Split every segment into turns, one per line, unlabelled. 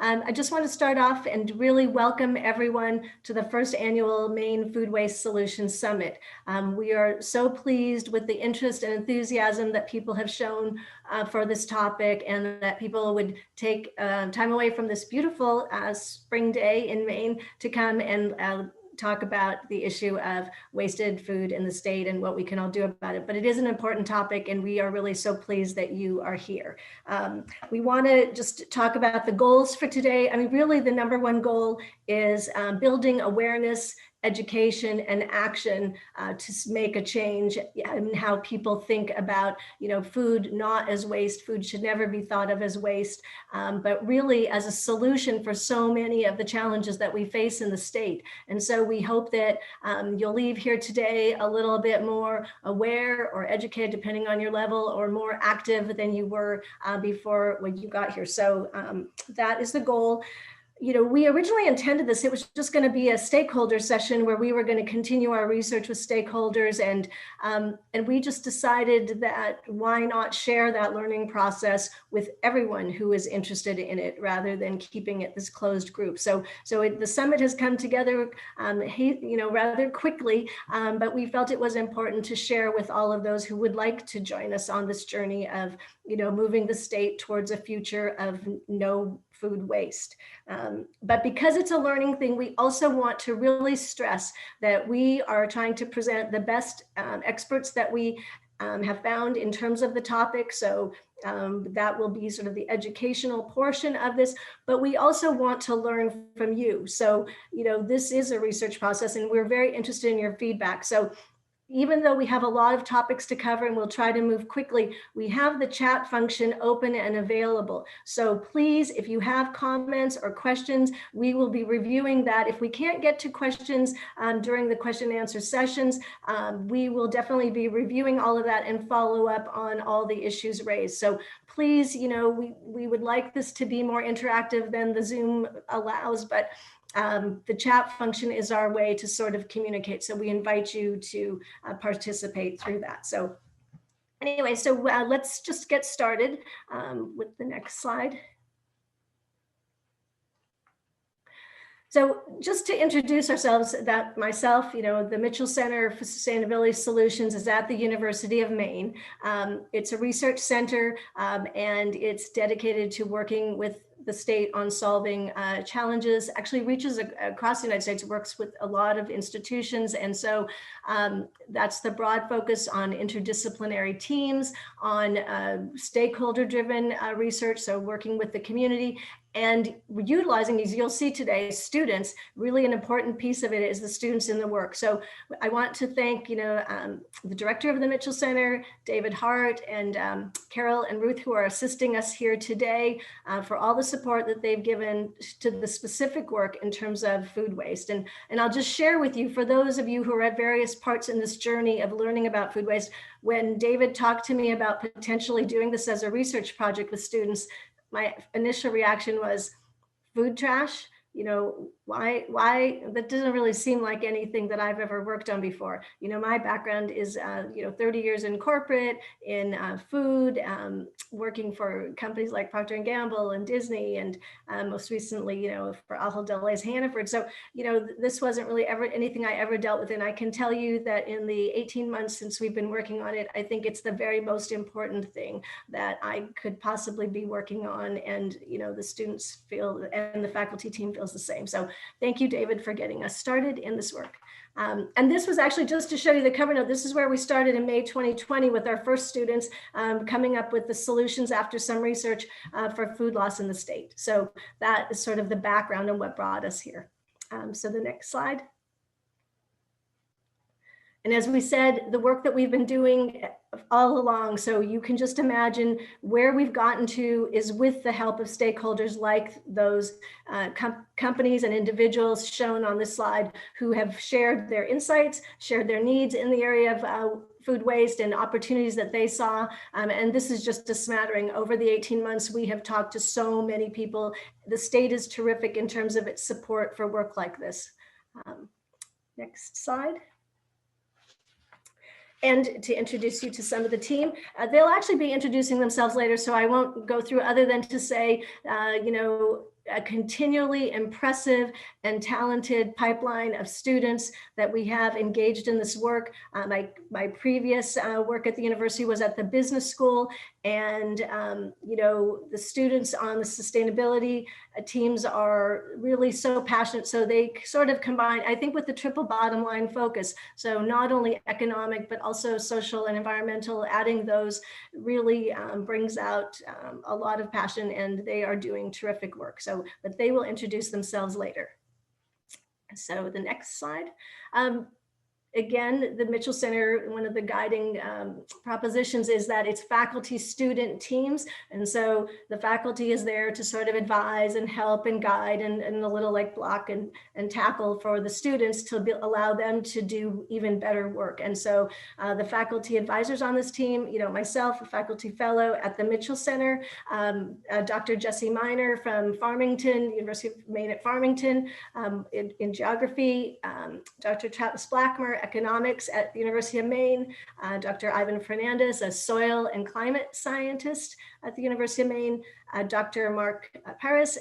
I just want to start off and really welcome everyone to the first annual Maine Food Waste Solutions Summit. We are so pleased with the interest and enthusiasm that people have shown for this topic, and that people would take time away from this beautiful spring day in Maine to come and talk about the issue of wasted food in the state and what we can all do about it. But it is an important topic, and we are really so pleased that you are here. We want to just talk about the goals for today. I mean, really the number one goal is building awareness, education, and action to make a change in how people think about, food not as waste. Food should never be thought of as waste, but really as a solution for so many of the challenges that we face in the state. And so we hope that you'll leave here today a little bit more aware or educated, depending on your level, or more active than you were before when you got here. So that is the goal. We originally intended this, it was just going to be a stakeholder session where we were going to continue our research with stakeholders, and we just decided that why not share that learning process with everyone who is interested in it, rather than keeping it this closed group. So the summit has come together, rather quickly, but we felt it was important to share with all of those who would like to join us on this journey of, moving the state towards a future of no food waste. But because it's a learning thing, we also want to really stress that we are trying to present the best experts that we have found in terms of the topic. So that will be sort of the educational portion of this, but we also want to learn from you. So, this is a research process, and we're very interested in your feedback. So even though we have a lot of topics to cover and we'll try to move quickly, we have the chat function open and available. So please, if you have comments or questions, we will be reviewing that. If we can't get to questions during the question and answer sessions, we will definitely be reviewing all of that and follow up on all the issues raised. So please, we would like this to be more interactive than the Zoom allows, but the chat function is our way to sort of communicate. So we invite you to participate through that. So anyway, so let's just get started with the next slide. So just to introduce ourselves, that myself, the Mitchell Center for Sustainability Solutions is at the University of Maine. It's a research center, and it's dedicated to working with the state on solving challenges, actually reaches across the United States, works with a lot of institutions. And so that's the broad focus on interdisciplinary teams, on stakeholder-driven research, so working with the community, and utilizing these, you'll see today, students. Really an important piece of it is the students in the work. So I want to thank, the director of the Mitchell Center, David Hart, and Carol and Ruth, who are assisting us here today, for all the support that they've given to the specific work in terms of food waste. And I'll just share with you, for those of you who are at various parts in this journey of learning about food waste, when David talked to me about potentially doing this as a research project with students, my initial reaction was, food trash? Why that doesn't really seem like anything that I've ever worked on before. My background is 30 years in corporate, in food, working for companies like Procter & Gamble and Disney, and most recently, for Ahold Delhaize Hannaford. So, this wasn't really ever anything I ever dealt with. And I can tell you that in the 18 months since we've been working on it, I think it's the very most important thing that I could possibly be working on. And, the students feel, and the faculty team feels the same. So thank you, David, for getting us started in this work. And this was actually just to show you the cover note. This is where we started in May 2020 with our first students coming up with the solutions after some research for food loss in the state. So that is sort of the background and what brought us here. So the next slide. And as we said, the work that we've been doing all along, so you can just imagine where we've gotten to is with the help of stakeholders like those companies and individuals shown on this slide, who have shared their insights, shared their needs in the area of food waste and opportunities that they saw. And this is just a smattering. Over the 18 months, we have talked to so many people. The state is terrific in terms of its support for work like this. Next slide. And to introduce you to some of the team. They'll actually be introducing themselves later, so I won't go through, other than to say, a continually impressive and talented pipeline of students that we have engaged in this work. My previous work at the university was at the business school, and the students on the sustainability teams are really so passionate. So they sort of combine, I think, with the triple bottom line focus. So not only economic, but also social and environmental, adding those really brings out a lot of passion, and they are doing terrific work. So, but they will introduce themselves later. So the next slide. Again, the Mitchell Center, one of the guiding propositions is that it's faculty student teams. And so the faculty is there to sort of advise and help and guide and a little like block and tackle for the students to allow them to do even better work. And so the faculty advisors on this team, myself, a faculty fellow at the Mitchell Center, Dr. Jessie Miner from Farmington, University of Maine at Farmington, in geography, Dr. Travis Blackmer, economics at the University of Maine, Dr. Ivan Fernandez, a soil and climate scientist at the University of Maine, Dr. Mark Paris,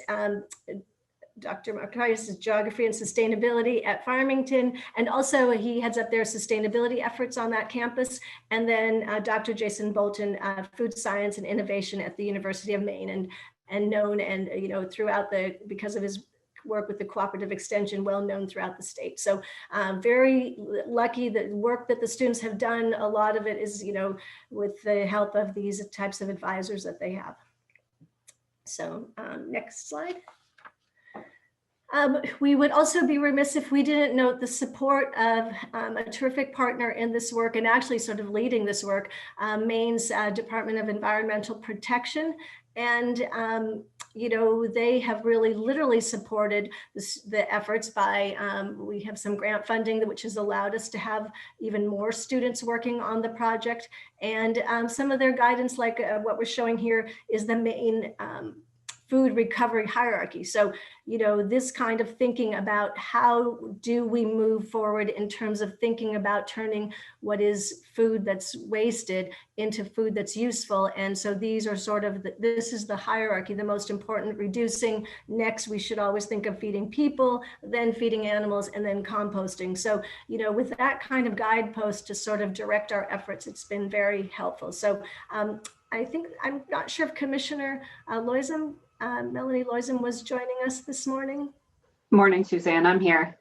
Dr. Mark Paris is geography and sustainability at Farmington, and also he heads up their sustainability efforts on that campus, and then Dr. Jason Bolton, food science and innovation at the University of Maine, and known and throughout because of his work with the cooperative extension, well known throughout the state. So very lucky that work that the students have done, a lot of it is, with the help of these types of advisors that they have. So next slide. We would also be remiss if we didn't note the support of a terrific partner in this work, and actually sort of leading this work, Maine's Department of Environmental Protection. And they have really literally supported the efforts by, we have some grant funding which has allowed us to have even more students working on the project. And some of their guidance, like what we're showing here, is the Maine food recovery hierarchy. So, this kind of thinking about how do we move forward in terms of thinking about turning what is food that's wasted into food that's useful. And so these are sort of, this is the hierarchy, the most important: reducing. Next, we should always think of feeding people, then feeding animals, and then composting. So, with that kind of guidepost to sort of direct our efforts, it's been very helpful. So I think, I'm not sure if Commissioner Loisem, Melanie Loisem, was joining us this morning.
Morning, Suzanne, I'm here.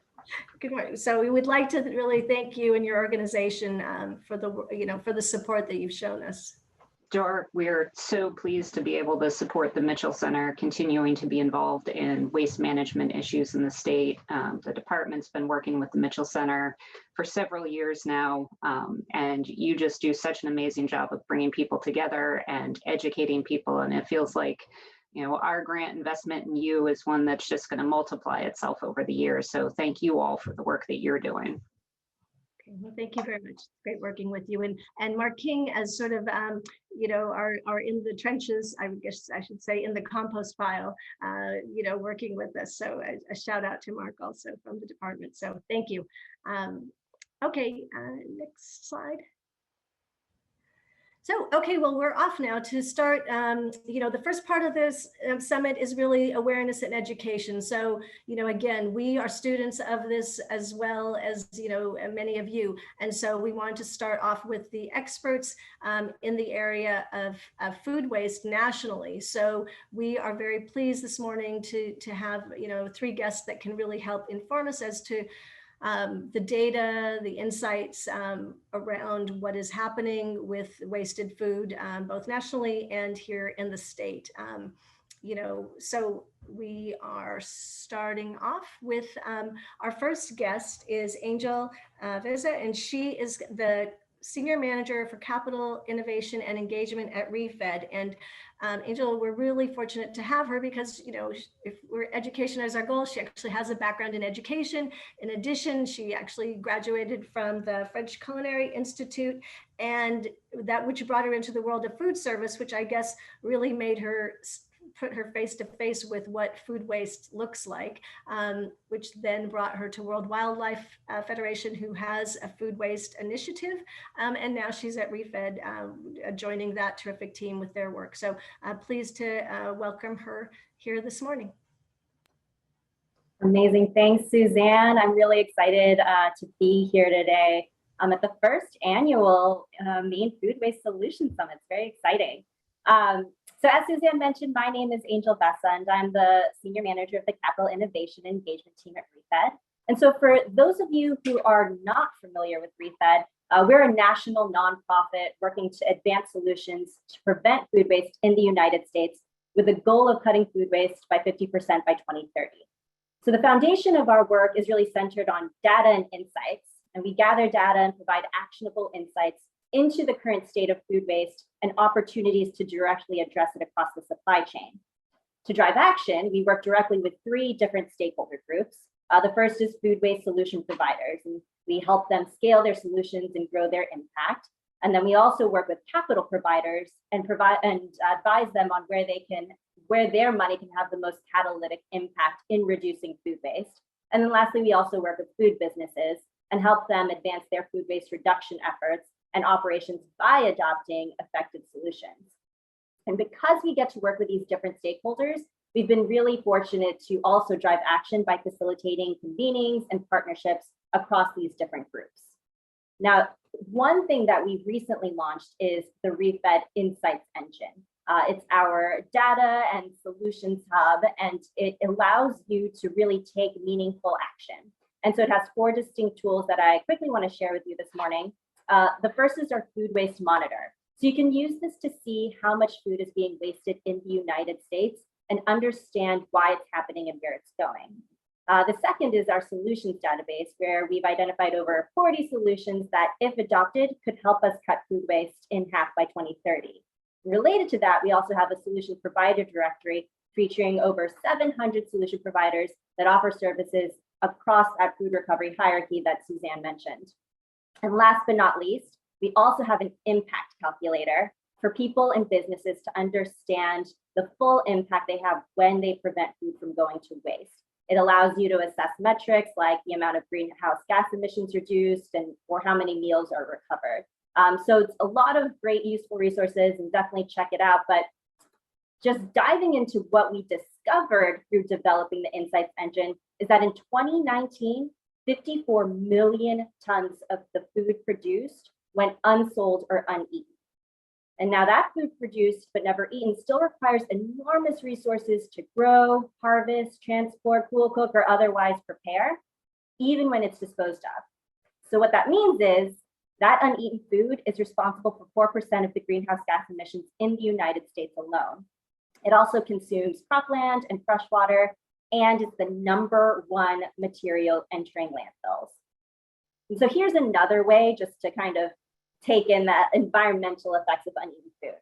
Good morning. So we would like to really thank you and your organization for the support that you've shown us.
Sure, we're so pleased to be able to support the Mitchell Center, continuing to be involved in waste management issues in the state. The department's been working with the Mitchell Center for several years now, and you just do such an amazing job of bringing people together and educating people. And it feels like, our grant investment in you is one that's just going to multiply itself over the years. So thank you all for the work that you're doing.
Okay, well, thank you very much. It's great working with you. And Mark King, as sort of, are in the trenches, I guess I should say, in the compost pile, working with us. So a shout out to Mark also from the department. So thank you. Okay, next slide. So, okay, well, we're off now to start. The first part of this summit is really awareness and education. So, again, we are students of this as well as, many of you. And so we want to start off with the experts in the area of food waste nationally. So we are very pleased this morning to have, 3 guests that can really help inform us as to the data, the insights around what is happening with wasted food, both nationally and here in the state. So we are starting off with our first guest is Angel Veza, and she is the Senior Manager for Capital Innovation and Engagement at ReFed. And Angel, we're really fortunate to have her because, if education is our goal, she actually has a background in education. In addition, she actually graduated from the French Culinary Institute, and that which brought her into the world of food service, which I guess really made her put her face to face with what food waste looks like, which then brought her to World Wildlife Federation, who has a food waste initiative. And now she's at ReFed, joining that terrific team with their work. So pleased to welcome her here this morning.
Amazing. Thanks, Suzanne. I'm really excited to be here today at the first annual Maine Food Waste Solution Summit. It's very exciting. So as Suzanne mentioned, my name is Angel Bessa, and I'm the Senior Manager of the Capital Innovation Engagement Team at ReFed. And so for those of you who are not familiar with ReFed, we're a national nonprofit working to advance solutions to prevent food waste in the United States with the goal of cutting food waste by 50% by 2030. So the foundation of our work is really centered on data and insights, and we gather data and provide actionable insights into the current state of food waste and opportunities to directly address it across the supply chain. To drive action, we work directly with 3 different stakeholder groups. The first is food waste solution providers, and we help them scale their solutions and grow their impact. And then we also work with capital providers and advise them on where their money can have the most catalytic impact in reducing food waste. And then lastly, we also work with food businesses and help them advance their food waste reduction efforts and operations by adopting effective solutions. And because we get to work with these different stakeholders, we've been really fortunate to also drive action by facilitating convenings and partnerships across these different groups. Now, one thing that we've recently launched is the ReFed Insights Engine. It's our data and solutions hub, and it allows you to really take meaningful action. And so it has 4 distinct tools that I quickly want to share with you this morning. The first is our food waste monitor. So you can use this to see how much food is being wasted in the United States and understand why it's happening and where it's going. The second is our solutions database, where we've identified over 40 solutions that, if adopted, could help us cut food waste in half by 2030. Related to that, we also have a solution provider directory featuring over 700 solution providers that offer services across that food recovery hierarchy that Suzanne mentioned. And last but not least, we also have an impact calculator for people and businesses to understand the full impact they have when they prevent food from going to waste. It allows you to assess metrics like the amount of greenhouse gas emissions reduced or how many meals are recovered. So it's a lot of great useful resources, and definitely check it out. But just diving into what we discovered through developing the Insights Engine is that in 2019, 54 million tons of the food produced went unsold or uneaten. And now that food produced but never eaten still requires enormous resources to grow, harvest, transport, cool, cook, or otherwise prepare, even when it's disposed of. So what that means is that uneaten food is responsible for 4% of the greenhouse gas emissions in the United States alone. It also consumes cropland and freshwater, and is the #1 material entering landfills. And so here's another way just to kind of take in the environmental effects of uneaten food.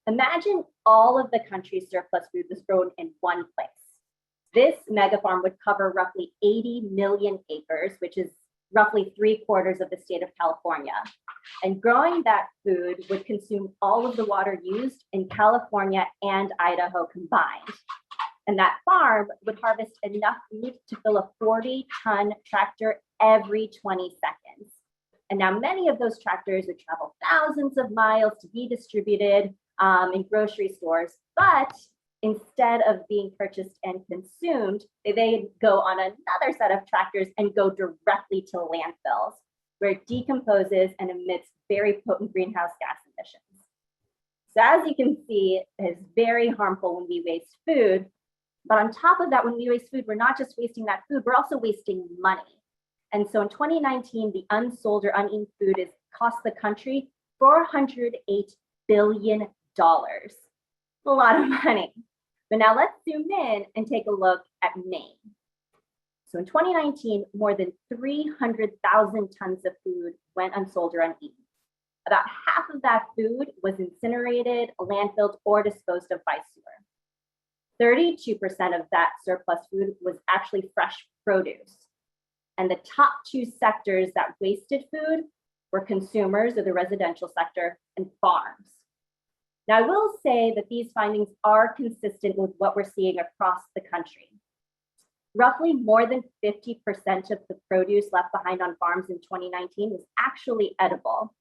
Imagine all of the country's surplus food was grown in one place. This mega farm would cover roughly 80 million acres, which is roughly 3/4 of the state of California. And growing that food would consume all of the water used in California and Idaho combined. And that farm would harvest enough food to fill a 40-ton tractor every 20 seconds. And now many of those tractors would travel thousands of miles to be distributed in grocery stores, but instead of being purchased and consumed, they go on another set of tractors and go directly to landfills, where it decomposes and emits very potent greenhouse gas emissions. So as you can see, it's very harmful when we waste food. But on top of that, when we waste food, we're not just wasting that food, we're also wasting money. And so in 2019, the unsold or uneaten food has cost the country $408 billion. A lot of money. But now let's zoom in and take a look at Maine. So in 2019, more than 300,000 tons of food went unsold or uneaten. About half of that food was incinerated, landfilled, or disposed of by sewer. 32% of that surplus food was actually fresh produce. And the top 2 sectors that wasted food were consumers, or the residential sector, and farms. Now, I will say that these findings are consistent with what we're seeing across the country. Roughly more than 50% of the produce left behind on farms in 2019 was actually edible.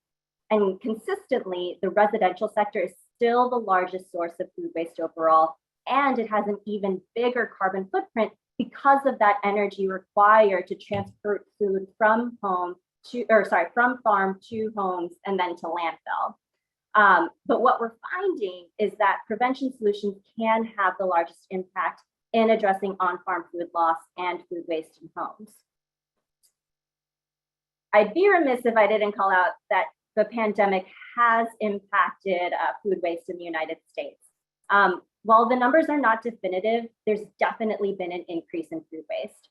And consistently, the residential sector is still the largest source of food waste overall, and it has an even bigger carbon footprint because of that energy required to transport food from farm to homes and then to landfill. But what we're finding is that prevention solutions can have the largest impact in addressing on-farm food loss and food waste in homes. I'd be remiss if I didn't call out that the pandemic has impacted food waste in the United States. While the numbers are not definitive, there's definitely been an increase in food waste.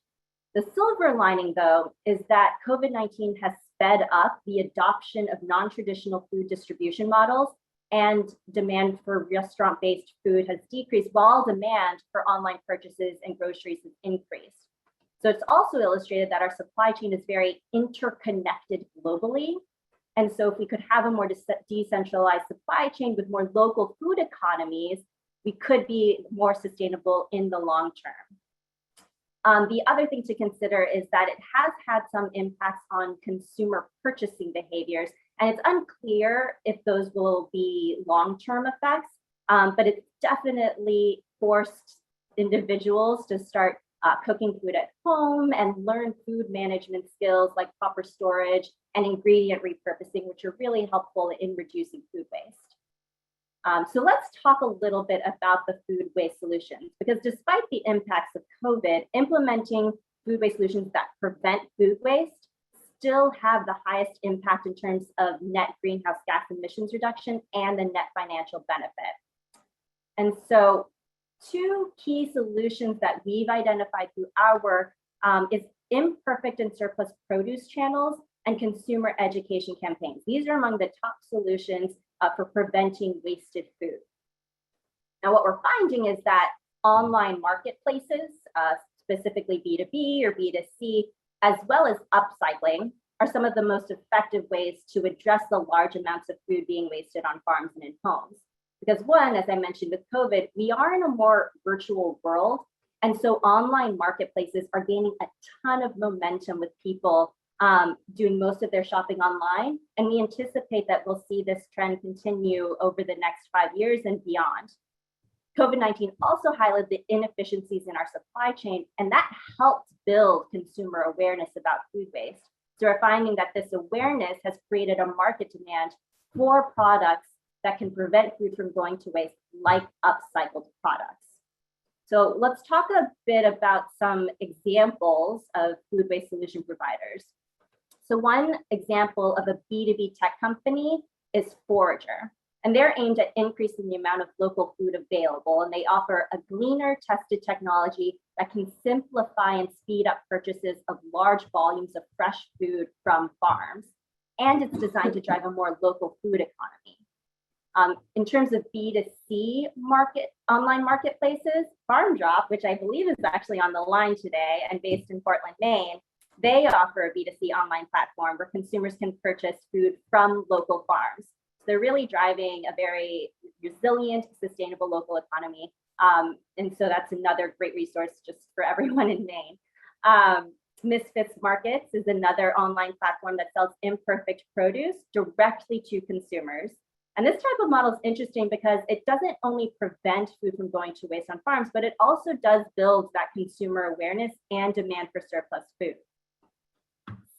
The silver lining, though, is that COVID-19 has sped up the adoption of non-traditional food distribution models, and demand for restaurant-based food has decreased while demand for online purchases and groceries has increased. So it's also illustrated that our supply chain is very interconnected globally. And so if we could have a more decentralized supply chain with more local food economies, we could be more sustainable in the long term. The other thing to consider is that it has had some impacts on consumer purchasing behaviors, and it's unclear if those will be long-term effects, but it's definitely forced individuals to start cooking food at home and learn food management skills like proper storage and ingredient repurposing, which are really helpful in reducing food waste. So let's talk a little bit about the food waste solutions, because despite the impacts of COVID, implementing food waste solutions that prevent food waste still have the highest impact in terms of net greenhouse gas emissions reduction and the net financial benefit. And so two key solutions that we've identified through our work is imperfect and surplus produce channels and consumer education campaigns. These are among the top solutions for preventing wasted food. Now, what we're finding is that online marketplaces, specifically B2B or B2C, as well as upcycling, are some of the most effective ways to address the large amounts of food being wasted on farms and in homes. Because one, as I mentioned with COVID, we are in a more virtual world. And so online marketplaces are gaining a ton of momentum with people doing most of their shopping online. And we anticipate that we'll see this trend continue over the next 5 years and beyond. COVID-19 also highlighted the inefficiencies in our supply chain, and that helped build consumer awareness about food waste. So we're finding that this awareness has created a market demand for products that can prevent food from going to waste, like upcycled products. So let's talk a bit about some examples of food waste solution providers. So one example of a B2B tech company is Forager, and they're aimed at increasing the amount of local food available, and they offer a gleaner tested technology that can simplify and speed up purchases of large volumes of fresh food from farms, and it's designed to drive a more local food economy. In terms of B2C online marketplaces, Farm Drop, which I believe is actually on the line today and based in Portland, Maine, they offer a B2C online platform where consumers can purchase food from local farms. So they're really driving a very resilient, sustainable local economy. And so that's another great resource just for everyone in Maine. Misfits Markets is another online platform that sells imperfect produce directly to consumers. And this type of model is interesting because it doesn't only prevent food from going to waste on farms, but it also does build that consumer awareness and demand for surplus food.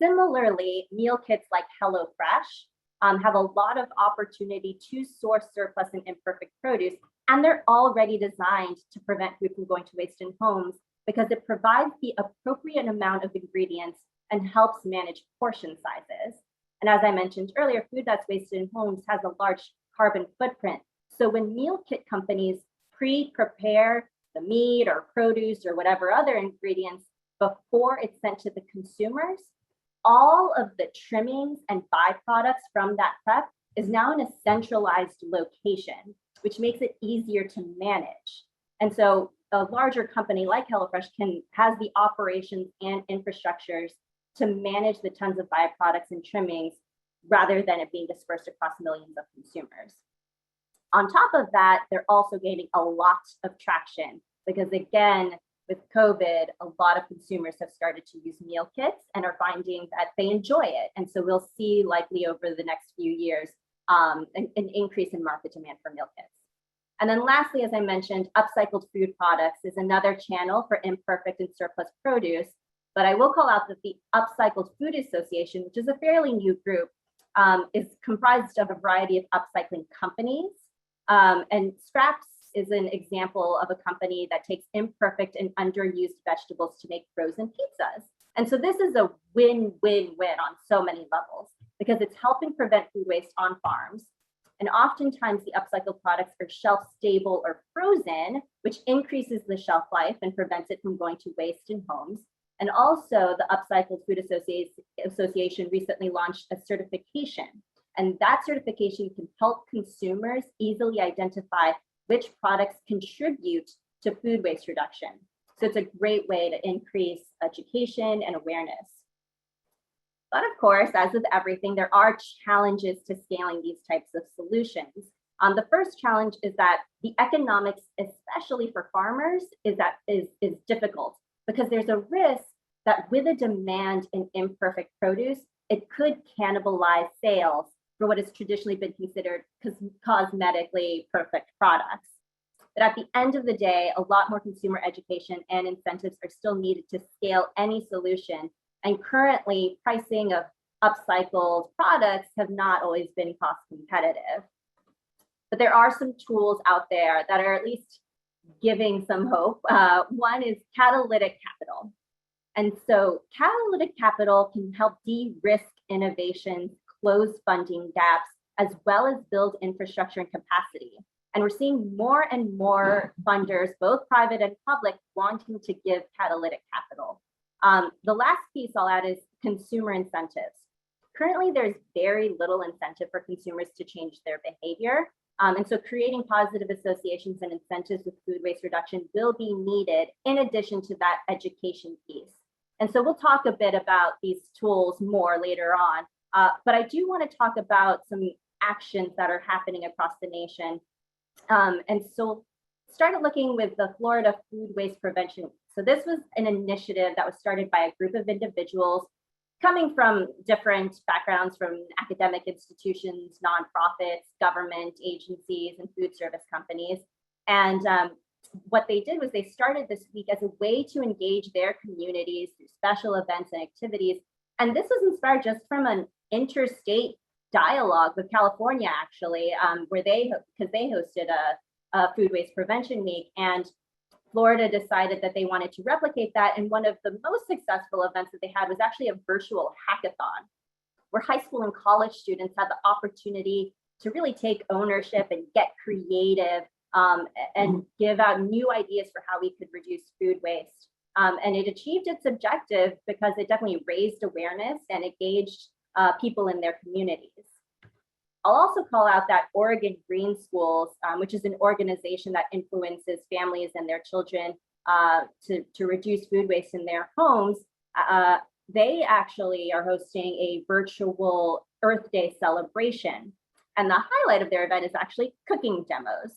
Similarly, meal kits like HelloFresh have a lot of opportunity to source surplus and imperfect produce, and they're already designed to prevent food from going to waste in homes because it provides the appropriate amount of ingredients and helps manage portion sizes. And as I mentioned earlier, food that's wasted in homes has a large carbon footprint. So when meal kit companies pre-prepare the meat or produce or whatever other ingredients before it's sent to the consumers, all of the trimmings and byproducts from that prep is now in a centralized location, which makes it easier to manage. And so a larger company like HelloFresh has the operations and infrastructures to manage the tons of byproducts and trimmings rather than it being dispersed across millions of consumers. On top of that, they're also gaining a lot of traction because, again, with COVID, a lot of consumers have started to use meal kits and are finding that they enjoy it. And so we'll see likely over the next few years an increase in market demand for meal kits. And then lastly, as I mentioned, upcycled food products is another channel for imperfect and surplus produce. But I will call out that the Upcycled Food Association, which is a fairly new group, is comprised of a variety of upcycling companies. And Scraps is an example of a company that takes imperfect and underused vegetables to make frozen pizzas. And so this is a win-win-win on so many levels because it's helping prevent food waste on farms. And oftentimes the upcycled products are shelf stable or frozen, which increases the shelf life and prevents it from going to waste in homes. And also the Upcycled Food Association recently launched a certification. And that certification can help consumers easily identify which products contribute to food waste reduction. So it's a great way to increase education and awareness. But of course, as with everything, there are challenges to scaling these types of solutions. The first challenge is that the economics, especially for farmers, is difficult because there's a risk that with a demand in imperfect produce, it could cannibalize sales for what has traditionally been considered cosmetically perfect products. But at the end of the day, a lot more consumer education and incentives are still needed to scale any solution. And currently, pricing of upcycled products have not always been cost competitive. But there are some tools out there that are at least giving some hope. One is catalytic capital. And so catalytic capital can help de-risk innovations, close funding gaps, as well as build infrastructure and capacity. And we're seeing more and more funders, both private and public, wanting to give catalytic capital. The last piece I'll add is consumer incentives. Currently, there's very little incentive for consumers to change their behavior. And so creating positive associations and incentives with food waste reduction will be needed in addition to that education piece. And so we'll talk a bit about these tools more later on. But I do want to talk about some actions that are happening across the nation. And so started looking with the Florida Food Waste Prevention. So this was an initiative that was started by a group of individuals coming from different backgrounds, from academic institutions, nonprofits, government agencies, and food service companies. And what they did was they started this week as a way to engage their communities through special events and activities. And this was inspired just from an interstate dialogue with California, actually, because they hosted a food waste prevention week. And Florida decided that they wanted to replicate that. And one of the most successful events that they had was actually a virtual hackathon, where high school and college students had the opportunity to really take ownership and get creative and give out new ideas for how we could reduce food waste. And it achieved its objective because it definitely raised awareness and engaged people in their communities. I'll also call out that Oregon Green Schools, which is an organization that influences families and their children to reduce food waste in their homes. They actually are hosting a virtual Earth Day celebration. And the highlight of their event is actually cooking demos.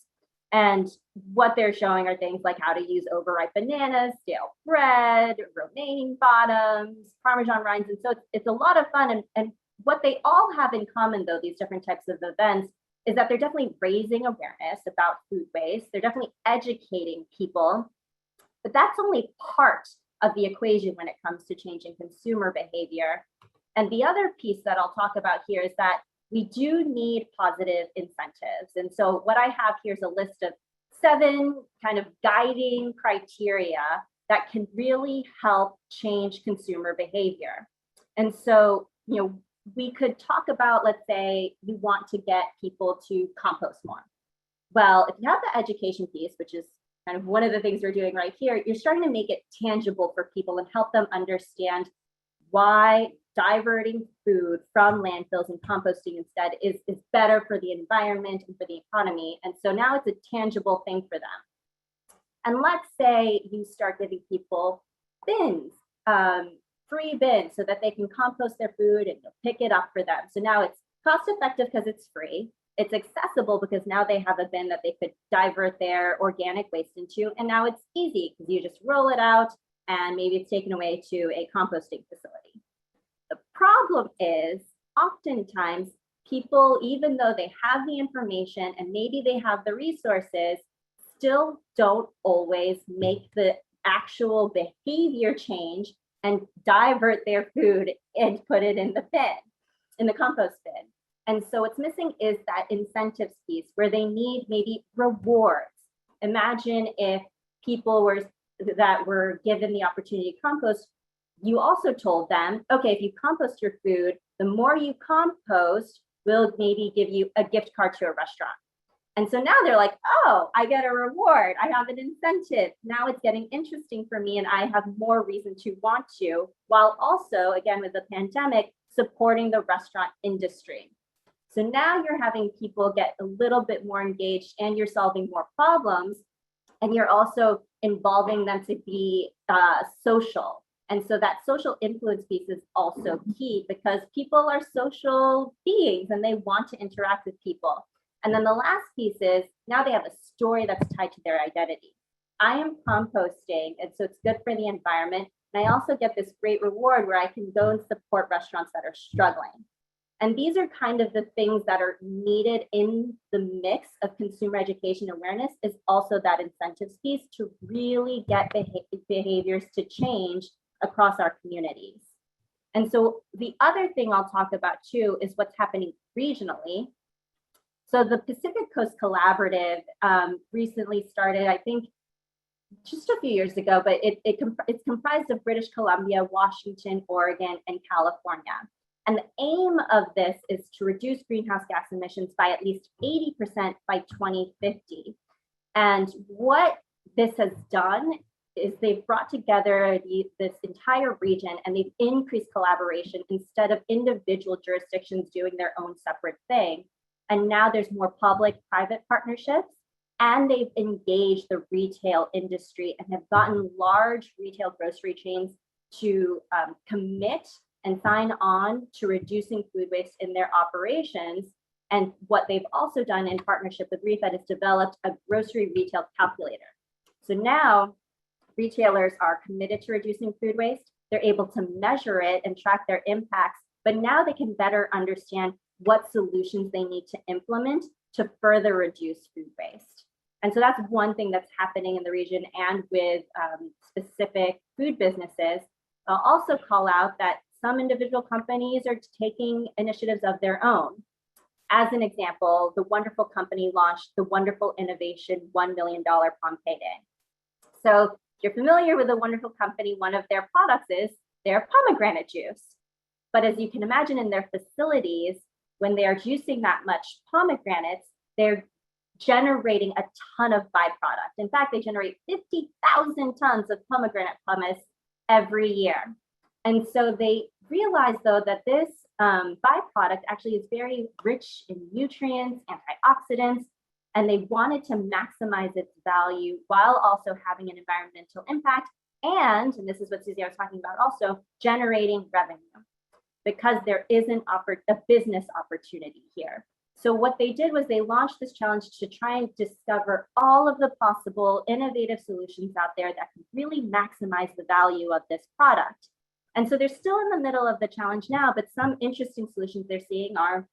And what they're showing are things like how to use overripe bananas, stale bread, romaine bottoms, Parmesan rinds. And so it's a lot of fun. And what they all have in common, though, these different types of events, is that they're definitely raising awareness about food waste. They're definitely educating people. But that's only part of the equation when it comes to changing consumer behavior. And the other piece that I'll talk about here is that we do need positive incentives. And so what I have here is a list of 7 kind of guiding criteria that can really help change consumer behavior. And so, we could talk about, let's say you want to get people to compost more. Well, if you have the education piece, which is kind of one of the things we're doing right here, you're starting to make it tangible for people and help them understand why diverting food from landfills and composting instead is better for the environment and for the economy. And so now it's a tangible thing for them. And let's say you start giving people bins, free bins, so that they can compost their food and you'll pick it up for them. So now it's cost effective because it's free. It's accessible because now they have a bin that they could divert their organic waste into. And now it's easy because you just roll it out and maybe it's taken away to a composting facility. The problem is oftentimes people, even though they have the information and maybe they have the resources, still don't always make the actual behavior change and divert their food and put it in the bin, in the compost bin. And so what's missing is that incentives piece where they need maybe rewards. Imagine if people were given the opportunity to compost, you also told them, okay, if you compost your food, the more you compost, we'll maybe give you a gift card to a restaurant. And so now they're like, oh, I get a reward. I have an incentive. Now it's getting interesting for me and I have more reason to want to, while also, again, with the pandemic, supporting the restaurant industry. So now you're having people get a little bit more engaged and you're solving more problems and you're also involving them to be social. And so that social influence piece is also key because people are social beings and they want to interact with people. And then the last piece is now they have a story that's tied to their identity. I am composting, and so it's good for the environment. And I also get this great reward where I can go and support restaurants that are struggling. And these are kind of the things that are needed in the mix of consumer education awareness is also that incentives piece to really get behaviors to change across our communities. And so the other thing I'll talk about too is what's happening regionally. So the Pacific Coast Collaborative recently started, I think, just a few years ago, but it's comprised of British Columbia, Washington, Oregon, and California. And the aim of this is to reduce greenhouse gas emissions by at least 80% by 2050. And what this has done is they've brought together this entire region and they've increased collaboration instead of individual jurisdictions doing their own separate thing. And now there's more public-private partnerships, and they've engaged the retail industry and have gotten large retail grocery chains to commit and sign on to reducing food waste in their operations. And what they've also done in partnership with REFED is developed a grocery retail calculator. So now retailers are committed to reducing food waste. They're able to measure it and track their impacts, but now they can better understand what solutions they need to implement to further reduce food waste. And so that's one thing that's happening in the region and with specific food businesses. I'll also call out that some individual companies are taking initiatives of their own. As an example, the Wonderful Company launched the Wonderful Innovation $1 million Pompeii Day. So if you're familiar with the Wonderful Company, one of their products is their pomegranate juice. But as you can imagine in their facilities, when they are juicing that much pomegranates, they're generating a ton of byproduct. In fact, they generate 50,000 tons of pomegranate pumice every year. And so they realized, though, that this byproduct actually is very rich in nutrients, antioxidants, and they wanted to maximize its value while also having an environmental impact. And this is what Susie was talking about also, generating revenue, because there isn't a business opportunity here. So what they did was they launched this challenge to try and discover all of the possible innovative solutions out there that can really maximize the value of this product. And so they're still in the middle of the challenge now, but some interesting solutions they're seeing are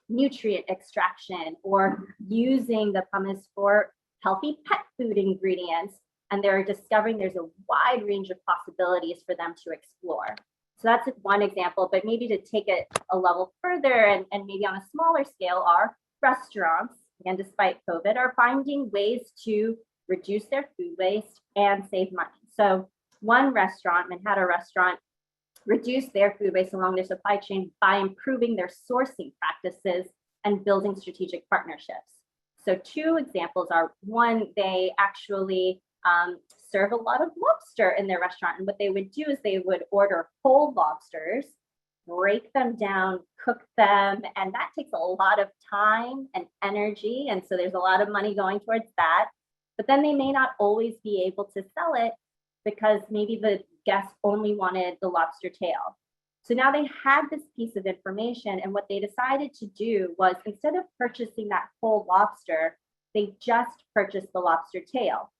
nutrient extraction or using the pumice for healthy pet food ingredients. And they're discovering there's a wide range of possibilities for them to explore. So that's one example, but maybe to take it a level further and maybe on a smaller scale are restaurants, again, despite COVID, are finding ways to reduce their food waste and save money. So one restaurant, Manhattan Restaurant, reduced their food waste along their supply chain by improving their sourcing practices and building strategic partnerships. So two examples are, one, they actually serve a lot of lobster in their restaurant. And what they would do is they would order whole lobsters, break them down, cook them, and that takes a lot of time and energy. And so there's a lot of money going towards that. But then they may not always be able to sell it because maybe the guest only wanted the lobster tail. So now they had this piece of information, and what they decided to do was, instead of purchasing that whole lobster, they just purchased the lobster tail.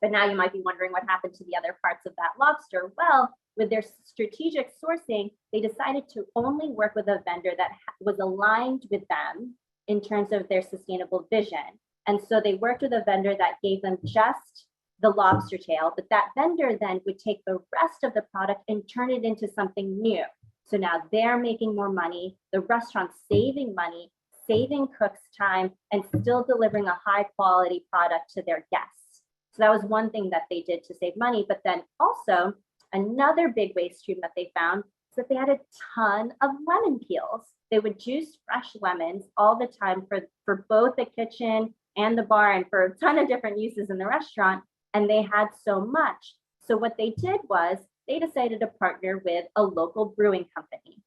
But now you might be wondering what happened to the other parts of that lobster. Well, with their strategic sourcing, they decided to only work with a vendor that was aligned with them in terms of their sustainable vision. And so they worked with a vendor that gave them just the lobster tail, but that vendor then would take the rest of the product and turn it into something new. So now they're making more money, the restaurant's saving money, saving cooks time, and still delivering a high quality product to their guests. So that was one thing that they did to save money. But then also another big waste stream that they found is that they had a ton of lemon peels. They would juice fresh lemons all the time for both the kitchen and the bar and for a ton of different uses in the restaurant. And they had so much. So what they did was they decided to partner with a local brewing company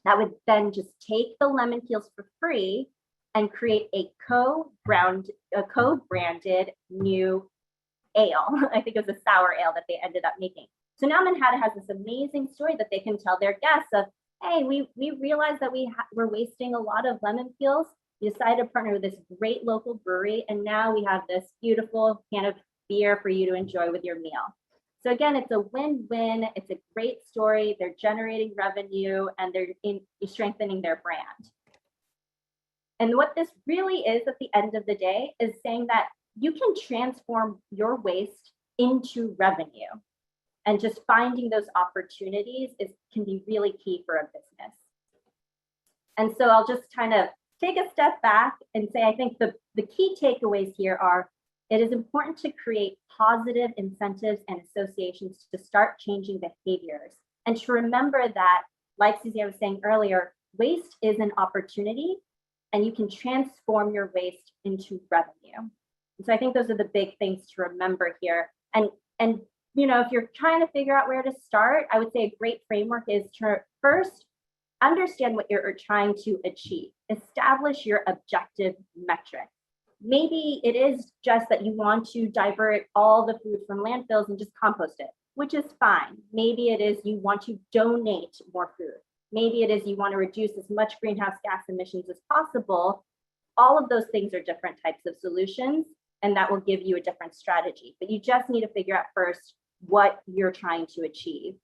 that would then just take the lemon peels for free and create a co-branded new ale. I think it was a sour ale that they ended up making. So now Manhattan has this amazing story that they can tell their guests of, hey, we realized that we're wasting a lot of lemon peels. We decided to partner with this great local brewery, and now we have this beautiful can of beer for you to enjoy with your meal. So again, it's a win-win. It's a great story. They're generating revenue and they're strengthening their brand. And what this really is at the end of the day is saying that you can transform your waste into revenue. And just finding those opportunities can be really key for a business. And so I'll just kind of take a step back and say, I think the key takeaways here are, it is important to create positive incentives and associations to start changing behaviors. And to remember that, like Suzanne was saying earlier, waste is an opportunity and you can transform your waste into revenue. And so I think those are the big things to remember here. And you know, if you're trying to figure out where to start, I would say a great framework is to first understand what you're trying to achieve. Establish your objective metric. Maybe it is just that you want to divert all the food from landfills and just compost it, which is fine. Maybe it is you want to donate more food. Maybe it is you want to reduce as much greenhouse gas emissions as possible. All of those things are different types of solutions, and that will give you a different strategy. But you just need to figure out first what you're trying to achieve.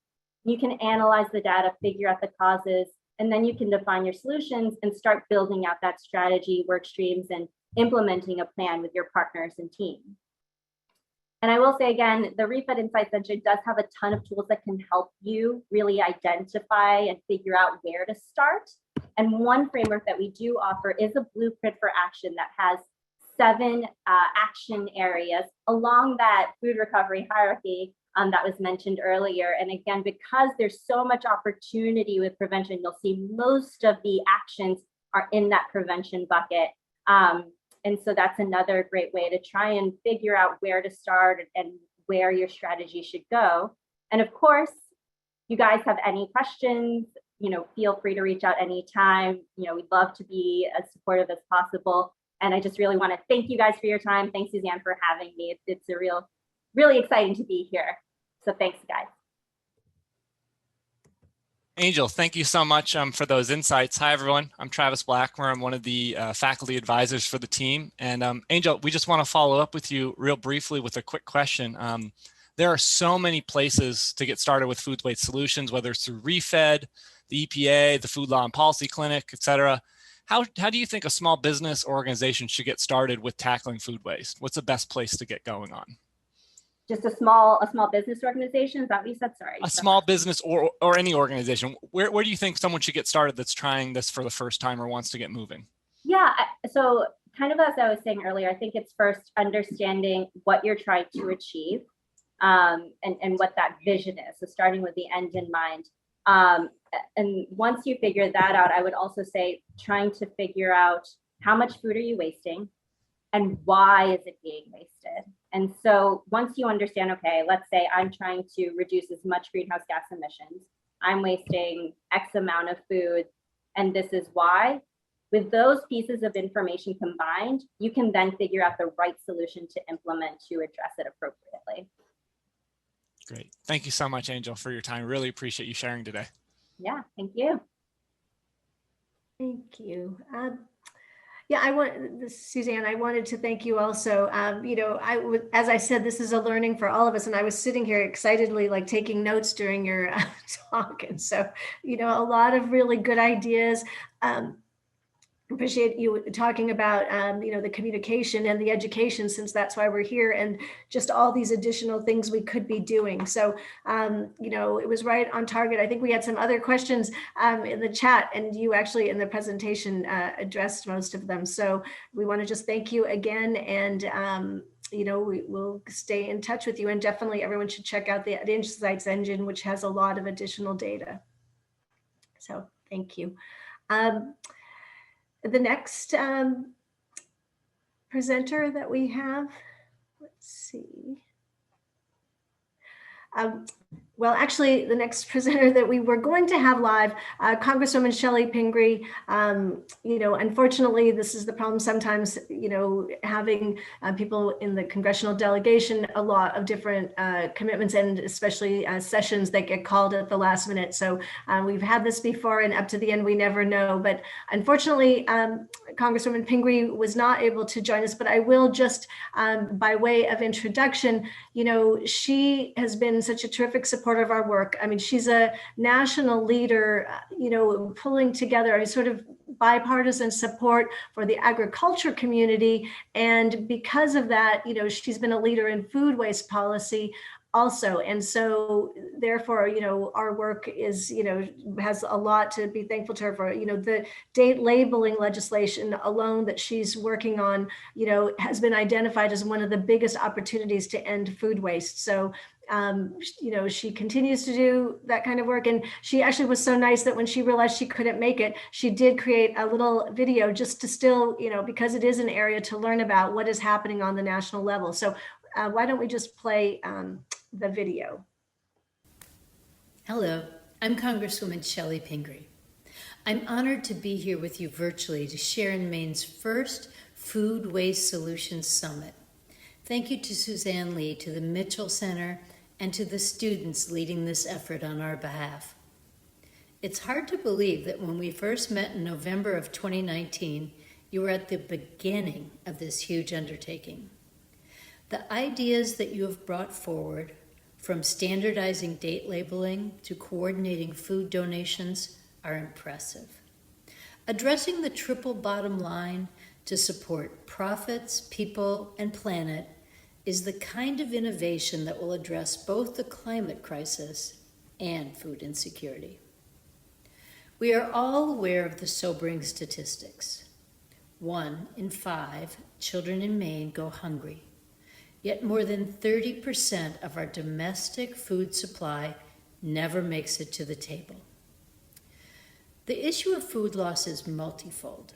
You can analyze the data, figure out the causes, and then you can define your solutions and start building out that strategy, work streams, and implementing a plan with your partners and team. And I will say again, the Refed Insights Engine does have a ton of tools that can help you really identify and figure out where to start. And one framework that we do offer is a blueprint for action that has 7 action areas along that food recovery hierarchy that was mentioned earlier. And again, because there's so much opportunity with prevention, you'll see most of the actions are in that prevention bucket. And so that's another great way to try and figure out where to start and where your strategy should go. And of course, you guys have any questions, you know, feel free to reach out anytime. You know, we'd love to be as supportive as possible. And I just really want to thank you guys for your time. Thanks, Suzanne, for having me. It's a really exciting to be here. So thanks, guys.
Angel, thank you so much for those insights. Hi, everyone. I'm Travis Blackmer. I'm one of the faculty advisors for the team. And Angel, we just want to follow up with you real briefly with a quick question. There are so many places to get started with food waste solutions, whether it's through Refed, the EPA, the Food Law and Policy Clinic, et cetera. How do you think a small business or organization should get started with tackling food waste? What's the best place to get going on?
Just a small business organization? Is that what you said? Sorry.
A small business or any organization. Where do you think someone should get started that's trying this for the first time or wants to get moving?
Yeah, so kind of as I was saying earlier, I think it's first understanding what you're trying to achieve and what that vision is. So starting with the end in mind. And once you figure that out, I would also say trying to figure out how much food are you wasting and why is it being wasted? And so once you understand, okay, let's say I'm trying to reduce as much greenhouse gas emissions, I'm wasting X amount of food, and this is why. With those pieces of information combined, you can then figure out the right solution to implement to address it appropriately.
Great. Thank you so much, Angel, for your time. Really appreciate you sharing today.
Yeah, thank you.
Thank you. Yeah, Suzanne, I wanted to thank you also. As I said, this is a learning for all of us. And I was sitting here excitedly, like taking notes during your talk. And so, a lot of really good ideas. Appreciate you talking about the communication and the education, since that's why we're here, and just all these additional things we could be doing. So it was right on target. I think we had some other questions in the chat, and you actually in the presentation addressed most of them. So we want to just thank you again, and we will stay in touch with you, and definitely everyone should check out the Insights engine, which has a lot of additional data. So thank you. The next presenter that we have, let's see. Well, actually, the next presenter that we were going to have live, Congresswoman Shelley Pingree. Unfortunately, this is the problem sometimes, having people in the congressional delegation, a lot of different commitments, and especially sessions that get called at the last minute. So we've had this before, and up to the end, we never know. But unfortunately, Congresswoman Pingree was not able to join us, but I will just, by way of introduction, she has been such a terrific supporter of our work. I mean, she's a national leader, pulling together a sort of bipartisan support for the agriculture community. And because of that, she's been a leader in food waste policy also. And so therefore, our work is, has a lot to be thankful to her for. The date labeling legislation alone that she's working on, has been identified as one of the biggest opportunities to end food waste. So she continues to do that kind of work. And she actually was so nice that when she realized she couldn't make it, she did create a little video just to still, because it is an area to learn about what is happening on the national level. So why don't we just play the video?
Hello, I'm Congresswoman Shelley Pingree. I'm honored to be here with you virtually to share in Maine's first Food Waste Solutions Summit. Thank you to Suzanne Lee, to the Mitchell Center, and to the students leading this effort on our behalf. It's hard to believe that when we first met in November of 2019, you were at the beginning of this huge undertaking. The ideas that you have brought forward, from standardizing date labeling to coordinating food donations, are impressive. Addressing the triple bottom line to support profits, people, and planet is the kind of innovation that will address both the climate crisis and food insecurity. We are all aware of the sobering statistics. 1 in 5 children in Maine go hungry, yet more than 30% of our domestic food supply never makes it to the table. The issue of food loss is multifold.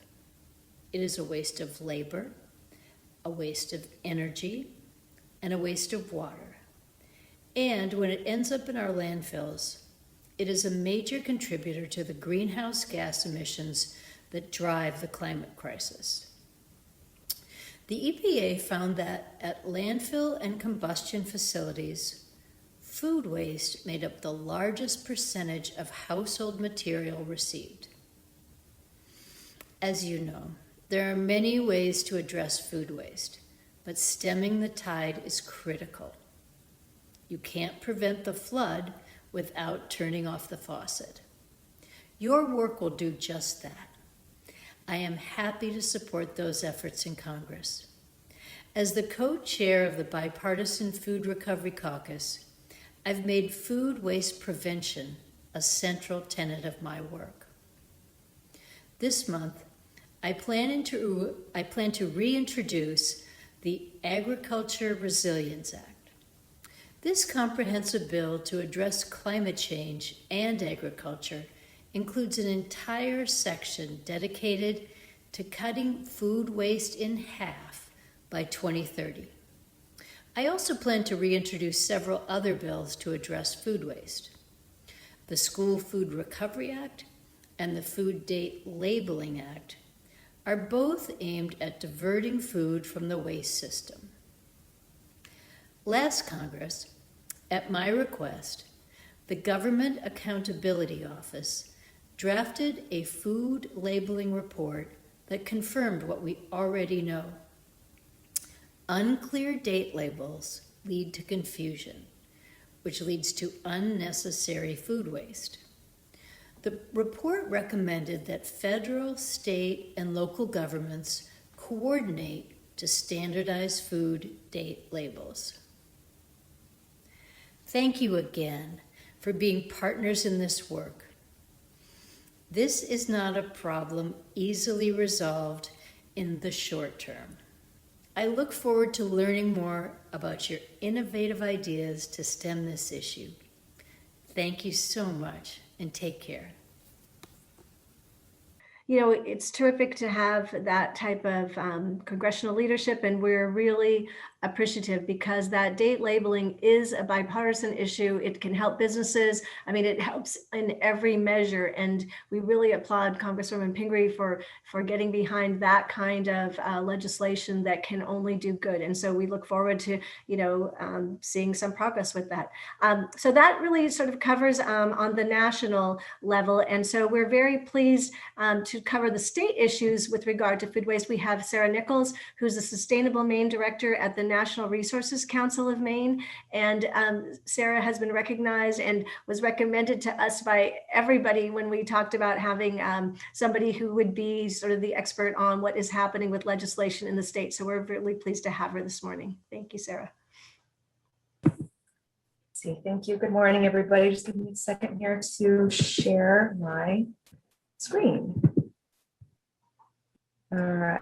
It is a waste of labor, a waste of energy, and a waste of water. And when it ends up in our landfills, it is a major contributor to the greenhouse gas emissions that drive the climate crisis. The EPA found that at landfill and combustion facilities, food waste made up the largest percentage of household material received. As you know, there are many ways to address food waste, but stemming the tide is critical. You can't prevent the flood without turning off the faucet. Your work will do just that. I am happy to support those efforts in Congress. As the co-chair of the Bipartisan Food Recovery Caucus, I've made food waste prevention a central tenet of my work. This month, I plan to reintroduce the Agriculture Resilience Act. This comprehensive bill to address climate change and agriculture includes an entire section dedicated to cutting food waste in half by 2030. I also plan to reintroduce several other bills to address food waste. The School Food Recovery Act and the Food Date Labeling Act are both aimed at diverting food from the waste system. Last Congress, at my request, the Government Accountability Office drafted a food labeling report that confirmed what we already know. Unclear date labels lead to confusion, which leads to unnecessary food waste. The report recommended that federal, state, and local governments coordinate to standardize food date labels. Thank you again for being partners in this work. This is not a problem easily resolved in the short term. I look forward to learning more about your innovative ideas to stem this issue. Thank you so much and take care.
You know, it's terrific to have that type of congressional leadership, and we're really appreciative because that date labeling is a bipartisan issue. It can help businesses. I mean, it helps in every measure, and we really applaud Congresswoman Pingree for getting behind that kind of legislation that can only do good. And so we look forward to, you know, seeing some progress with that. So that really sort of covers on the national level. And so we're very pleased to cover the state issues with regard to food waste. We have Sarah Nichols, who's the Sustainable Maine Director at the National Resources Council of Maine. And Sarah has been recognized and was recommended to us by everybody when we talked about having somebody who would be sort of the expert on what is happening with legislation in the state. So we're really pleased to have her this morning. Thank you, Sarah.
Thank you. Good morning, everybody. Just give me a second here to share my screen. All right,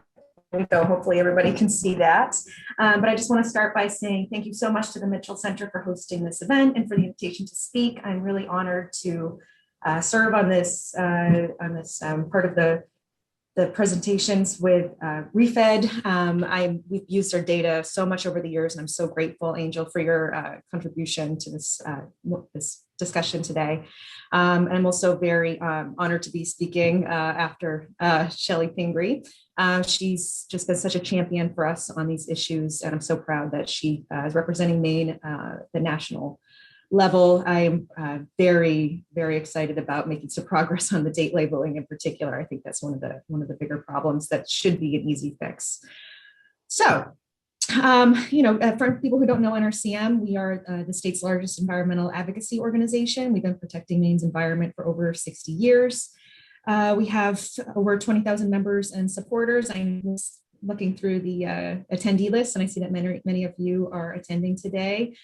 there we go. Hopefully everybody can see that. But I just want to start by saying thank you so much to the Mitchell Center for hosting this event and for the invitation to speak. I'm really honored to serve on this part of the presentations with ReFed. We've used our data so much over the years, and I'm so grateful, Angel, for your contribution to this discussion today. I'm also very honored to be speaking after Shelley Pingree. She's just been such a champion for us on these issues, and I'm so proud that she is representing Maine at the national level. I'm very, very excited about making some progress on the date labeling in particular. I think that's one of the bigger problems that should be an easy fix. So, for people who don't know NRCM, we are the state's largest environmental advocacy organization. We've been protecting Maine's environment for over 60 years. We have over 20,000 members and supporters. I'm looking through the attendee list, and I see that many of you are attending today.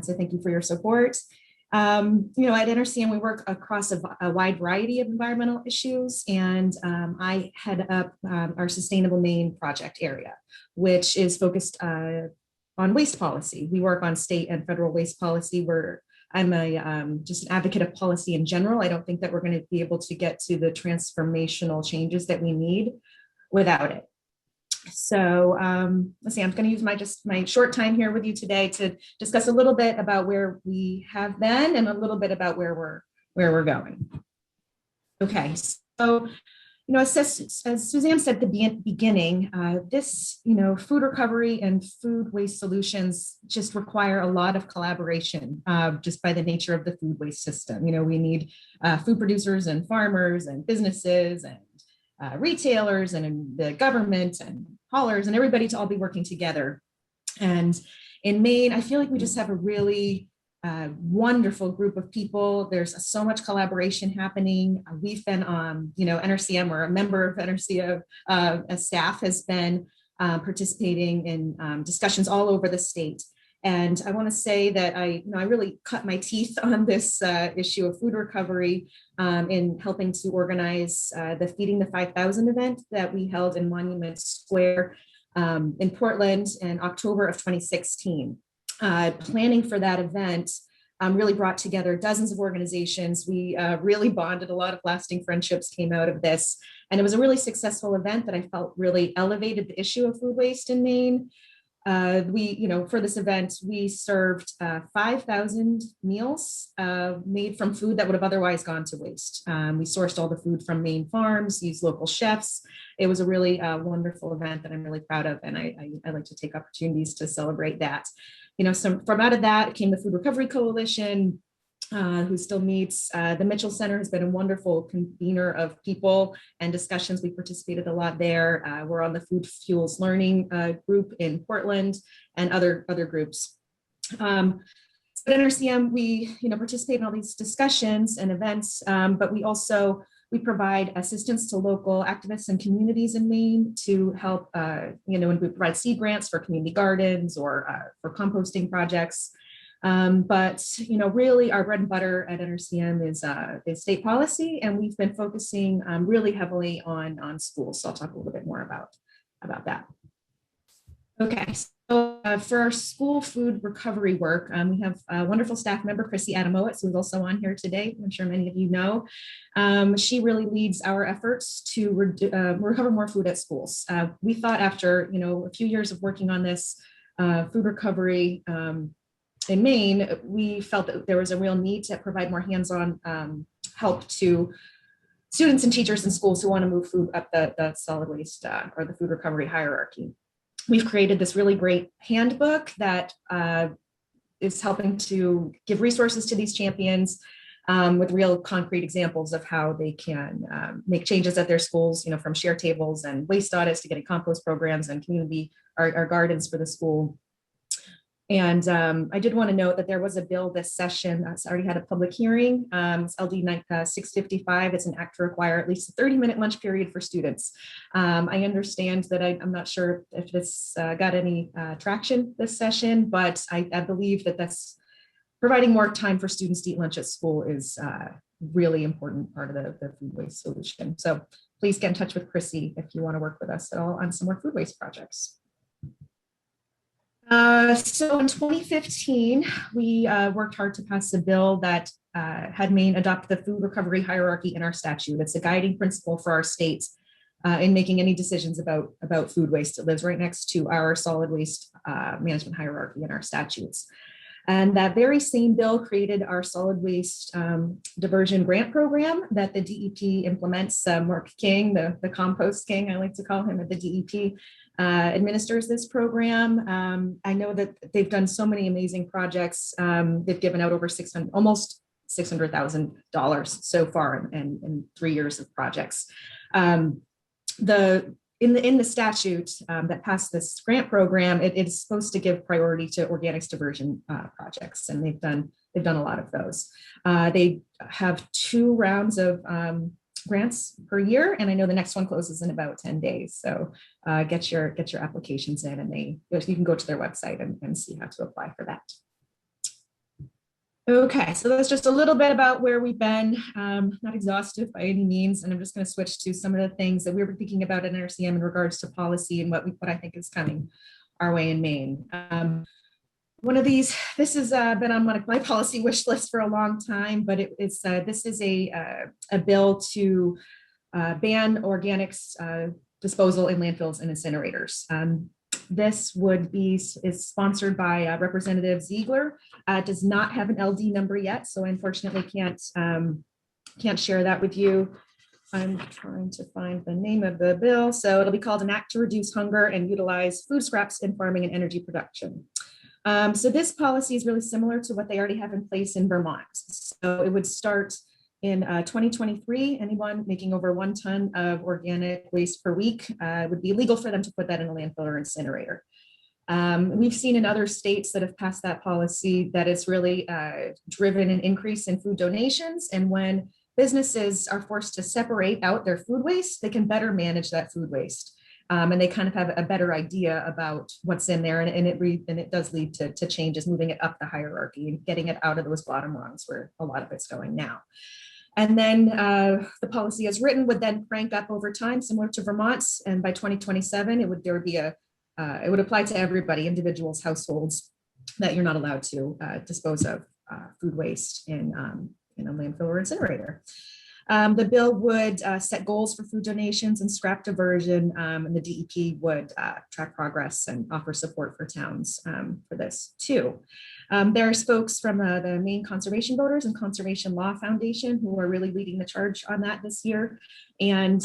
So thank you for your support. At NRCM, we work across a wide variety of environmental issues, and I head up our Sustainable Maine project area, which is focused on waste policy. We work on state and federal waste policy. I'm just an advocate of policy in general. I don't think that we're going to be able to get to the transformational changes that we need without it. So let's see, I'm going to use my short time here with you today to discuss a little bit about where we have been and a little bit about where we're going. Okay, so as Suzanne said at the beginning, food recovery and food waste solutions just require a lot of collaboration just by the nature of the food waste system. We need food producers and farmers and businesses and retailers and the government and haulers and everybody to all be working together. And in Maine, I feel like we just have a really wonderful group of people. There's so much collaboration happening. We've been NRCM, or a member of NRCM as staff has been participating in discussions all over the state. And I want to say that I really cut my teeth on this issue of food recovery in helping to organize the Feeding the 5,000 event that we held in Monument Square in Portland in October of 2016. Planning for that event really brought together dozens of organizations. We really bonded. A lot of lasting friendships came out of this. And it was a really successful event that I felt really elevated the issue of food waste in Maine. For this event, we served 5,000 meals made from food that would have otherwise gone to waste. We sourced all the food from Maine farms, used local chefs. It was a really wonderful event that I'm really proud of, and I like to take opportunities to celebrate that. From out of that came the Food Recovery Coalition. who still meets. The Mitchell Center has been a wonderful convener of people and discussions. We participated a lot there. We're on the Food Fuels Learning group in Portland and other groups. At NRCM, we participate in all these discussions and events, but we provide assistance to local activists and communities in Maine to help, and we provide seed grants for community gardens or for composting projects. But really our bread and butter at NRCM is state policy, and we've been focusing really heavily on schools. So I'll talk a little bit more about that. Okay, so for our school food recovery work, we have a wonderful staff member, Chrissy Adamowitz, who's also on here today. I'm sure many of you know. She really leads our efforts to recover more food at schools. We thought after a few years of working on this food recovery in Maine, we felt that there was a real need to provide more hands-on help to students and teachers in schools who want to move food up the solid waste or the food recovery hierarchy. We've created this really great handbook that is helping to give resources to these champions with real concrete examples of how they can make changes at their schools, from share tables and waste audits to getting compost programs and community our gardens for the school. And I did want to note that there was a bill this session that's already had a public hearing. It's LD 655. It's an act to require at least a 30-minute lunch period for students. I understand that I'm not sure if this got any traction this session, but I believe that that's providing more time for students to eat lunch at school is a really important part of the food waste solution. So please get in touch with Chrissy if you want to work with us at all on some more food waste projects. So in 2015, we worked hard to pass a bill that had Maine adopt the food recovery hierarchy in our statute. It's a guiding principle for our states in making any decisions about food waste. It lives right next to our solid waste management hierarchy in our statutes. And that very same bill created our solid waste diversion grant program that the DEP implements. Mark King, the compost king, I like to call him at the DEP, administers this program. I know that they've done so many amazing projects. They've given out over almost $600,000 so far in 3 years of projects. In the statute that passed this grant program, it is supposed to give priority to organics diversion projects, and they've done a lot of those. They have 2 rounds of grants per year, and I know the next one closes in about 10 days. So get your applications in, and you can go to their website and see how to apply for that. Okay, so that's just a little bit about where we've been, not exhaustive by any means, and I'm just going to switch to some of the things that we were thinking about at NRCM in regards to policy and what I think is coming our way in Maine. One of these, this has been on my policy wish list for a long time, but this is a bill to ban organics disposal in landfills and incinerators. This is sponsored by Representative Ziegler. It does not have an LD number yet, so I unfortunately can't share that with you. I'm trying to find the name of the bill. So it'll be called an act to reduce hunger and utilize food scraps in farming and energy production. So this policy is really similar to what they already have in place in Vermont. So it would start in 2023, anyone making over 1 ton of organic waste per week would be illegal for them to put that in a landfill or incinerator. We've seen in other states that have passed that policy that it's really driven an increase in food donations. And when businesses are forced to separate out their food waste, they can better manage that food waste. And they kind of have a better idea about what's in there. And it does lead to changes, moving it up the hierarchy and getting it out of those bottom rungs where a lot of it's going now. And then the policy as written would then crank up over time, similar to Vermont's. And by 2027, it would apply to everybody, individuals, households, that you're not allowed to dispose of food waste in a landfill or incinerator. The bill would set goals for food donations and scrap diversion, and the DEP would track progress and offer support for towns for this too. There's folks from the Maine Conservation Voters and Conservation Law Foundation who are really leading the charge on that this year. And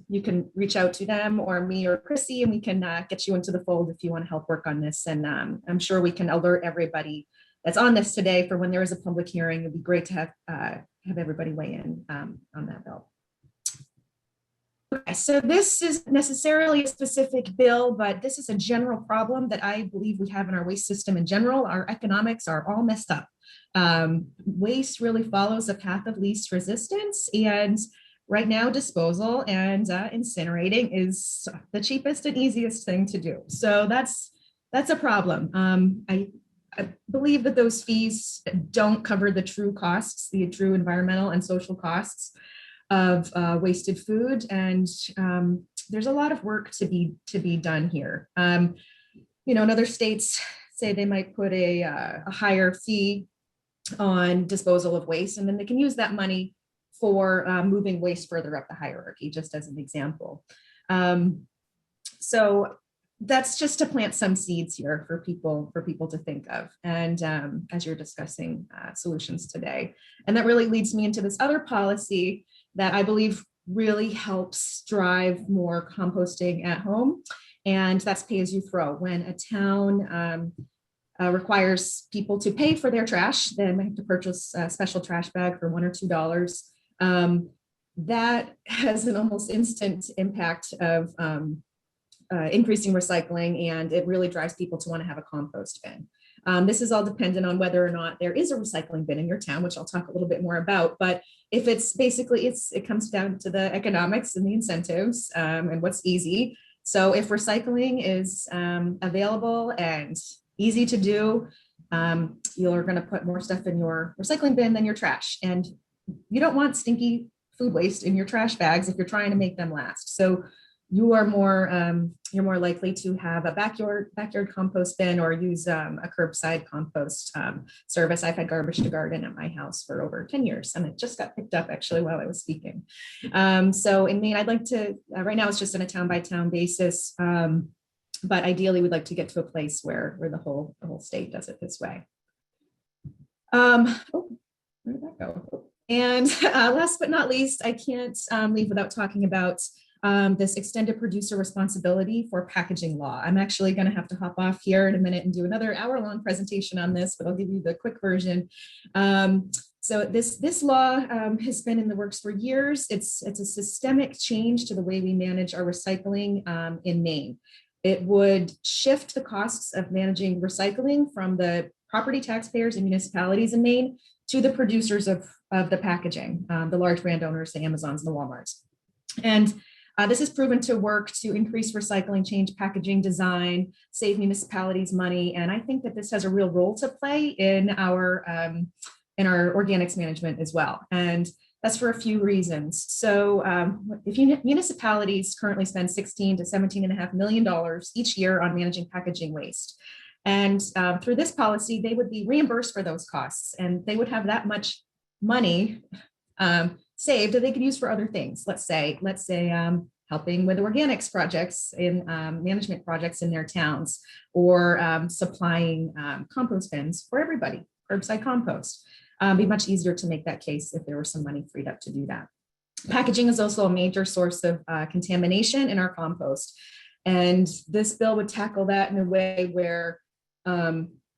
you can reach out to them or me or Chrissy, and we can get you into the fold if you want to help work on this. And I'm sure we can alert everybody that's on this today for when there is a public hearing. It'd be great to have everybody weigh in on that bill. Okay, so this is necessarily a specific bill, but this is a general problem that I believe we have in our waste system in general. Our economics are all messed up. Waste really follows a path of least resistance, and right now disposal and incinerating is the cheapest and easiest thing to do. So that's a problem. I believe that those fees don't cover the true costs, the true environmental and social costs of wasted food, and there's a lot of work to be done here. In other states, say they might put a higher fee on disposal of waste, and then they can use that money for moving waste further up the hierarchy, just as an example. So that's just to plant some seeds here for people to think of, and as you're discussing solutions today. And that really leads me into this other policy that I believe really helps drive more composting at home, and that's pay as you throw. When a town requires people to pay for their trash, then they have to purchase a special trash bag for $1 or $2. That has an almost instant impact of increasing recycling, and it really drives people to want to have a compost bin. This is all dependent on whether or not there is a recycling bin in your town, which I'll talk a little bit more about. But if it's basically, it comes down to the economics and the incentives and what's easy. So if recycling is available and easy to do, you're going to put more stuff in your recycling bin than your trash. And you don't want stinky food waste in your trash bags if you're trying to make them last. So you're more likely to have a backyard compost bin, or use a curbside compost service. I've had garbage to garden at my house for over 10 years, and it just got picked up actually while I was speaking. So in Maine, I'd like to, right now it's just on a town by town basis, but ideally we'd like to get to a place where the whole state does it this way. Where did that go? And last but not least, I can't leave without talking about this extended producer responsibility for packaging law. I'm actually going to have to hop off here in a minute and do another hour-long presentation on this, but I'll give you the quick version. So this law has been in the works for years. It's a systemic change to the way we manage our recycling in Maine. It would shift the costs of managing recycling from the property taxpayers and municipalities in Maine to the producers of the packaging, the large brand owners, the Amazons and the Walmarts. And this has proven to work to increase recycling, change packaging design, save municipalities money. And I think that this has a real role to play in our organics management as well. And that's for a few reasons. So if municipalities currently spend $16 to $17.5 million each year on managing packaging waste. And through this policy, they would be reimbursed for those costs, and they would have that much money saved that they could use for other things. Let's say helping with organics projects in management projects in their towns, or supplying compost bins for everybody, curbside compost. Be much easier to make that case if there were some money freed up to do that. Packaging is also a major source of contamination in our compost. And this bill would tackle that in a way where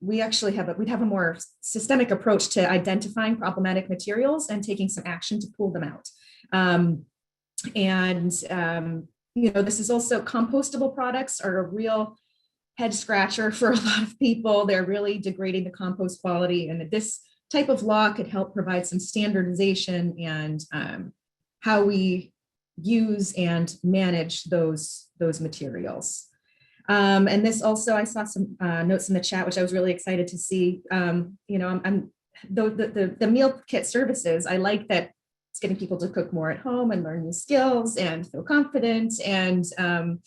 we'd have a more systemic approach to identifying problematic materials and taking some action to pull them out. This is also, compostable products are a real head scratcher for a lot of people. They're really degrading the compost quality, and this type of law could help provide some standardization and how we use and manage those materials. And this also, I saw some notes in the chat, which I was really excited to see. The meal kit services, I like that it's getting people to cook more at home and learn new skills and feel confident and have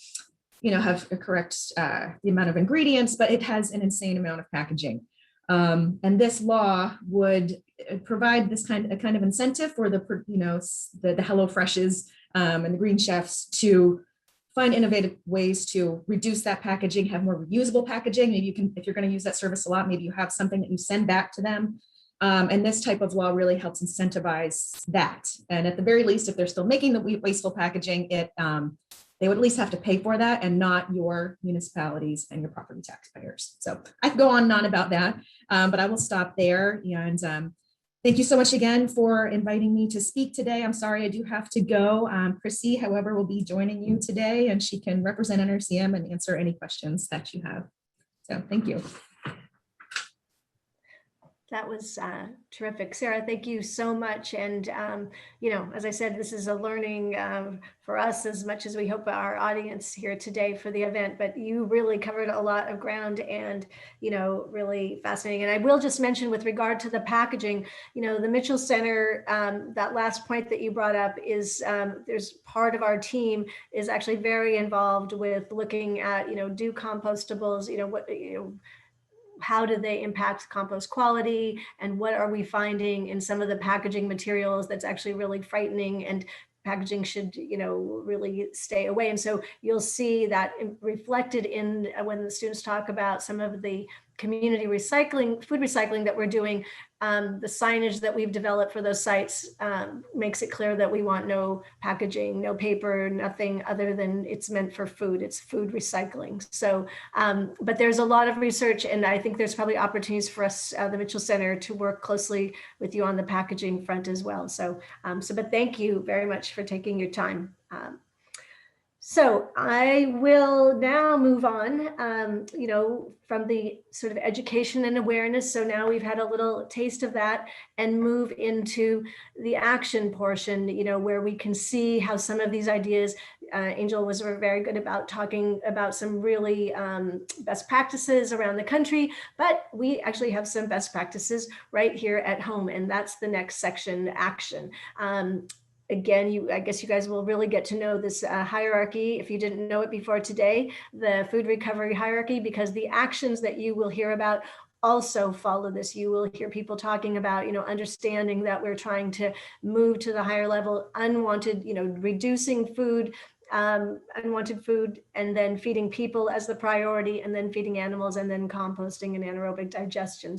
a correct the amount of ingredients, but it has an insane amount of packaging. And this law would provide this kind of incentive for the HelloFreshes and the Green Chefs to find innovative ways to reduce that packaging, have more reusable packaging. Maybe you can, if you're going to use that service a lot, maybe you have something that you send back to them. And this type of law really helps incentivize that. And at the very least, if they're still making the wasteful packaging, it they would at least have to pay for that and not your municipalities and your property taxpayers. So I could go on and on about that, but I will stop there. And thank you so much again for inviting me to speak today. I'm sorry I do have to go. Chrissy, however, will be joining you today, and she can represent NRCM and answer any questions that you have. So thank you.
That was terrific. Sarah, thank you so much. And, you know, as I said, this is a learning for us as much as we hope our audience here today for the event, but you really covered a lot of ground and, you know, really fascinating. And I will just mention with regard to the packaging, you know, the Mitchell Center, that last point that you brought up is there's part of our team is actually very involved with looking at, you know, do compostables, you know, what, you know, how do they impact compost quality, and what are we finding in some of the packaging materials that's actually really frightening, and packaging should, you know, really stay away. And so you'll see that reflected in when the students talk about some of the community recycling, food recycling that we're doing, the signage that we've developed for those sites makes it clear that we want no packaging, no paper, nothing other than it's meant for food. It's food recycling. So, but there's a lot of research, and I think there's probably opportunities for us, the Mitchell Center, to work closely with you on the packaging front as well. So, but thank you very much for taking your time. So I will now move on, you know, from the sort of education and awareness. So now we've had a little taste of that, and move into the action portion, you know, where we can see how some of these ideas, Angel was very good about talking about some really best practices around the country, but we actually have some best practices right here at home. And that's the next section, action. Again, I guess you guys will really get to know this hierarchy, if you didn't know it before today, the food recovery hierarchy, because the actions that you will hear about also follow this. You will hear people talking about, you know, understanding that we're trying to move to the higher level, unwanted, you know, reducing food, unwanted food, and then feeding people as the priority, and then feeding animals, and then composting and anaerobic digestion.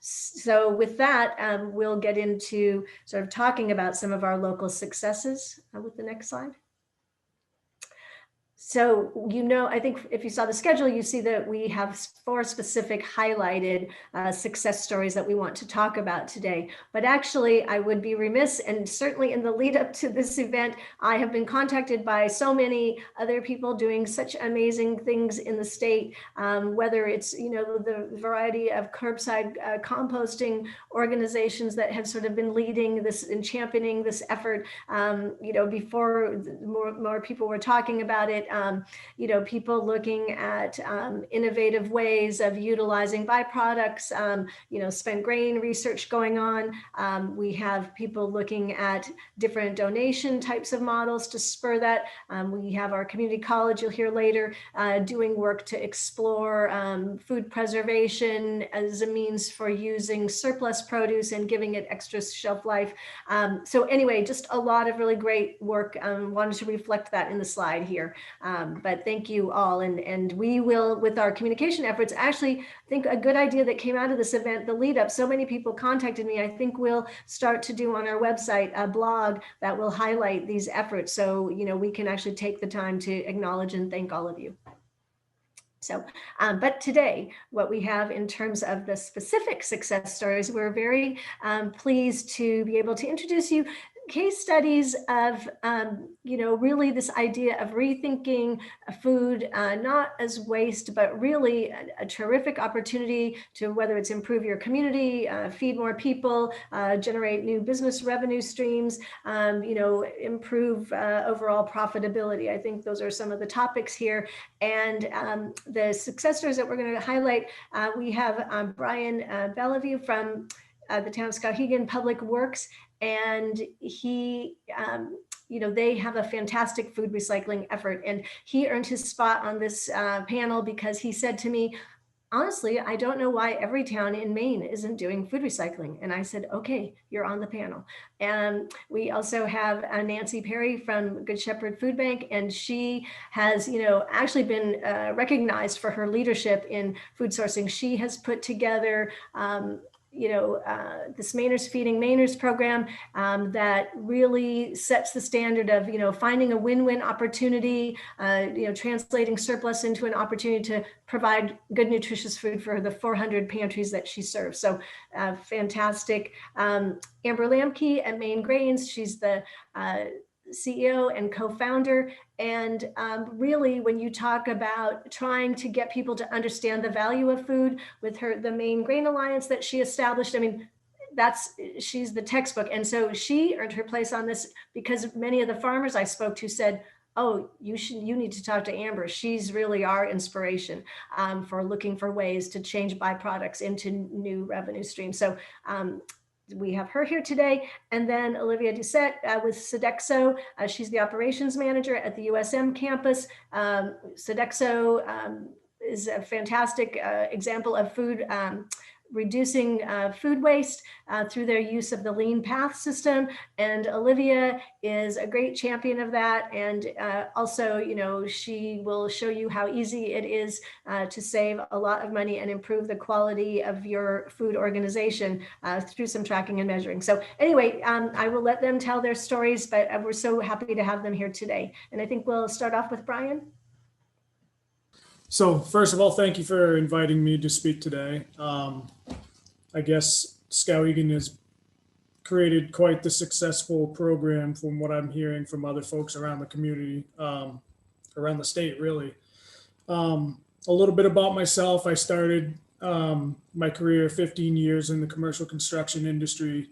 So with that, we'll get into sort of talking about some of our local successes with the next slide. So, you know, I think if you saw the schedule, you see that we have 4 specific highlighted success stories that we want to talk about today. But actually, I would be remiss, and certainly in the lead up to this event, I have been contacted by so many other people doing such amazing things in the state, whether it's, you know, the variety of curbside composting organizations that have sort of been leading this and championing this effort. You know, before more people were talking about it. You know, people looking at innovative ways of utilizing byproducts, you know, spent grain research going on. We have people looking at different donation types of models to spur that. We have our community college, you'll hear later, doing work to explore food preservation as a means for using surplus produce and giving it extra shelf life. So anyway, just a lot of really great work. Wanted to reflect that in the slide here. But thank you all. And we will, with our communication efforts, actually think a good idea that came out of this event, the lead up, so many people contacted me, I think we'll start to do on our website a blog that will highlight these efforts. So, you know, we can actually take the time to acknowledge and thank all of you. So, but today, what we have in terms of the specific success stories, we're very pleased to be able to introduce you case studies of, you know, really this idea of rethinking food, not as waste, but really a terrific opportunity to, whether it's improve your community, feed more people, generate new business revenue streams, you know, improve overall profitability. I think those are some of the topics here. And the success stories that we're going to highlight, we have Brian Bellevue from the town of Skowhegan Public Works, and he, you know, they have a fantastic food recycling effort, and he earned his spot on this panel because he said to me, honestly, I don't know why every town in Maine isn't doing food recycling. And I said, okay, you're on the panel. And we also have Nancy Perry from Good Shepherd Food Bank, and she has, you know, actually been recognized for her leadership in food sourcing. She has put together this Mainers Feeding Mainers program that really sets the standard of, finding a win-win opportunity, translating surplus into an opportunity to provide good, nutritious food for the 400 pantries that she serves. So fantastic. Amber Lamke at Maine Grains, she's the CEO and co-founder. And really, when you talk about trying to get people to understand the value of food with the Maine Grain Alliance that she established, I mean, she's the textbook. And so she earned her place on this because many of the farmers I spoke to said, oh, you need to talk to Amber. She's really our inspiration for looking for ways to change byproducts into new revenue streams. So we have her here today. And then Olivia Doucette with Sodexo. She's the operations manager at the USM campus. Sodexo is a fantastic example of reducing food waste through their use of the Lean Path system. And Olivia is a great champion of that. And also, she will show you how easy it is to save a lot of money and improve the quality of your food organization through some tracking and measuring. So anyway, I will let them tell their stories, but we're so happy to have them here today. And I think we'll start off with Brian.
So first of all, thank you for inviting me to speak today. I guess Skowhegan has created quite the successful program from what I'm hearing from other folks around the community, around the state, really. A little bit about myself. I started my career 15 years in the commercial construction industry,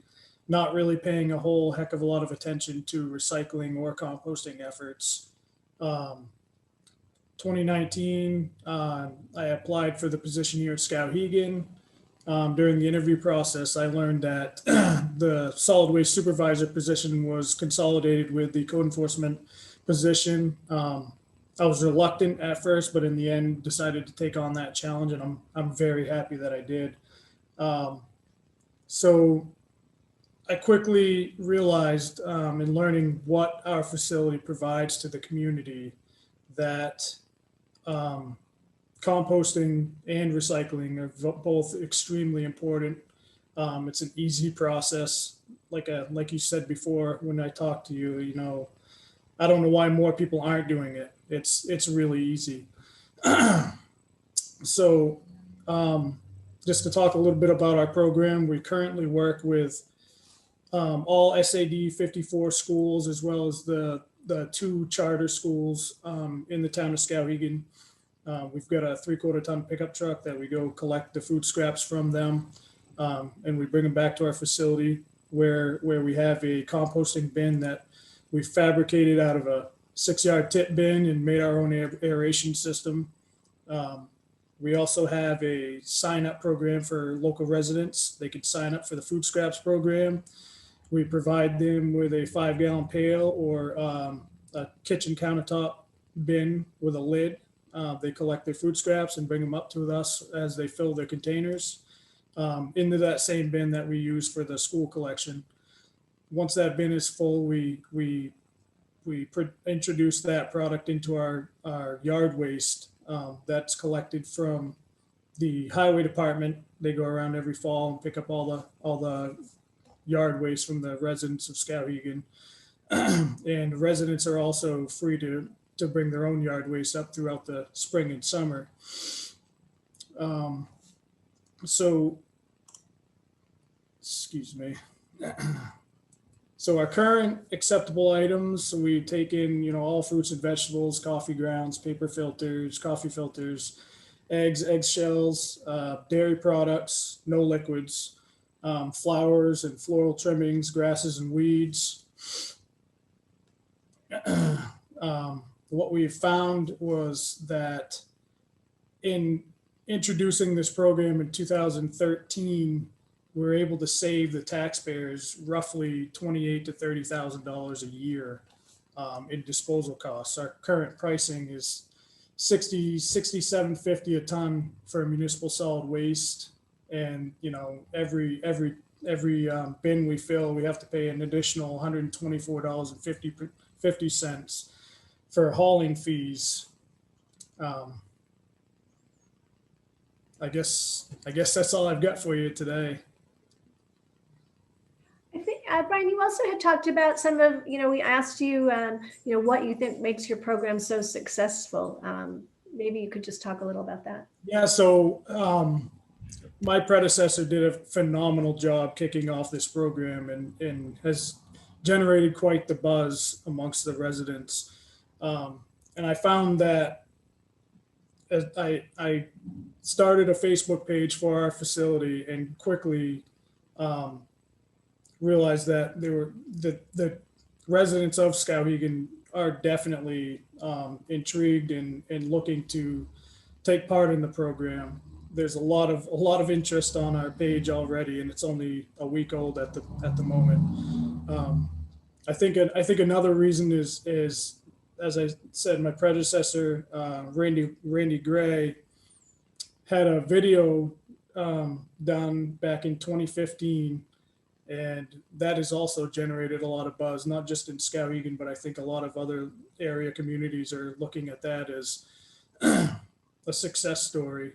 not really paying a whole heck of a lot of attention to recycling or composting efforts. 2019, I applied for the position here at Skowhegan. During the interview process, I learned that the solid waste supervisor position was consolidated with the code enforcement position. I was reluctant at first, but in the end decided to take on that challenge, and I'm very happy that I did. So I quickly realized in learning what our facility provides to the community that composting and recycling are both extremely important. It's an easy process. Like you said before, when I talked to you, I don't know why more people aren't doing it. It's really easy. So just to talk a little bit about our program, we currently work with all SAD 54 schools, as well as the 2 charter schools in the town of Skowhegan. We've got a 3/4 ton pickup truck that we go collect the food scraps from them, and we bring them back to our facility where we have a composting bin that we fabricated out of a 6-yard tip bin and made our own aeration system. We also have a sign-up program for local residents. They can sign up for the food scraps program. We provide them with a 5-gallon pail or a kitchen countertop bin with a lid. They collect their food scraps and bring them up to us as they fill their containers into that same bin that we use for the school collection. Once that bin is full, we introduce that product into our yard waste that's collected from the highway department. They go around every fall and pick up all the yard waste from the residents of Skowhegan. And residents are also free to bring their own yard waste up throughout the spring and summer. So, excuse me. So our current acceptable items, we take in, all fruits and vegetables, coffee grounds, paper filters, coffee filters, eggs, egg shells, dairy products, no liquids, flowers and floral trimmings, grasses and weeds. What we found was that in introducing this program in 2013, we were able to save the taxpayers roughly $28,000 to $30,000 a year in disposal costs. Our current pricing is $67.50 a ton for municipal solid waste, and every bin we fill, we have to pay an additional $124.50 for hauling fees. I guess that's all I've got for you today.
Brian, you also had talked about some of, we asked you, what you think makes your program so successful. Maybe you could just talk a little about that.
Yeah, so my predecessor did a phenomenal job kicking off this program and has generated quite the buzz amongst the residents. And I found that I started a Facebook page for our facility and quickly realized that the residents of Skowhegan are definitely intrigued and looking to take part in the program. There's a lot of interest on our page already, and it's only a week old at the moment. I think another reason is as I said, my predecessor Randy Gray had a video done back in 2015, and that has also generated a lot of buzz, not just in Skowhegan, but I think a lot of other area communities are looking at that as a success story.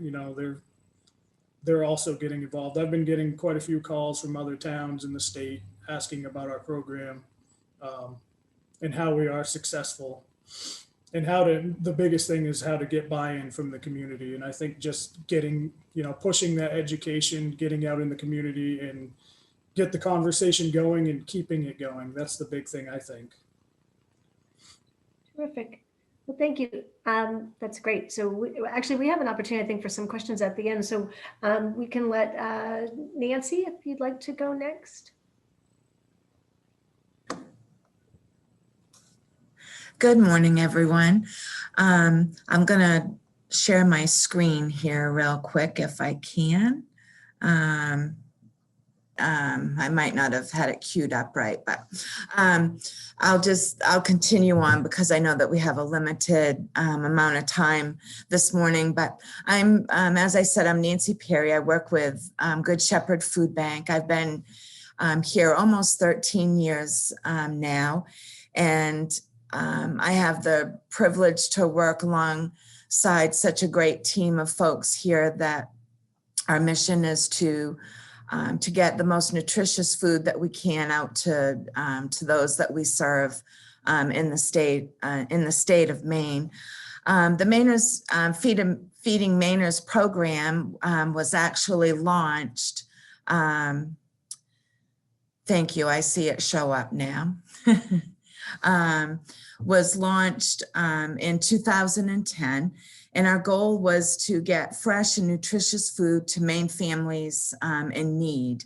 They're also getting involved. I've been getting quite a few calls from other towns in the state asking about our program and how we are successful, and the biggest thing is how to get buy-in from the community. And I think just getting, pushing that education, getting out in the community and get the conversation going and keeping it going. That's the big thing, I think.
Terrific. Well, thank you. That's great. So we have an opportunity, I think, for some questions at the end. So we can let Nancy, if you'd like to go next.
Good morning, everyone. I'm going to share my screen here real quick if I can. I might not have had it queued up right, but I'll continue on because I know that we have a limited amount of time this morning. But as I said, I'm Nancy Perry. I work with Good Shepherd Food Bank. I've been here almost 13 years now, and I have the privilege to work alongside such a great team of folks here that our mission is to get the most nutritious food that we can out to those that we serve in the state of Maine. The Mainers Feeding Mainers program was actually launched. Thank you. I see it show up now. Was launched in 2010. And our goal was to get fresh and nutritious food to Maine families in need.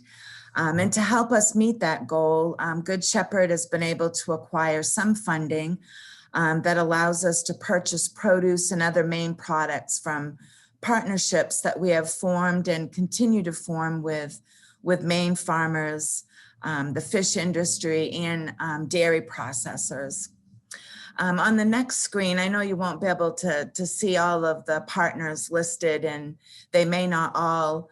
And to help us meet that goal, Good Shepherd has been able to acquire some funding that allows us to purchase produce and other Maine products from partnerships that we have formed and continue to form with Maine farmers, the fish industry, and dairy processors. On the next screen, I know you won't be able to see all of the partners listed, and they may not all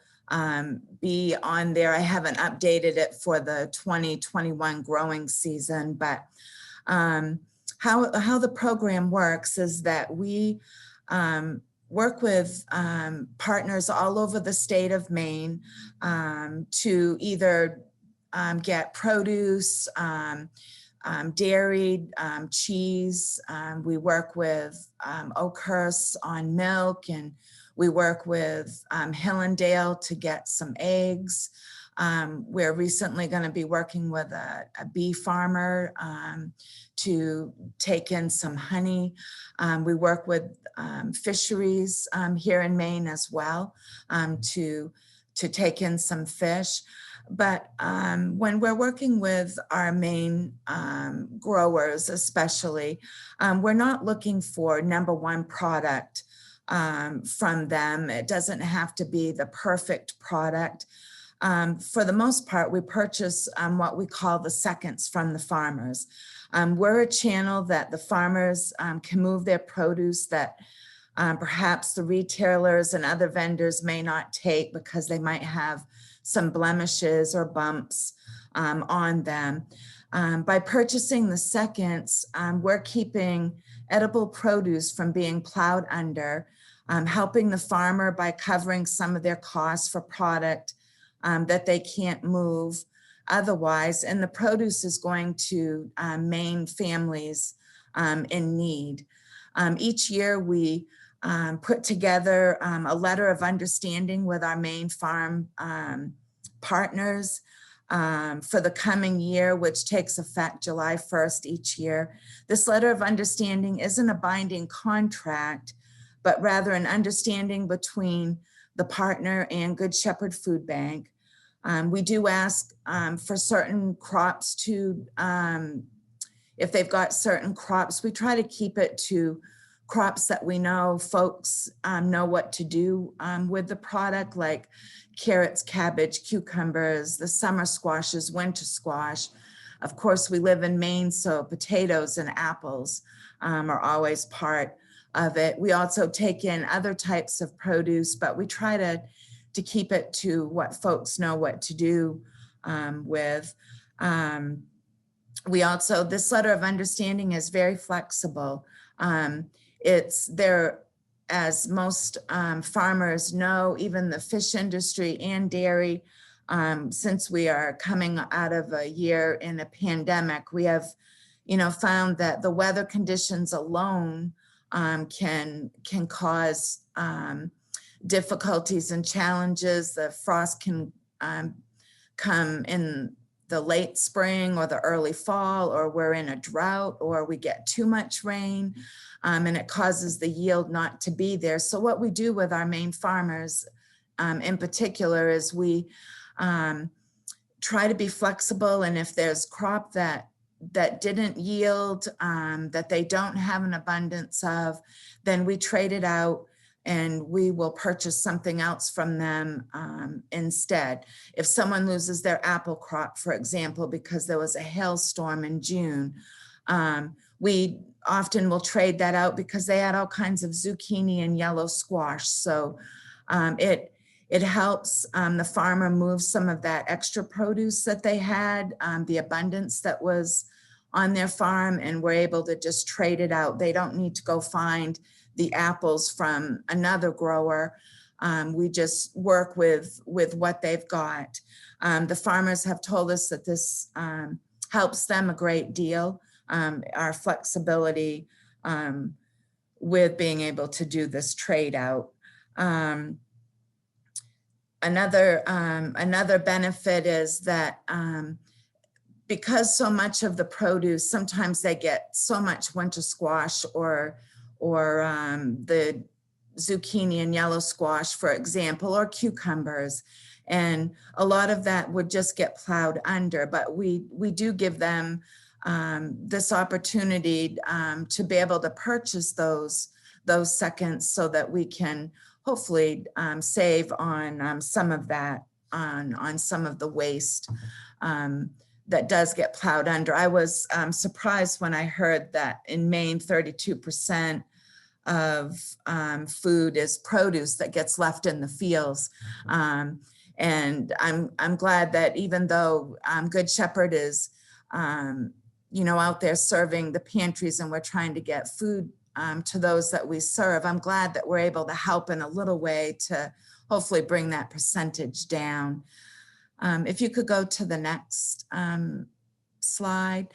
be on there. I haven't updated it for the 2021 growing season, but how the program works is that we work with partners all over the state of Maine to either get produce, dairy, cheese. We work with Oakhurst on milk, and we work with Hillendale to get some eggs. We're recently going to be working with a bee farmer to take in some honey. We work with fisheries here in Maine as well to take in some fish. But when we're working with our Maine growers, especially, we're not looking for number one product from them. It doesn't have to be the perfect product. For the most part, we purchase what we call the seconds from the farmers. We're a channel that the farmers can move their produce that perhaps the retailers and other vendors may not take because they might have some blemishes or bumps on them. By purchasing the seconds, we're keeping edible produce from being plowed under, helping the farmer by covering some of their costs for product that they can't move, otherwise, and the produce is going to Maine families in need. Each year we put together a letter of understanding with our Maine farm partners for the coming year, which takes effect July 1st each year. This letter of understanding isn't a binding contract, but rather an understanding between the partner and Good Shepherd Food Bank. We do ask for certain crops to, if they've got certain crops, we try to keep it to crops that we know folks know what to do with the product, like carrots, cabbage, cucumbers, the summer squashes, winter squash. Of course, we live in Maine, so potatoes and apples are always part of it. We also take in other types of produce, but we try to keep it to what folks know what to do with. We also, this letter of understanding is very flexible. It's there, as most farmers know, even the fish industry and dairy, since we are coming out of a year in a pandemic, we have, found that the weather conditions alone can cause difficulties and challenges. The frost can come in the late spring or the early fall, or we're in a drought, or we get too much rain, and it causes the yield not to be there. So what we do with our Maine farmers in particular is we try to be flexible, and if there's crop that didn't yield, that they don't have an abundance of, then we trade it out and we will purchase something else from them instead. If someone loses their apple crop, for example, because there was a hailstorm in June, we often will trade that out because they had all kinds of zucchini and yellow squash. So it helps the farmer move some of that extra produce that they had, the abundance that was on their farm, and we're able to just trade it out. They don't need to go find the apples from another grower. We just work with what they've got. The farmers have told us that this helps them a great deal, our flexibility with being able to do this trade out. Another benefit is that because so much of the produce, sometimes they get so much winter squash or the zucchini and yellow squash, for example, or cucumbers. And a lot of that would just get plowed under, but we do give them this opportunity to be able to purchase those seconds so that we can hopefully save on some of that, on some of the waste that does get plowed under. I was surprised when I heard that in Maine, 32% of food is produce that gets left in the fields. And I'm glad that even though Good Shepherd is, out there serving the pantries and we're trying to get food to those that we serve, I'm glad that we're able to help in a little way to hopefully bring that percentage down. If you could go to the next slide.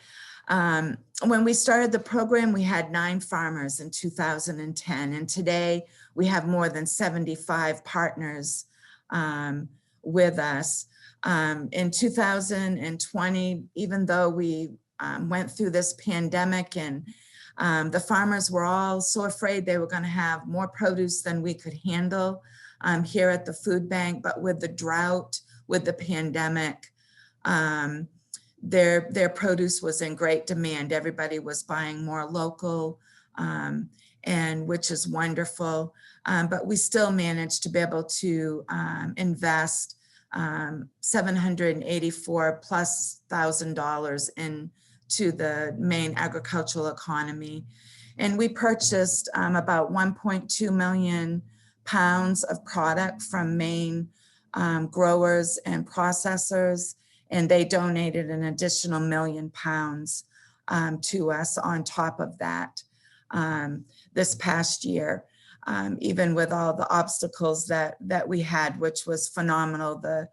When we started the program, we had 9 farmers in 2010, and today we have more than 75 partners with us. In 2020, even though we went through this pandemic and the farmers were all so afraid they were going to have more produce than we could handle here at the food bank, but with the drought, with the pandemic, their produce was in great demand. Everybody was buying more local, and which is wonderful. But we still managed to be able to invest $784,000+ into the Maine agricultural economy. And we purchased about 1.2 million pounds of product from Maine growers and processors, and they donated an additional 1 million pounds to us on top of that this past year, even with all the obstacles that we had, which was phenomenal. The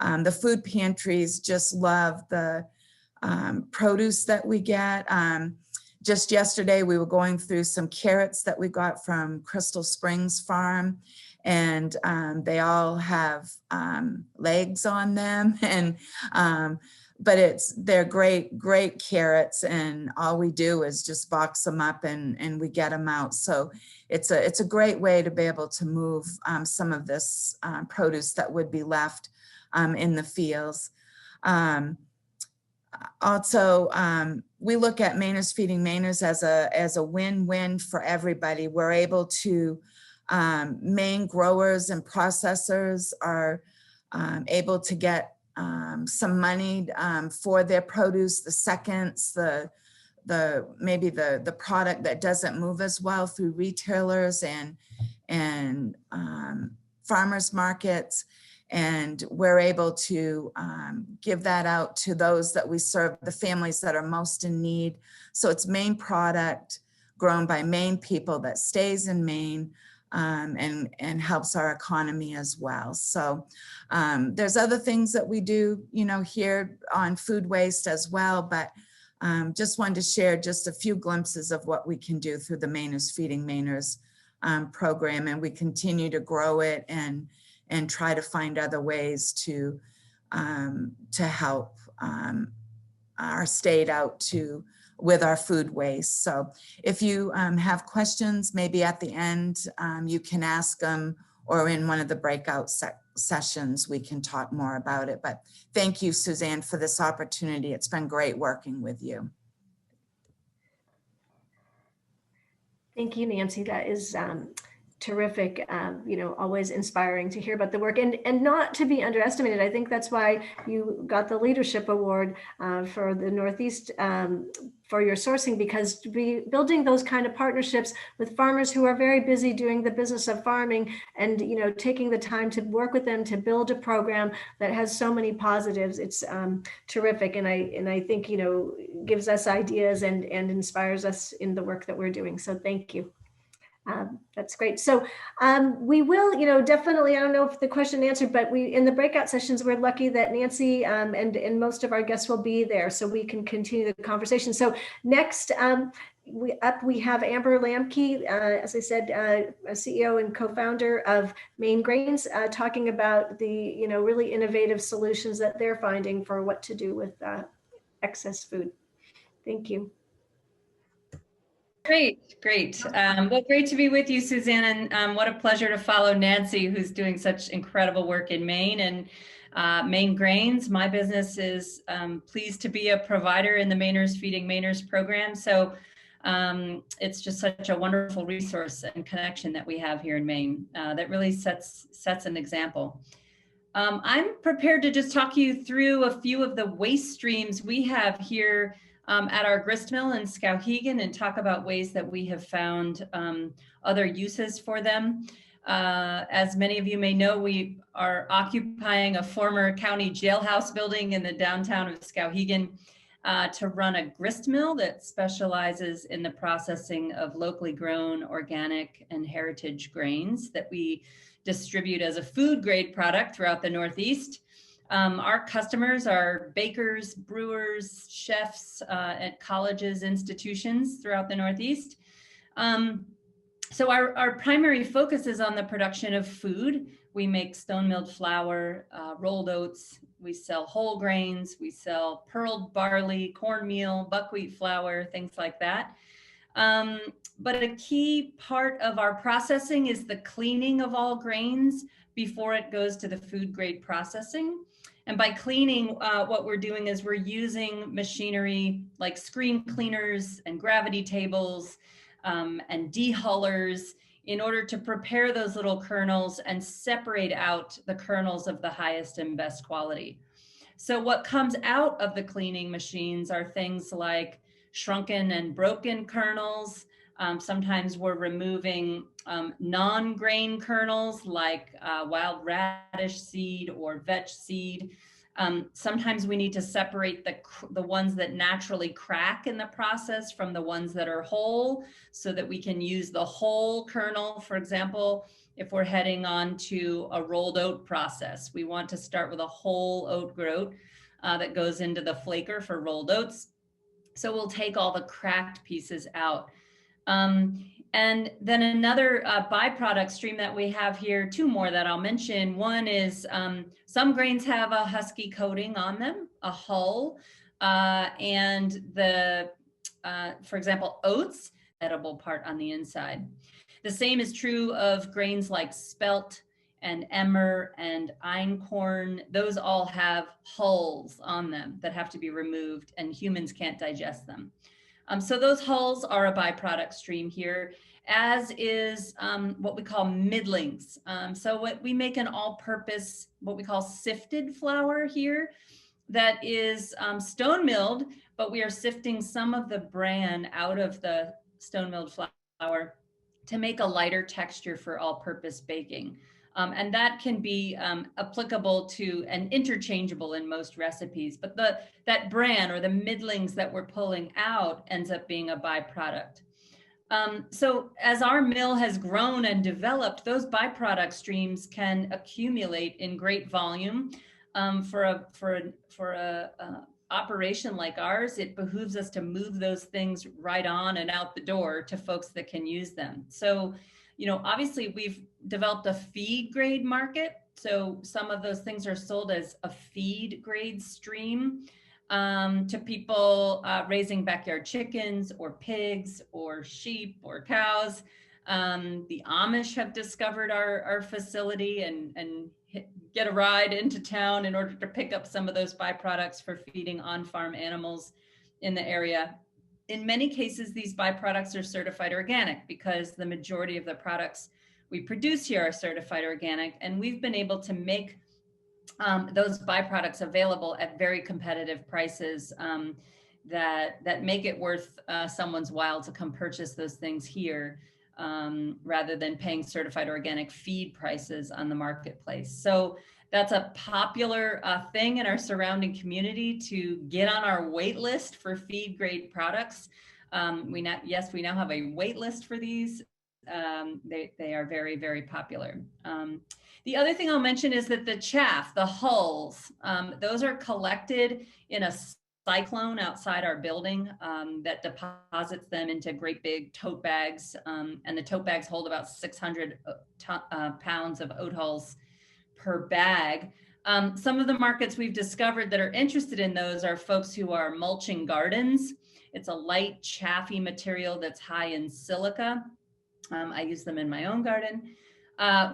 The food pantries just love the produce that we get. Just yesterday, we were going through some carrots that we got from Crystal Springs Farm, and they all have legs on them, and but they're great carrots, and all we do is just box them up and we get them out. So it's a great way to be able to move some of this produce that would be left in the fields. Also, we look at Mainers Feeding Mainers as a win-win for everybody. We're able to, Maine growers and processors are able to get some money for their produce, the seconds, maybe the product that doesn't move as well through retailers and farmers markets. And we're able to give that out to those that we serve, the families that are most in need. So it's Maine product grown by Maine people that stays in Maine and helps our economy as well. So there's other things that we do, here on food waste as well, but just wanted to share just a few glimpses of what we can do through the Mainers Feeding Mainers program, and we continue to grow it and try to find other ways to help our state out with our food waste. So if you have questions, maybe at the end, you can ask them, or in one of the breakout sessions, we can talk more about it. But thank you, Suzanne, for this opportunity. It's been great working with you.
Thank you, Nancy. That is terrific, always inspiring to hear about the work and not to be underestimated. I think that's why you got the leadership award for the Northeast for your sourcing, because to be building those kind of partnerships with farmers who are very busy doing the business of farming and, taking the time to work with them to build a program that has so many positives. It's terrific. And I think, gives us ideas and inspires us in the work that we're doing. So thank you. That's great. So we will, definitely, I don't know if the question answered, but in the breakout sessions, we're lucky that Nancy and most of our guests will be there so we can continue the conversation. So next we have Amber Lamke, as I said, CEO and co-founder of Maine Grains, talking about the, really innovative solutions that they're finding for what to do with excess food. Thank you.
Great. Well, great to be with you, Suzanne, and what a pleasure to follow Nancy, who's doing such incredible work in Maine. And Maine Grains, my business, is pleased to be a provider in the Mainers Feeding Mainers program. So it's just such a wonderful resource and connection that we have here in Maine that really sets an example. I'm prepared to just talk you through a few of the waste streams we have here at our grist mill in Skowhegan, and talk about ways that we have found other uses for them. As many of you may know, we are occupying a former county jailhouse building in the downtown of Skowhegan to run a grist mill that specializes in the processing of locally grown, organic, and heritage grains that we distribute as a food grade product throughout the Northeast. Our customers are bakers, brewers, chefs at colleges, institutions throughout the Northeast. So our primary focus is on the production of food. We make stone milled flour, rolled oats. We sell whole grains. We sell pearled barley, cornmeal, buckwheat flour, things like that. But a key part of our processing is the cleaning of all grains before it goes to the food grade processing. And by cleaning, what we're doing is we're using machinery like screen cleaners and gravity tables and dehullers in order to prepare those little kernels and separate out the kernels of the highest and best quality. So what comes out of the cleaning machines are things like shrunken and broken kernels. Sometimes we're removing non-grain kernels like wild radish seed or vetch seed. Sometimes we need to separate the ones that naturally crack in the process from the ones that are whole, so that we can use the whole kernel. For example, if we're heading on to a rolled oat process, we want to start with a whole oat groat that goes into the flaker for rolled oats. So we'll take all the cracked pieces out. And then another byproduct stream that we have here, two more that I'll mention. One is some grains have a husky coating on them, a hull, and for example, oats, edible part on the inside. The same is true of grains like spelt and emmer and einkorn. Those all have hulls on them that have to be removed, and humans can't digest them. So those hulls are a byproduct stream here, as is what we call middlings. So what we make an all-purpose, what we call sifted flour here, that is stone milled, but we are sifting some of the bran out of the stone milled flour to make a lighter texture for all-purpose baking. And that can be applicable to and interchangeable in most recipes, but that bran or the middlings that we're pulling out ends up being a byproduct. So as our mill has grown and developed, those byproduct streams can accumulate in great volume. For a operation like ours, it behooves us to move those things right on and out the door to folks that can use them. So, obviously we've developed a feed grade market. So some of those things are sold as a feed grade stream to people raising backyard chickens or pigs or sheep or cows. The Amish have discovered our facility and get a ride into town in order to pick up some of those byproducts for feeding on-farm animals in the area. In many cases, these byproducts are certified organic because the majority of the products we produce here are certified organic, and we've been able to make those byproducts available at very competitive prices that make it worth someone's while to come purchase those things here rather than paying certified organic feed prices on the marketplace. So that's a popular thing in our surrounding community, to get on our wait list for feed grade products. We now have a wait list for these. They are very, very popular. The other thing I'll mention is that the chaff, the hulls, those are collected in a cyclone outside our building that deposits them into great big tote bags. And the tote bags hold about 600 pounds of oat hulls per bag. Some of the markets we've discovered that are interested in those are folks who are mulching gardens. It's a light, chaffy material that's high in silica. I use them in my own garden.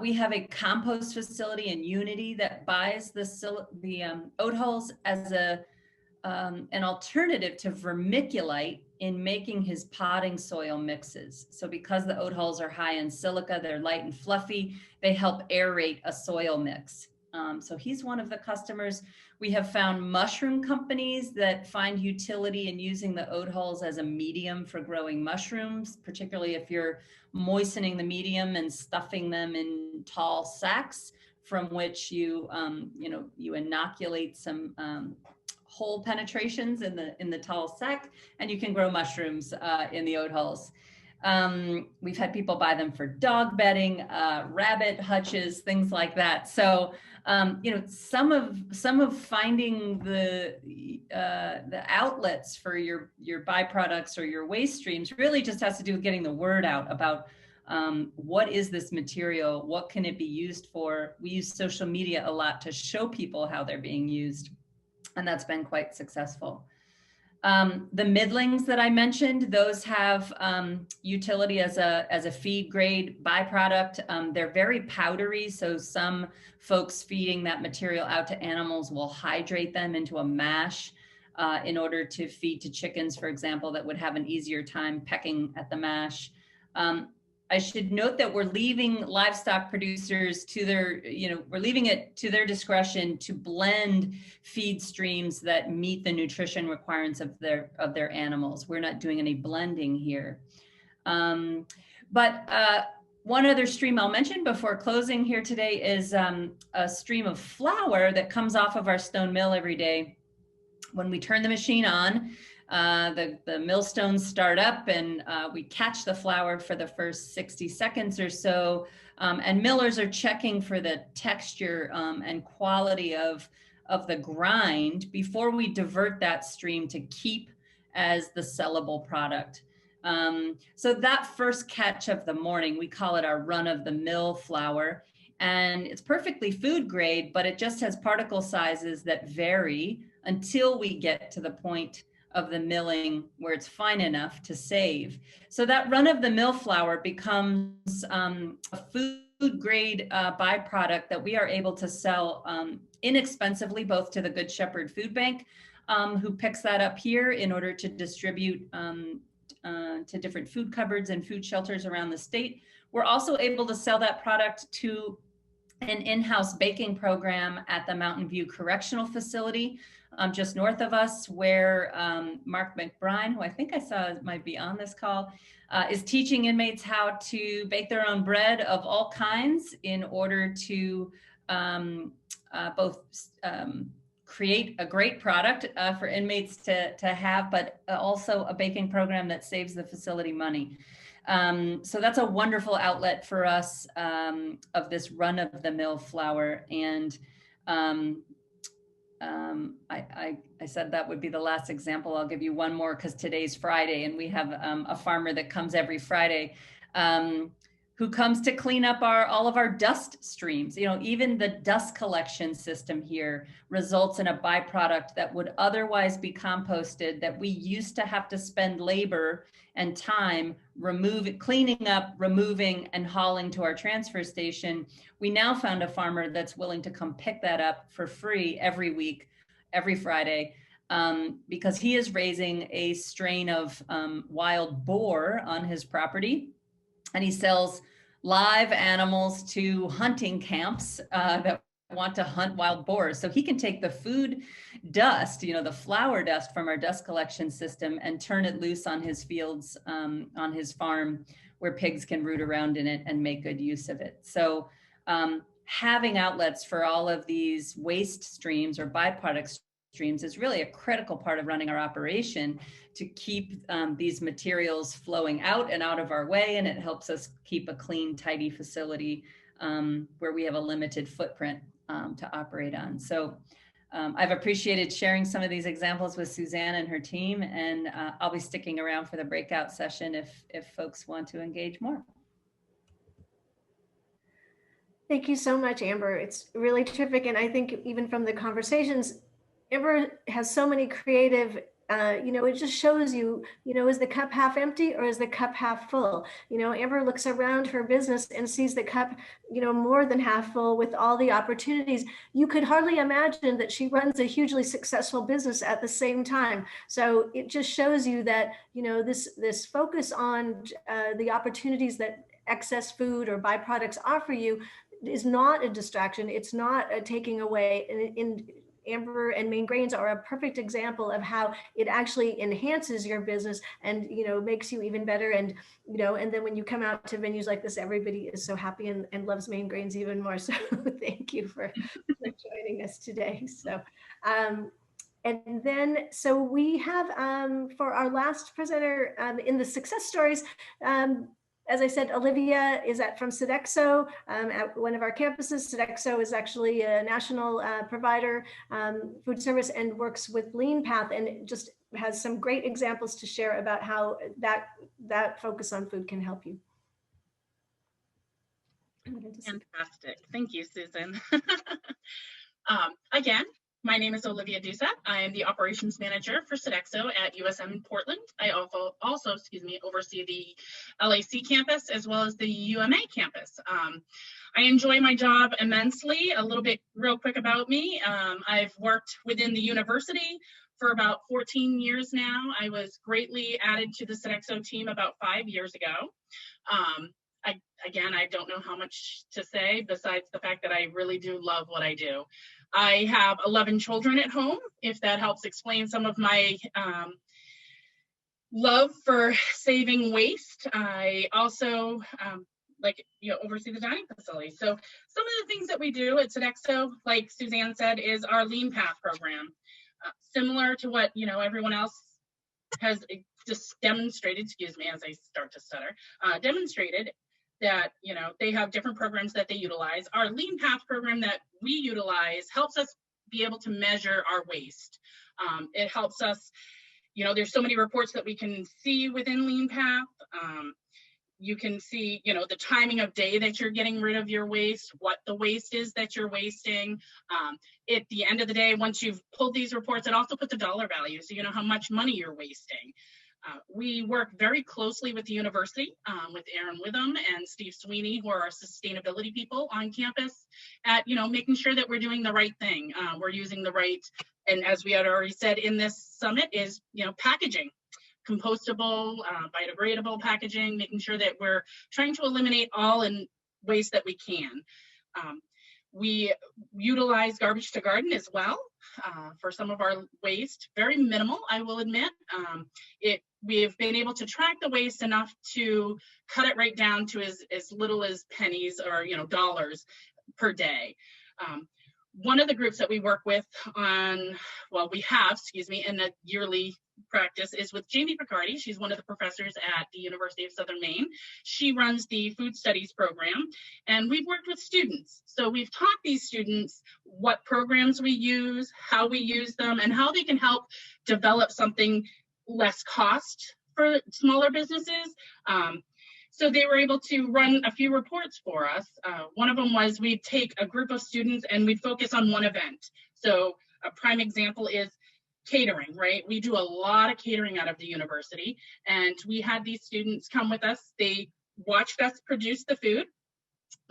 We have a compost facility in Unity that buys the oat hulls as an alternative to vermiculite in making his potting soil mixes. So because the oat hulls are high in silica, they're light and fluffy, they help aerate a soil mix. So he's one of the customers. We have found mushroom companies that find utility in using the oat hulls as a medium for growing mushrooms, particularly if you're moistening the medium and stuffing them in tall sacks from which you inoculate some hole penetrations in the tall sack, and you can grow mushrooms in the oat hulls. We've had people buy them for dog bedding, rabbit hutches, things like that. So, some of finding the outlets for your byproducts or your waste streams really just has to do with getting the word out about what is this material, what can it be used for. We use social media a lot to show people how they're being used, and that's been quite successful. The middlings that I mentioned, those have utility as a feed grade byproduct. They're very powdery, so some folks feeding that material out to animals will hydrate them into a mash in order to feed to chickens, for example, that would have an easier time pecking at the mash. I should note that we're leaving livestock producers we're leaving it to their discretion to blend feed streams that meet the nutrition requirements of their animals. We're not doing any blending here. But One other stream I'll mention before closing here today is a stream of flour that comes off of our stone mill every day. When we turn the machine on, the millstones start up, and we catch the flour for the first 60 seconds or so. And millers are checking for the texture and quality of the grind before we divert that stream to keep as the sellable product. So that first catch of the morning, we call it our run of the mill flour, and it's perfectly food grade, but it just has particle sizes that vary until we get to the point of the milling where it's fine enough to save. So that run of the mill flour becomes a food grade byproduct that we are able to sell inexpensively, both to the Good Shepherd Food Bank, who picks that up here in order to distribute to different food cupboards and food shelters around the state. We're also able to sell that product to an in-house baking program at the Mountain View Correctional Facility, just north of us, where Mark McBride, who I think I saw might be on this call, is teaching inmates how to bake their own bread of all kinds in order to both create a great product for inmates to have, but also a baking program that saves the facility money. So that's a wonderful outlet for us of this run of the mill flour. And I said that would be the last example. I'll give you one more because today's Friday, and we have a farmer that comes every Friday who comes to clean up all of our dust streams. You know, even the dust collection system here results in a byproduct that would otherwise be composted, that we used to have to spend labor and time cleaning up, removing, and hauling to our transfer station. We now found a farmer that's willing to come pick that up for free every week, every Friday, because he is raising a strain of wild boar on his property. And he sells live animals to hunting camps that want to hunt wild boars. So he can take the food dust, you know, the flour dust from our dust collection system, and turn it loose on his fields, on his farm, where pigs can root around in it and make good use of it. So having outlets for all of these waste streams or byproduct streams is really a critical part of running our operation to keep these materials flowing out and out of our way. And it helps us keep a clean, tidy facility where we have a limited footprint to operate on. So I've appreciated sharing some of these examples with Suzanne and her team, and I'll be sticking around for the breakout session if folks want to engage more.
Thank you so much, Amber. It's really terrific. And I think even from the conversations, Amber has so many creative, it just shows you, is the cup half empty or is the cup half full? Amber looks around her business and sees the cup, more than half full with all the opportunities. You could hardly imagine that she runs a hugely successful business at the same time. So it just shows you that, this focus on the opportunities that excess food or byproducts offer you is not a distraction. It's not a taking away. In Amber and Maine Grains are a perfect example of how it actually enhances your business and, makes you even better. And, and then when you come out to venues like this, everybody is so happy and loves Maine Grains even more. So thank you for joining us today. So, and then, so we have, for our last presenter in the success stories, as I said, Olivia is from Sodexo at one of our campuses. Sodexo is actually a national provider, food service, and works with Lean Path, and just has some great examples to share about how that focus on food can help you.
Fantastic. Thank you, Susan. Again, my name is Olivia Doucette. I am the operations manager for Sodexo at USM in Portland. I also oversee the LAC campus as well as the UMA campus. I enjoy my job immensely. A little bit real quick about me. I've worked within the university for about 14 years now. I was greatly added to the Sodexo team about 5 years ago. I don't know how much to say besides the fact that I really do love what I do. I have 11 children at home, if that helps explain some of my love for saving waste. I also oversee the dining facility. So some of the things that we do at Sodexo, like Suzanne said, is our Lean Path program. Similar to what, everyone else has just demonstrated, excuse me, as I start to stutter, demonstrated that, they have different programs that they utilize. Our Lean Path program that we utilize helps us be able to measure our waste. It helps us, there's so many reports that we can see within Lean Path. You can see, the timing of day that you're getting rid of your waste, what the waste is that you're wasting. At the end of the day, once you've pulled these reports, it also puts a dollar value, so you know how much money you're wasting. We work very closely with the university, with Aaron Witham and Steve Sweeney, who are our sustainability people on campus, at making sure that we're doing the right thing. We're using the right, and as we had already said in this summit, is packaging. Compostable, biodegradable packaging, making sure that we're trying to eliminate all in waste that we can. We utilize garbage to garden as well for some of our waste. Very minimal, I will admit. We have been able to track the waste enough to cut it right down to as little as pennies or dollars per day. One of the groups that we work with in a yearly practice is with Jamie Picardi. She's one of the professors at the University of Southern Maine. She runs the food studies program, and we've worked with students. So we've taught these students what programs we use, how we use them, and how they can help develop something less cost for smaller businesses. So they were able to run a few reports for us. One of them was we'd take a group of students and we'd focus on one event. So a prime example is catering, right? We do a lot of catering out of the university, and we had these students come with us. They watched us produce the food.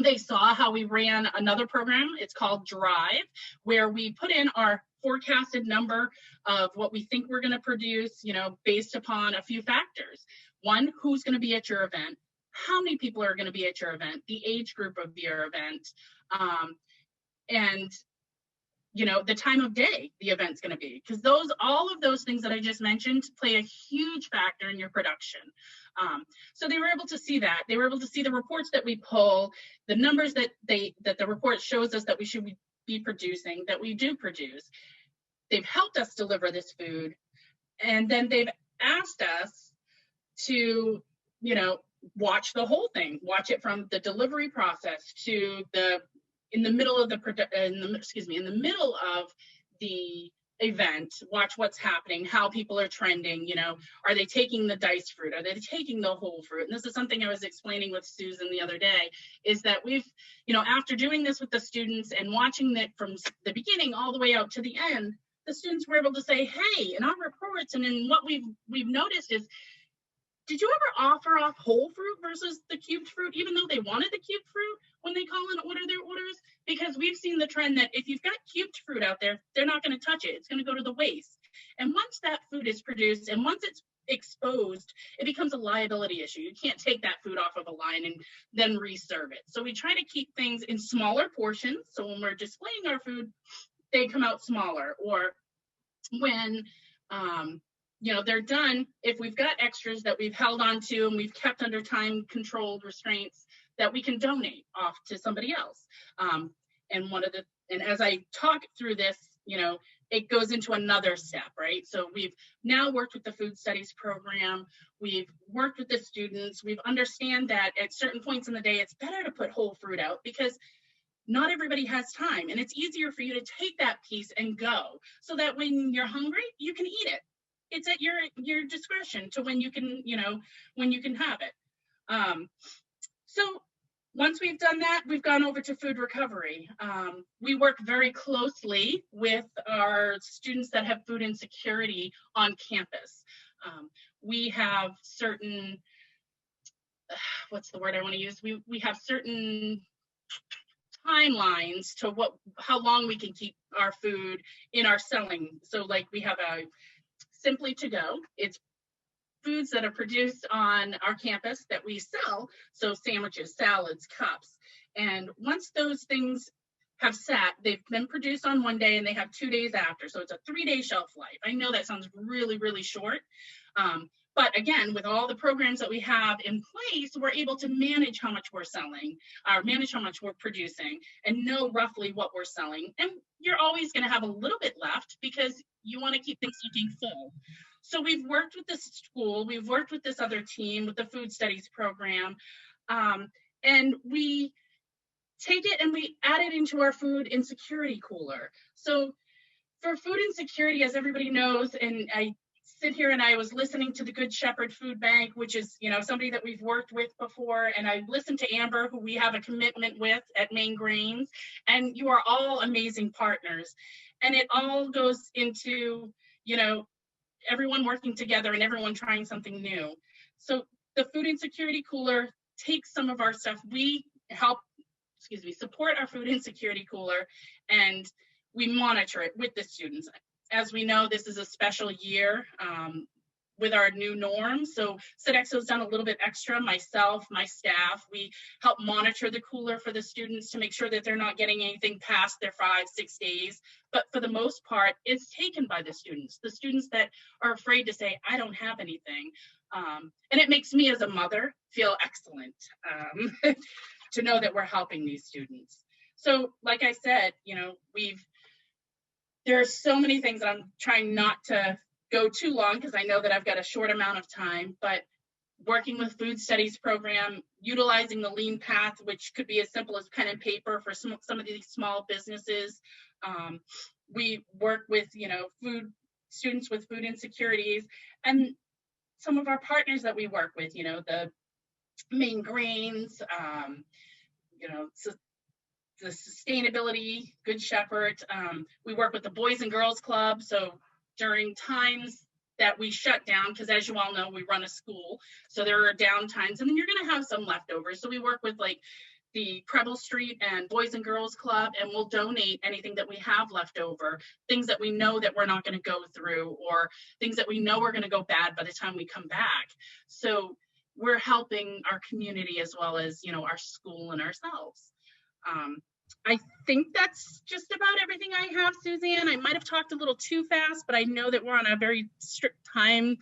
They saw how we ran another program. It's called Drive, where we put in our forecasted number of what we think we're going to produce, based upon a few factors. One, who's going to be at your event? How many people are going to be at your event? The age group of your event, and the time of day the event's going to be, because all of those things that I just mentioned play a huge factor in your production. So they were able to see that. They were able to see the reports that we pull, the numbers that the report shows us that we should be producing, that we do produce. They've helped us deliver this food, and then they've asked us to, watch the whole thing, watch it from the delivery process to in the middle of the event, watch what's happening, how people are trending, are they taking the diced fruit? Are they taking the whole fruit? And this is something I was explaining with Susan the other day, is that we've, after doing this with the students and watching it from the beginning all the way out to the end, the students were able to say, hey, in our reports and in what we've noticed is, did you ever offer off whole fruit versus the cubed fruit, even though they wanted the cubed fruit when they call and order their orders? Because we've seen the trend that if you've got cubed fruit out there, they're not going to touch it. It's going to go to the waste. And once that food is produced and once it's exposed, it becomes a liability issue. You can't take that food off of a line and then reserve it. So we try to keep things in smaller portions. So when we're displaying our food, they come out smaller. Or when they're done, if we've got extras that we've held on to and we've kept under time controlled restraints, that we can donate off to somebody else. And as I talk through this, it goes into another step, right? So we've now worked with the food studies program. We've worked with the students. We've understand that at certain points in the day, it's better to put whole fruit out because not everybody has time, and it's easier for you to take that piece and go, so that when you're hungry, you can eat it. It's at your discretion to when you can have it. So once we've done that, we've gone over to food recovery. We work very closely with our students that have food insecurity on campus. We have certain, what's the word I want to use? We have certain timelines to how long we can keep our food in our selling. So like we have a Simply To Go. It's foods that are produced on our campus that we sell. So sandwiches, salads, cups. And once those things have sat, they've been produced on one day and they have 2 days after. So it's a 3-day shelf life. I know that sounds really, really short. But again, with all the programs that we have in place, we're able to manage how much we're selling, or manage how much we're producing, and know roughly what we're selling. And you're always going to have a little bit left because you want to keep things looking full. So we've worked with this school, we've worked with this other team, with the food studies program, and we take it and we add it into our food insecurity cooler. So for food insecurity, as everybody knows, and I sit here and I was listening to the Good Shepherd Food Bank, which is, you know, somebody that we've worked with before, and I listened to Amber, who we have a commitment with at Maine Grains, and you are all amazing partners. And it all goes into, you know, everyone working together and everyone trying something new. So the food insecurity cooler takes some of our stuff. We help, support our food insecurity cooler, and we monitor it with the students. As we know, this is a special year with our new norms. So Sodexo's done a little bit extra, myself, my staff. We help monitor the cooler for the students to make sure that they're not getting anything past their 5-6 days. But for the most part, it's taken by the students that are afraid to say, I don't have anything. And it makes me as a mother feel excellent to know that we're helping these students. So like I said, you know, there are so many things that I'm trying not to go too long because I know that I've got a short amount of time, but working with food studies program, utilizing the lean path, which could be as simple as pen and paper for some of these small businesses. We work with, you know, students with food insecurities, and some of our partners that we work with, you know, the Maine Grains, you know, the sustainability, Good Shepherd. We work with the Boys and Girls Club. So during times that we shut down, because as you all know, we run a school, so there are down times, and then you're going to have some leftovers. So we work with like the Preble Street and Boys and Girls Club, and we'll donate anything that we have left over, things that we know that we're not going to go through, or things that we know are going to go bad by the time we come back. So we're helping our community as well as, you know, our school and ourselves. I think that's just about everything I have, Suzanne. I might have talked a little too fast, but I know that we're on a very strict time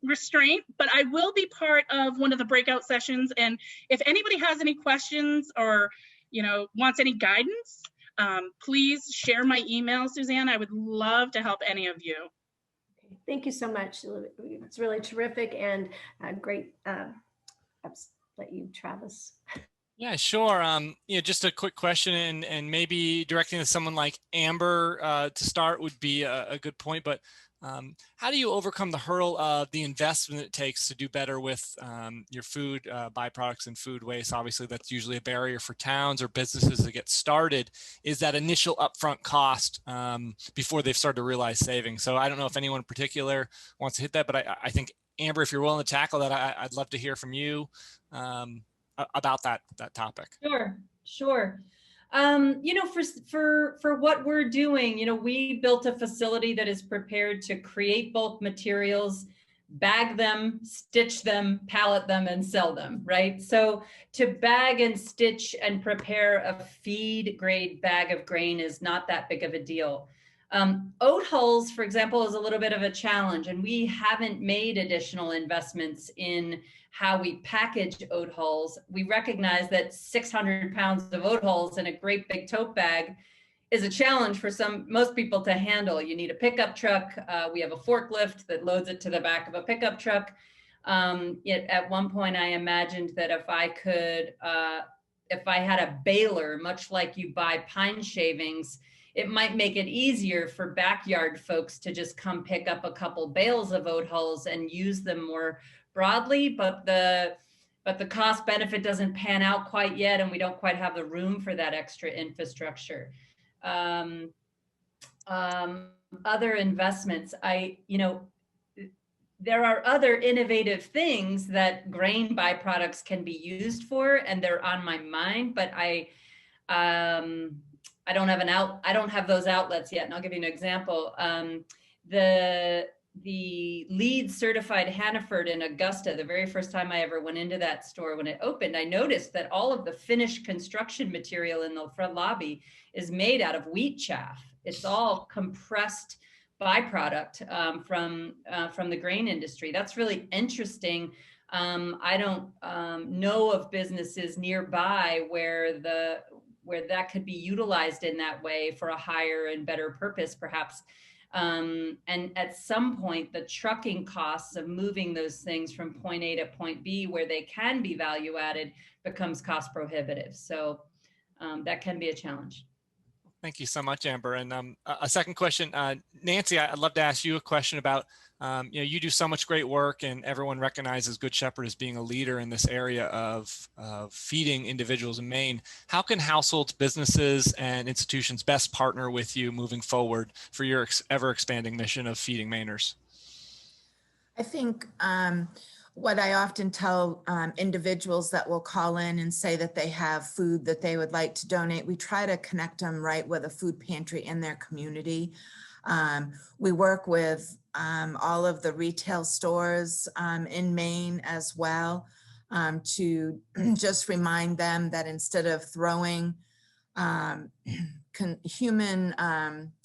restraint, but I will be part of one of the breakout sessions. And if anybody has any questions or, you know, wants any guidance, please share my email, Suzanne. I would love to help any of you.
Thank you so much. It's really terrific and great. I'll let you, Travis.
Yeah, sure. You know, just a quick question, and maybe directing to someone like Amber to start would be a good point. But how do you overcome the hurdle of the investment it takes to do better with your food byproducts and food waste? Obviously, that's usually a barrier for towns or businesses to get started, is that initial upfront cost before they've started to realize savings. So I don't know if anyone in particular wants to hit that, but I think, Amber, if you're willing to tackle that, I'd love to hear from you about that topic.
Sure. You know, for what we're doing, you know, we built a facility that is prepared to create bulk materials, bag them, stitch them, pallet them, and sell them, right? So to bag and stitch and prepare a feed grade bag of grain is not that big of a deal. Oat hulls, for example, is a little bit of a challenge, and we haven't made additional investments in how we package oat hulls. We recognize that 600 pounds of oat hulls in a great big tote bag is a challenge for most people to handle. You need a pickup truck. We have a forklift that loads it to the back of a pickup truck. At one point, I imagined that if I had a baler, much like you buy pine shavings, it might make it easier for backyard folks to just come pick up a couple bales of oat hulls and use them more broadly, but the cost benefit doesn't pan out quite yet, and we don't quite have the room for that extra infrastructure. Other investments, there are other innovative things that grain byproducts can be used for, and they're on my mind, but I don't have those outlets yet. And I'll give you an example. the LEED certified Hannaford in Augusta, the very first time I ever went into that store when it opened, I noticed that all of the finished construction material in the front lobby is made out of wheat chaff. It's all compressed byproduct from the grain industry. That's really interesting. I don't know of businesses nearby where that could be utilized in that way for a higher and better purpose, perhaps. And at some point, the trucking costs of moving those things from point A to point B, where they can be value added, becomes cost prohibitive. So that can be a challenge.
Thank you so much, Amber. And a second question, Nancy, I'd love to ask you a question about, you do so much great work, and everyone recognizes Good Shepherd as being a leader in this area of feeding individuals in Maine. How can households, businesses, and institutions best partner with you moving forward for your ever expanding mission of feeding Mainers?
I think what I often tell individuals that will call in and say that they have food that they would like to donate, we try to connect them right with a food pantry in their community. We work with all of the retail stores in Maine as well, to just remind them that instead of throwing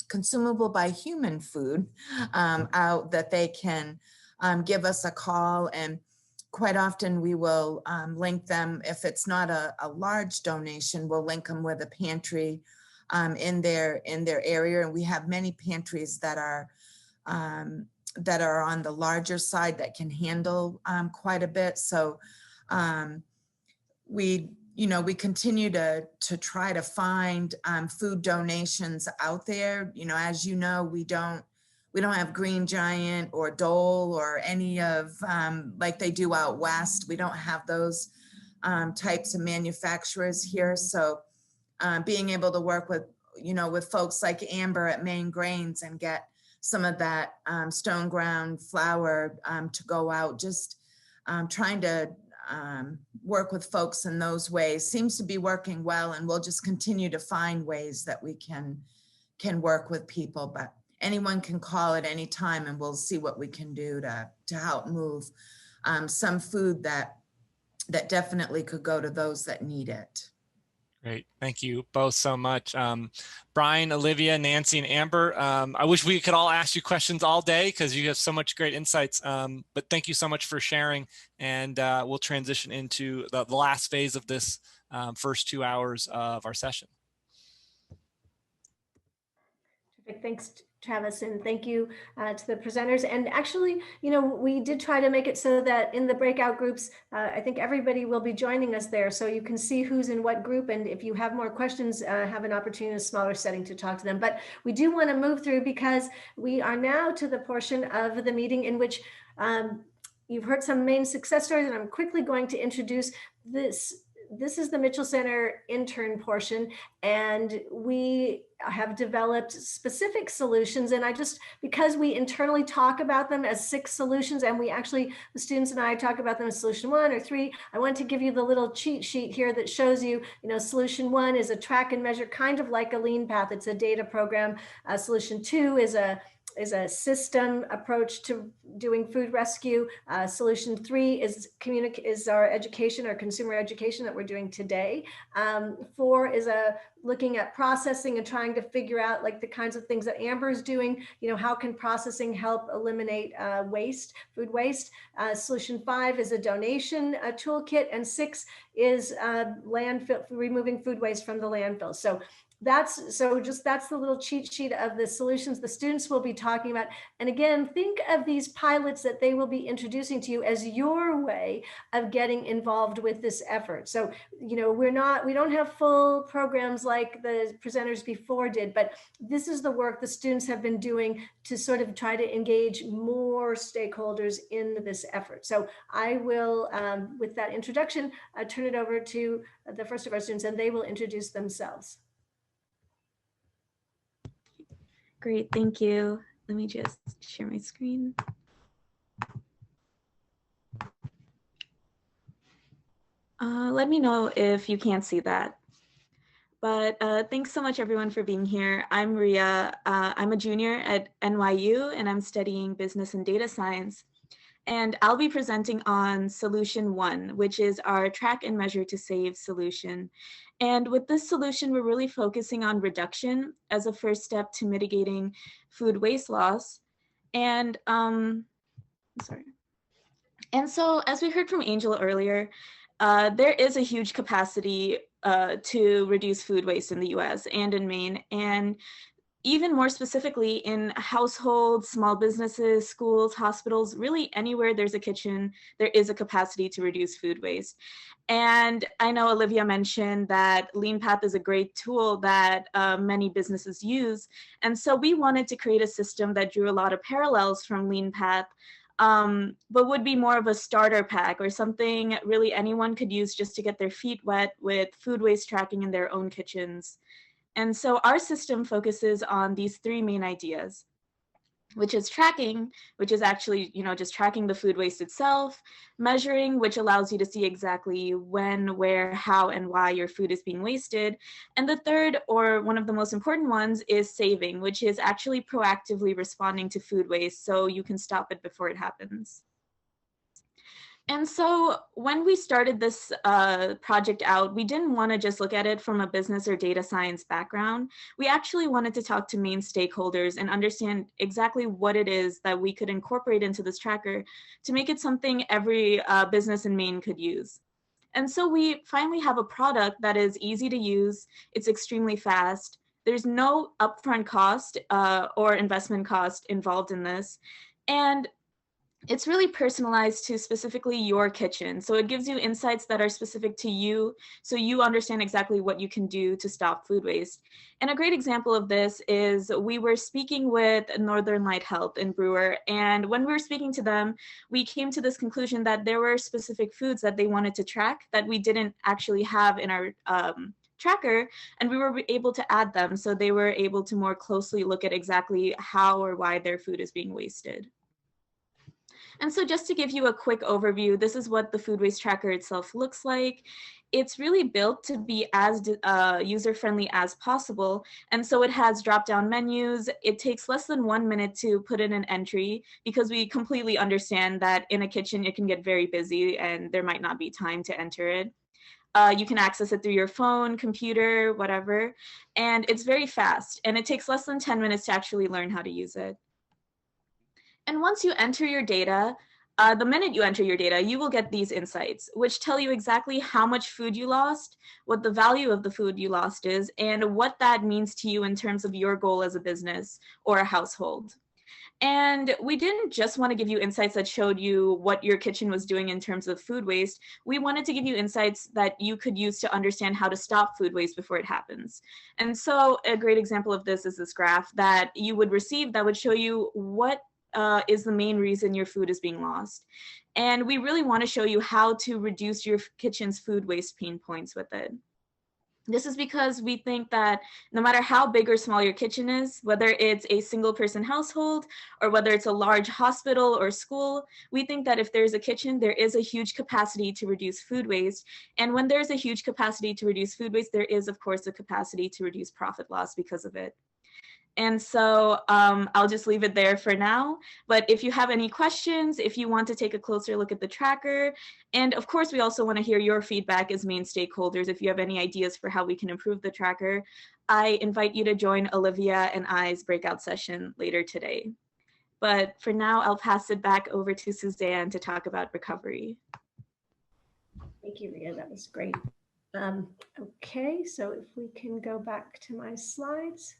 consumable by human food out, that they can give us a call, and quite often we will link them. If it's not a large donation, we'll link them with a pantry in their area. And we have many pantries that are on the larger side that can handle quite a bit. So we continue to try to find food donations out there. As you know, we don't have Green Giant or Dole or any of like they do out west. We don't have those types of manufacturers here. So being able to work with folks like Amber at Maine Grains and get some of that stone ground flour to go out, just trying to work with folks in those ways seems to be working well, and we'll just continue to find ways that we can work with people. But anyone can call at any time, and we'll see what we can do to help move some food that definitely could go to those that need it.
Great. Thank you both so much. Brian, Olivia, Nancy, and Amber, I wish we could all ask you questions all day because you have so much great insights. But thank you so much for sharing. And we'll transition into the last phase of this first 2 hours of our session.
Terrific. Thanks, Travis, and thank you to the presenters. And actually, we did try to make it so that in the breakout groups, I think everybody will be joining us there, so you can see who's in what group. And if you have more questions, have an opportunity in a smaller setting to talk to them. But we do want to move through because we are now to the portion of the meeting in which you've heard some Maine success stories, and I'm quickly going to introduce this. This is the Mitchell Center intern portion, and we have developed specific solutions. And because we internally talk about them as 6 solutions, and the students and I talk about them as solution 1 or 3, I want to give you the little cheat sheet here that shows you, solution 1 is a track and measure, kind of like a lean path. It's a data program. Solution 2 is a system approach to doing food rescue. Solution 3 is our education, our consumer education that we're doing today. 4 is looking at processing and trying to figure out like the kinds of things that Amber is doing. How can processing help eliminate food waste? Solution 5 is a donation toolkit, and 6 is landfill, removing food waste from the landfill. So that's the little cheat sheet of the solutions the students will be talking about. And again, think of these pilots that they will be introducing to you as your way of getting involved with this effort. So, we don't have full programs like the presenters before did, but this is the work the students have been doing to sort of try to engage more stakeholders in this effort. So I will, with that introduction, turn it over to the first of our students, and they will introduce themselves.
Great, thank you. Let me just share my screen. Let me know if you can't see that. but thanks so much everyone for being here. I'm Maria. I'm a junior at NYU and I'm studying business and data science. And I'll be presenting on solution 1, which is our track and measure to save solution. And with this solution, we're really focusing on reduction as a first step to mitigating food waste loss. And And so as we heard from Angel earlier, there is a huge capacity to reduce food waste in the US and in Maine. And even more specifically in households, small businesses, schools, hospitals, really anywhere there's a kitchen, there is a capacity to reduce food waste. And I know Olivia mentioned that LeanPath is a great tool that many businesses use. And so we wanted to create a system that drew a lot of parallels from LeanPath, but would be more of a starter pack or something really anyone could use just to get their feet wet with food waste tracking in their own kitchens. And so our system focuses on these 3 main ideas, which is tracking, which is actually, just tracking the food waste itself, measuring, which allows you to see exactly when, where, how, and why your food is being wasted. And the third, or one of the most important ones, is saving, which is actually proactively responding to food waste so you can stop it before it happens. And so when we started this project out, we didn't want to just look at it from a business or data science background. We actually wanted to talk to Maine stakeholders and understand exactly what it is that we could incorporate into this tracker to make it something every business in Maine could use. And so we finally have a product that is easy to use, it's extremely fast, there's no upfront cost or investment cost involved in this, and it's really personalized to specifically your kitchen. So it gives you insights that are specific to you, so you understand exactly what you can do to stop food waste. And a great example of this is we were speaking with Northern Light Health in Brewer, and when we were speaking to them, we came to this conclusion that there were specific foods that they wanted to track that we didn't actually have in our tracker, and we were able to add them, so they were able to more closely look at exactly how or why their food is being wasted. And so just to give you a quick overview, this is what the food waste tracker itself looks like. It's really built to be as user-friendly as possible. And so it has drop-down menus. It takes less than 1 minute to put in an entry because we completely understand that in a kitchen, it can get very busy and there might not be time to enter it. You can access it through your phone, computer, whatever. And it's very fast. And it takes less than 10 minutes to actually learn how to use it. And once you enter your data, the minute you enter your data, you will get these insights, which tell you exactly how much food you lost, what the value of the food you lost is, and what that means to you in terms of your goal as a business or a household. And we didn't just want to give you insights that showed you what your kitchen was doing in terms of food waste. We wanted to give you insights that you could use to understand how to stop food waste before it happens. And so a great example of this is this graph that you would receive that would show you what is the main reason your food is being lost. And we really want to show you how to reduce your kitchen's food waste pain points with it. This is because we think that no matter how big or small your kitchen is, whether it's a single person household or whether it's a large hospital or school, we think that if there's a kitchen, there is a huge capacity to reduce food waste. And when there's a huge capacity to reduce food waste, there is of course a capacity to reduce profit loss because of it. And so I'll just leave it there for now. But if you have any questions, if you want to take a closer look at the tracker, and of course, we also want to hear your feedback as Maine stakeholders. If you have any ideas for how we can improve the tracker, I invite you to join Olivia and I's breakout session later today. But for now, I'll pass it back over to Suzanne to talk about recovery.
Thank you, Ria. That was great. Okay, so if we can go back to my slides.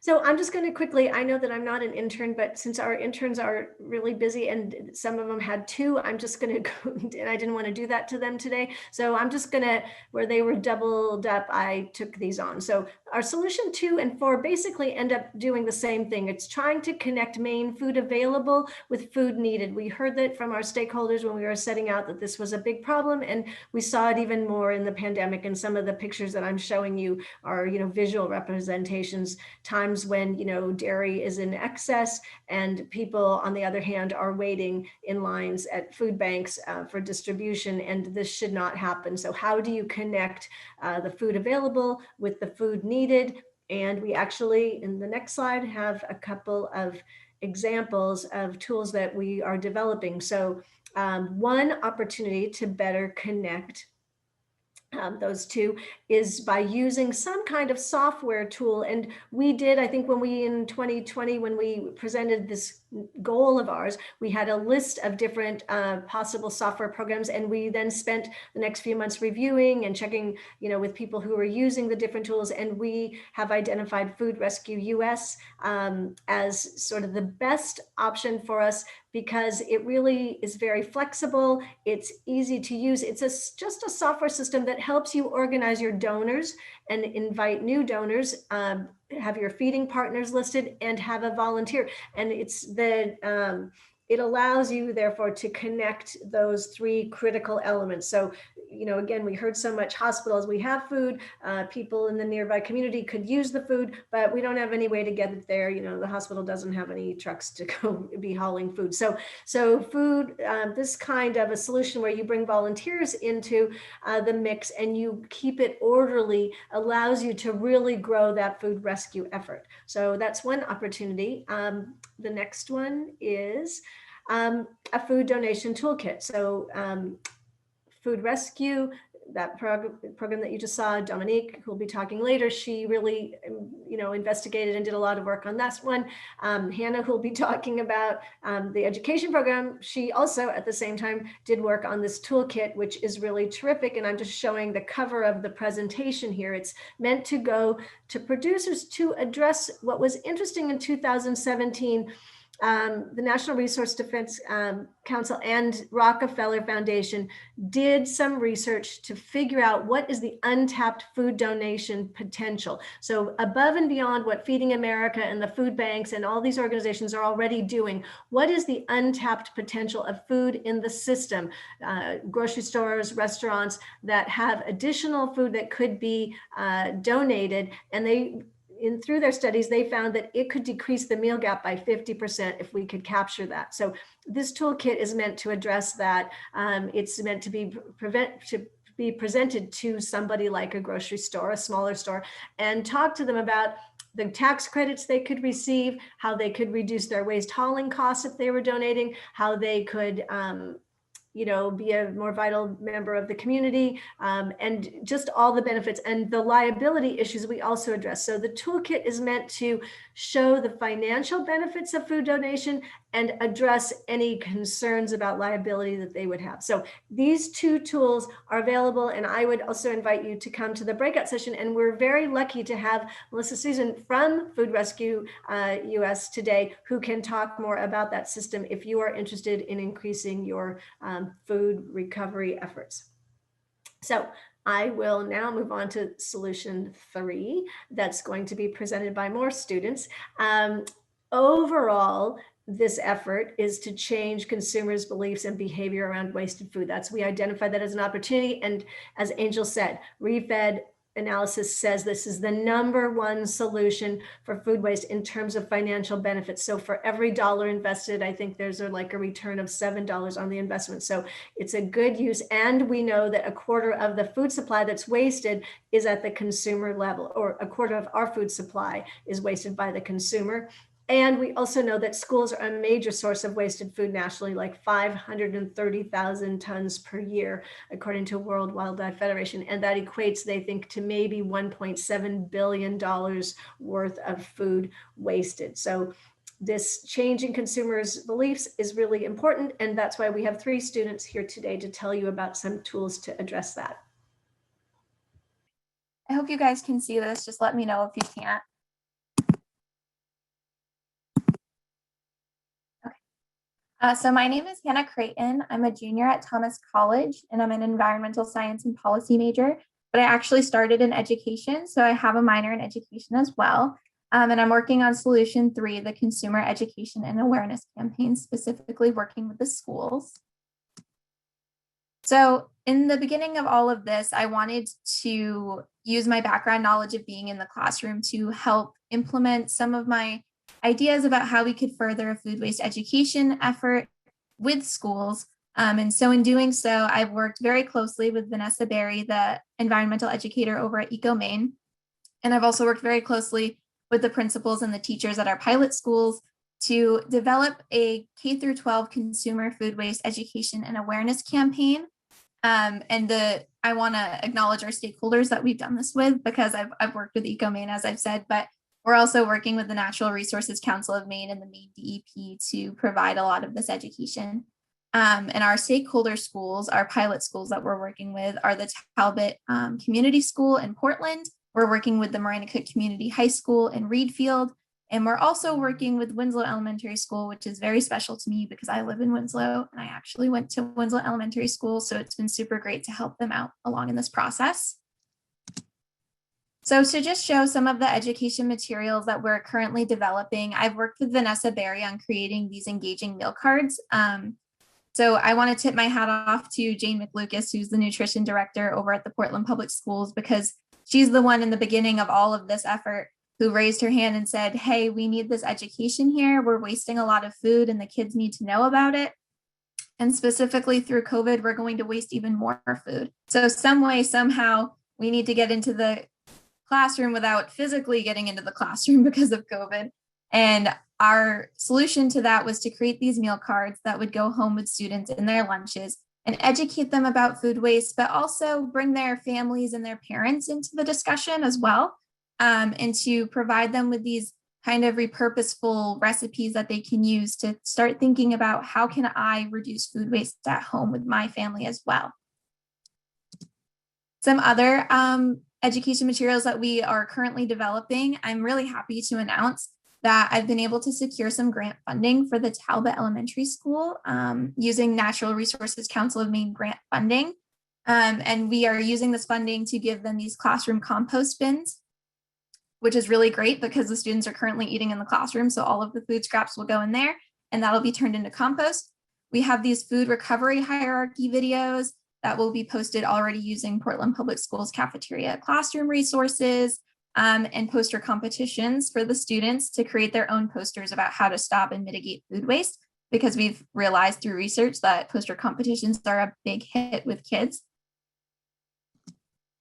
So I'm just going to quickly, I know that I'm not an intern, but since our interns are really busy and some of them had 2, I'm just going to go, and I didn't want to do that to them today. So I'm just going to, where they were doubled up, I took these on. So our solution 2 and 4 basically end up doing the same thing. It's trying to connect Maine food available with food needed. We heard that from our stakeholders when we were setting out that this was a big problem, and we saw it even more in the pandemic. And some of the pictures that I'm showing you are, visual representations. Time times when, dairy is in excess and people, on the other hand, are waiting in lines at food banks for distribution, and this should not happen. So how do you connect the food available with the food needed? And we actually, in the next slide, have a couple of examples of tools that we are developing. So one opportunity to better connect those two is by using some kind of software tool. And we did, I think when we, in 2020, when we presented this goal of ours, we had a list of different possible software programs. And we then spent the next few months reviewing and checking, with people who were using the different tools. And we have identified Food Rescue US as sort of the best option for us, because it really is very flexible. It's easy to use. It's just a software system that helps you organize your donors and invite new donors, have your feeding partners listed, and have a volunteer. And it allows you, therefore, to connect those three critical elements. So, again, we heard so much hospitals, we have food, people in the nearby community could use the food, but we don't have any way to get it there. The hospital doesn't have any trucks to go be hauling food. So food, this kind of a solution where you bring volunteers into the mix and you keep it orderly allows you to really grow that food rescue effort. So that's one opportunity. The next one is a food donation toolkit. So Food Rescue, that program that you just saw, Dominique, who will be talking later, she really, investigated and did a lot of work on that one. Hannah, who will be talking about the education program, she also at the same time did work on this toolkit, which is really terrific. And I'm just showing the cover of the presentation here. It's meant to go to producers to address what was interesting in 2017. The National Resource Defense Council and Rockefeller Foundation did some research to figure out what is the untapped food donation potential. So above and beyond what Feeding America and the food banks and all these organizations are already doing, what is the untapped potential of food in the system? Grocery stores, restaurants that have additional food that could be donated, and through their studies, they found that it could decrease the meal gap by 50% if we could capture that. So this toolkit is meant to address that. It's meant to be presented to somebody like a grocery store, a smaller store, and talk to them about the tax credits they could receive, how they could reduce their waste hauling costs if they were donating, how they could be a more vital member of the community, and just all the benefits and the liability issues we also address. So the toolkit is meant to show the financial benefits of food donation and address any concerns about liability that they would have. So these two tools are available, and I would also invite you to come to the breakout session. And we're very lucky to have Melissa Susan from Food Rescue US today, who can talk more about that system if you are interested in increasing your food recovery efforts. So I will now move on to solution 3 that's going to be presented by more students. Overall, this effort is to change consumers' beliefs and behavior around wasted food. We identified that as an opportunity. And as Angel said, ReFed analysis says this is the #1 solution for food waste in terms of financial benefits. So for every dollar invested, I think there's a return of $7 on the investment. So it's a good use. And we know that a quarter of the food supply that's wasted is at the consumer level, or a quarter of our food supply is wasted by the consumer. And we also know that schools are a major source of wasted food nationally, like 530,000 tons per year, according to World Wildlife Federation. And that equates, they think, to maybe $1.7 billion worth of food wasted. So this change in consumers' beliefs is really important. And that's why we have 3 students here today to tell you about some tools to address that.
I hope you guys can see this. Just let me know if you can't. So my name is Hannah Creighton. I'm a junior at Thomas College, and I'm an environmental science and policy major, but I actually started in education, so I have a minor in education as well. And I'm working on solution 3, the consumer education and awareness campaign, specifically working with the schools. So in the beginning of all of this, I wanted to use my background knowledge of being in the classroom to help implement some of my ideas about how we could further a food waste education effort with schools. And so in doing so, I've worked very closely with Vanessa Berry, the environmental educator over at Maine. And I've also worked very closely with the principals and the teachers at our pilot schools to develop a K-12 consumer food waste education and awareness campaign. I want to acknowledge our stakeholders that we've done this with, because I've worked with Maine, as I've said, but we're also working with the Natural Resources Council of Maine and the Maine DEP to provide a lot of this education. And our stakeholder schools, our pilot schools that we're working with, are the Talbot Community School in Portland. We're working with the Marinacook Community High School in Reedfield. And we're also working with Winslow Elementary School, which is very special to me because I live in Winslow and I actually went to Winslow Elementary School. So it's been super great to help them out along in this process. So to just show some of the education materials that we're currently developing, I've worked with Vanessa Berry on creating these engaging meal cards. So I want to tip my hat off to Jane McLucas, who's the nutrition director over at the Portland Public Schools, because she's the one in the beginning of all of this effort who raised her hand and said, hey, we need this education here. We're wasting a lot of food and the kids need to know about it. And specifically through COVID, we're going to waste even more food. So some way, somehow, we need to get into the classroom without physically getting into the classroom because of COVID. And our solution to that was to create these meal cards that would go home with students in their lunches and educate them about food waste, but also bring their families and their parents into the discussion as well. And to provide them with these kind of repurposeful recipes that they can use to start thinking about how can I reduce food waste at home with my family as well. Some other education materials that we are currently developing, I'm really happy to announce that I've been able to secure some grant funding for the Talbot Elementary School using Natural Resources Council of Maine grant funding. And we are using this funding to give them these classroom compost bins, which is really great because the students are currently eating in the classroom. So all of the food scraps will go in there and that'll be turned into compost. We have these food recovery hierarchy videos that will be posted already using Portland Public Schools cafeteria classroom resources and poster competitions for the students to create their own posters about how to stop and mitigate food waste, because we've realized through research that poster competitions are a big hit with kids.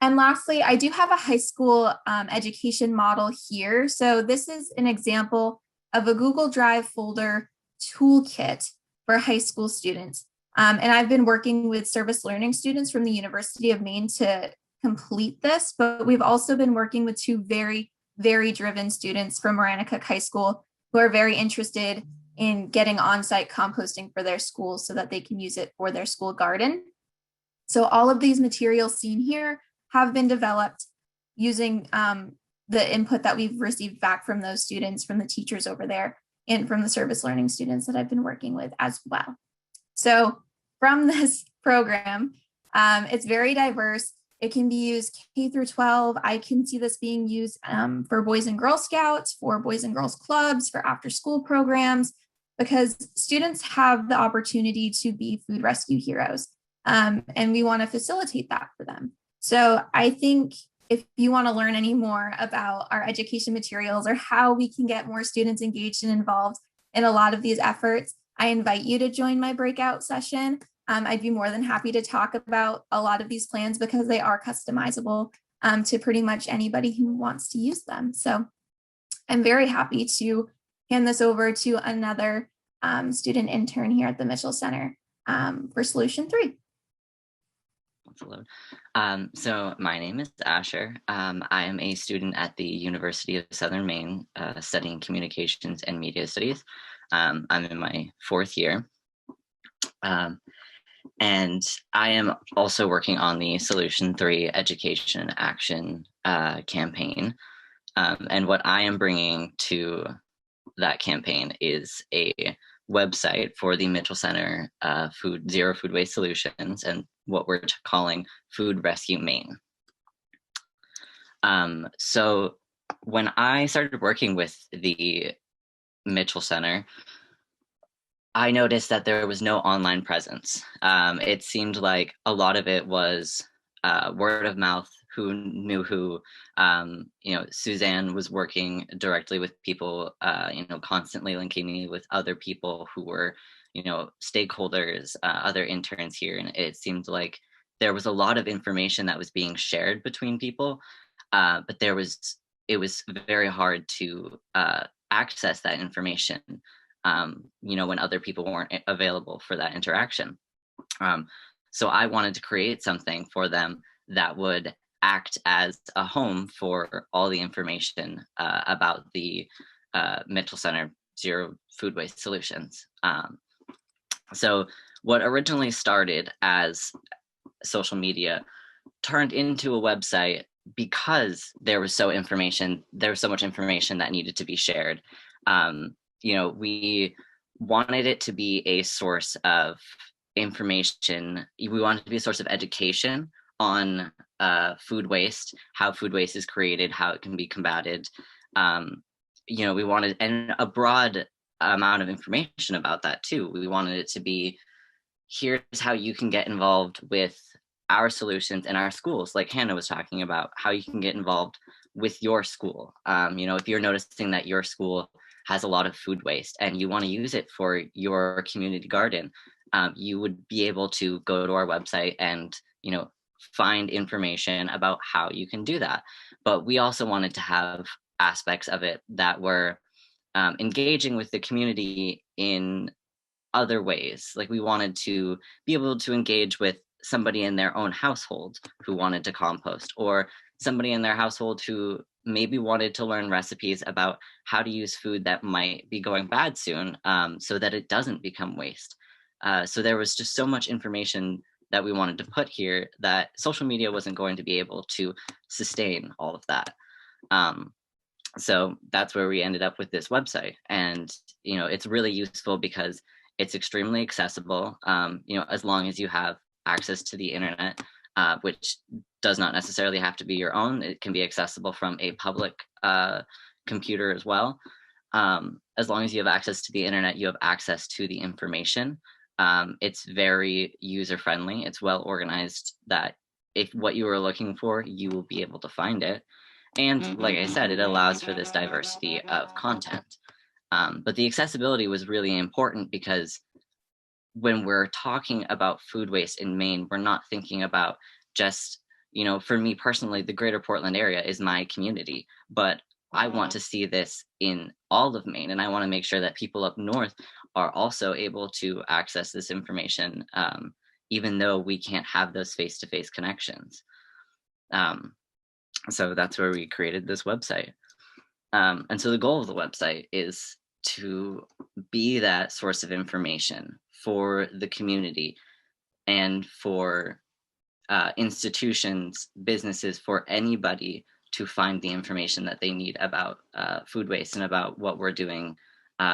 And lastly, I do have a high school education model here. So this is an example of a Google Drive folder toolkit for high school students. And I've been working with service learning students from the University of Maine to complete this, but we've also been working with two very, very driven students from Marinacook High School who are very interested in getting on-site composting for their schools so that they can use it for their school garden. So all of these materials seen here have been developed using the input that we've received back from those students, from the teachers over there, and from the service learning students that I've been working with as well. So from this program, it's very diverse. It can be used K through 12. I can see this being used for Boys and Girl Scouts, for Boys and Girls Clubs, for after school programs, because students have the opportunity to be food rescue heroes. And we want to facilitate that for them. So I think if you want to learn any more about our education materials or how we can get more students engaged and involved in a lot of these efforts, I invite you to join my breakout session. I'd be more than happy to talk about a lot of these plans because they are customizable to pretty much anybody who wants to use them. So I'm very happy to hand this over to another student intern here at the Mitchell Center for Solution 3.
So my name is Asher. I am a student at the University of Southern Maine studying communications and media studies. I'm in my 4th year. And I am also working on the Solution 3 Education Action campaign. And what I am bringing to that campaign is a website for the Mitchell Center Zero Food Waste Solutions and what we're calling Food Rescue Maine. So when I started working with the Mitchell Center, I noticed that there was no online presence. It seemed like a lot of it was word of mouth, who knew who. Suzanne was working directly with people, constantly linking me with other people who were, stakeholders, other interns here. And it seemed like there was a lot of information that was being shared between people, but it was very hard to access that information, when other people weren't available for that interaction. So I wanted to create something for them that would act as a home for all the information about the Mitchell Center Zero Food Waste Solutions. So what originally started as social media turned into a website because there was so much information that needed to be shared. We wanted it to be a source of information. We wanted to be a source of education on food waste, how food waste is created, how it can be combated. We wanted a broad amount of information about that too. We wanted it to be, here's how you can get involved with our solutions in our schools, like Hannah was talking about, how you can get involved with your school. If you're noticing that your school has a lot of food waste and you want to use it for your community garden, you would be able to go to our website and, find information about how you can do that. But we also wanted to have aspects of it that were engaging with the community in other ways. Like we wanted to be able to engage with somebody in their own household who wanted to compost, or somebody in their household who maybe wanted to learn recipes about how to use food that might be going bad soon, so that it doesn't become waste. So there was just so much information that we wanted to put here that social media wasn't going to be able to sustain all of that. So that's where we ended up with this website. And, it's really useful because it's extremely accessible, as long as you have access to the internet, which does not necessarily have to be your own. It can be accessible from a public computer as well. As long as you have access to the internet, you have access to the information. It's very user-friendly. It's well organized that if what you are looking for, you will be able to find it. And like I said, it allows for this diversity of content. But the accessibility was really important because when we're talking about food waste in Maine, we're not thinking about just, for me personally, the greater Portland area is my community, but I want to see this in all of Maine. And I want to make sure that people up north are also able to access this information, even though we can't have those face-to-face connections. So that's where we created this website. And so the goal of the website is to be that source of information for the community and for institutions, businesses, for anybody to find the information that they need about food waste and about what we're doing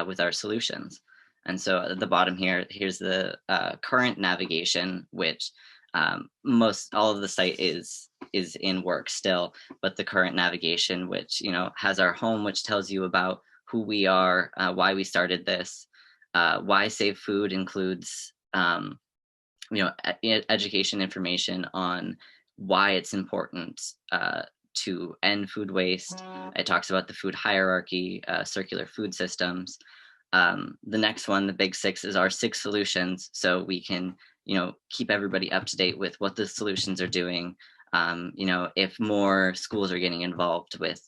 with our solutions. And so at the bottom here, here's the current navigation, which all of the site is in work still, but the current navigation, which has our home, which tells you about who we are, why we started this, why Save Food includes education information on why it's important to end food waste. It talks about the food hierarchy, circular food systems. The next one, the big 6, is our 6 solutions, so we can keep everybody up to date with what the solutions are doing. If more schools are getting involved with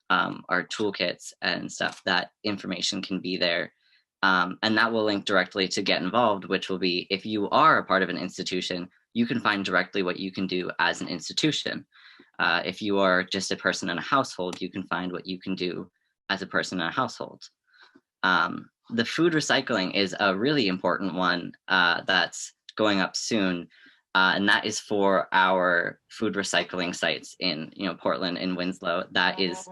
our toolkits and stuff, that information can be there. And that will link directly to Get Involved, which will be, if you are a part of an institution, you can find directly what you can do as an institution. If you are just a person in a household, you can find what you can do as a person in a household. The food recycling is a really important one that's going up soon. And that is for our food recycling sites in Portland and Winslow. That is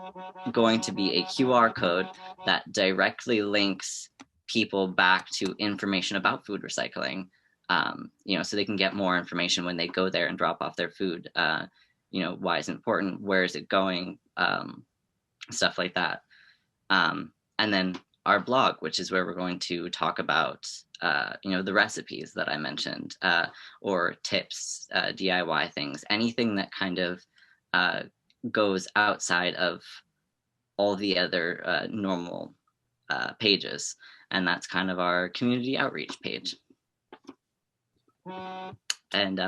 going to be a QR code that directly links people back to information about food recycling, so they can get more information when they go there and drop off their food. Why is it important? Where is it going? Stuff like that. And then our blog, which is where we're going to talk about the recipes that I mentioned, or tips, DIY things, anything that kind of goes outside of all the other normal pages. And that's kind of our community outreach page. And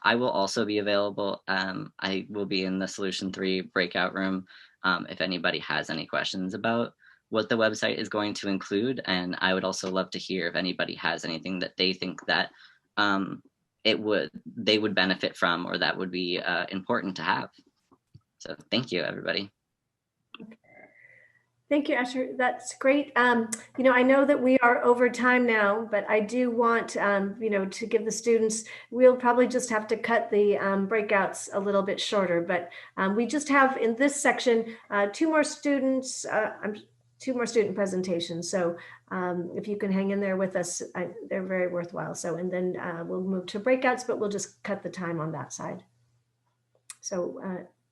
I will also be available. I will be in the Solution 3 breakout room if anybody has any questions about what the website is going to include. And I would also love to hear if anybody has anything that they think that they would benefit from, or that would be important to have. So thank you, everybody.
Thank you, Asher. That's great. You know, I know that we are over time now, but I do want, you know, to give the students, we'll probably just have to cut the breakouts a little bit shorter, but we just have in this section, two more student presentations. So if you can hang in there with us, they're very worthwhile. So, and then we'll move to breakouts, but we'll just cut the time on that side. So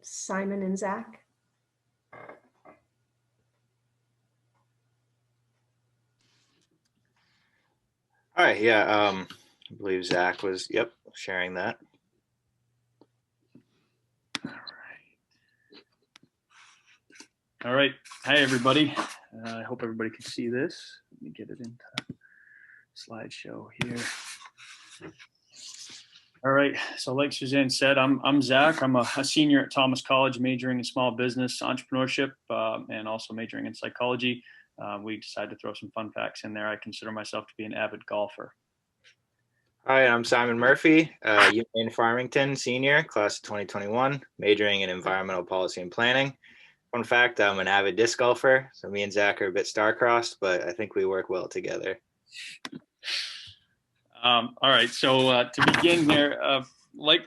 Simon and Zach.
All right, yeah, I believe Zach was, sharing that.
All right. Hi, everybody. I hope everybody can see this. Let me get it into slideshow here. All right. So like Suzanne said, I'm Zach. I'm a senior at Thomas College, majoring in small business entrepreneurship and also majoring in psychology. We decided to throw some fun facts in there. I consider myself to be an avid golfer.
Hi, I'm Simon Murphy, UMaine Farmington senior, class of 2021, majoring in environmental policy and planning. Fun fact, I'm an avid disc golfer, so me and Zach are a bit star-crossed, but I think we work well together.
All right, so to begin here, like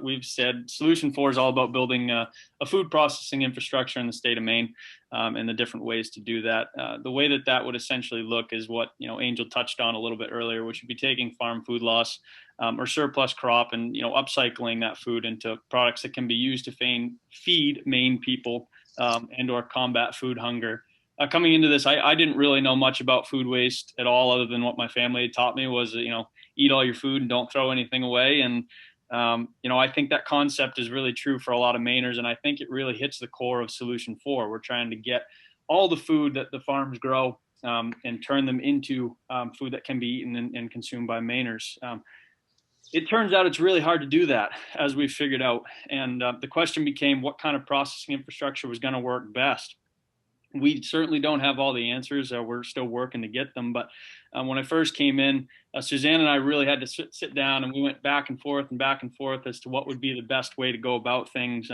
we've said, Solution 4 is all about building a food processing infrastructure in the state of Maine and the different ways to do that. The way that would essentially look is what Angel touched on a little bit earlier, which would be taking farm food loss or surplus crop and upcycling that food into products that can be used to feed Maine people and or combat food hunger. Coming into this, I didn't really know much about food waste at all, other than what my family had taught me was, eat all your food and don't throw anything away. And, I think that concept is really true for a lot of Mainers. And I think it really hits the core of Solution 4. We're trying to get all the food that the farms grow and turn them into food that can be eaten and consumed by Mainers. It turns out it's really hard to do that, as we've figured out. And the question became, what kind of processing infrastructure was going to work best? We certainly don't have all the answers. We're still working to get them. But when I first came in, Suzanne and I really had to sit down, and we went back and forth as to what would be the best way to go about things.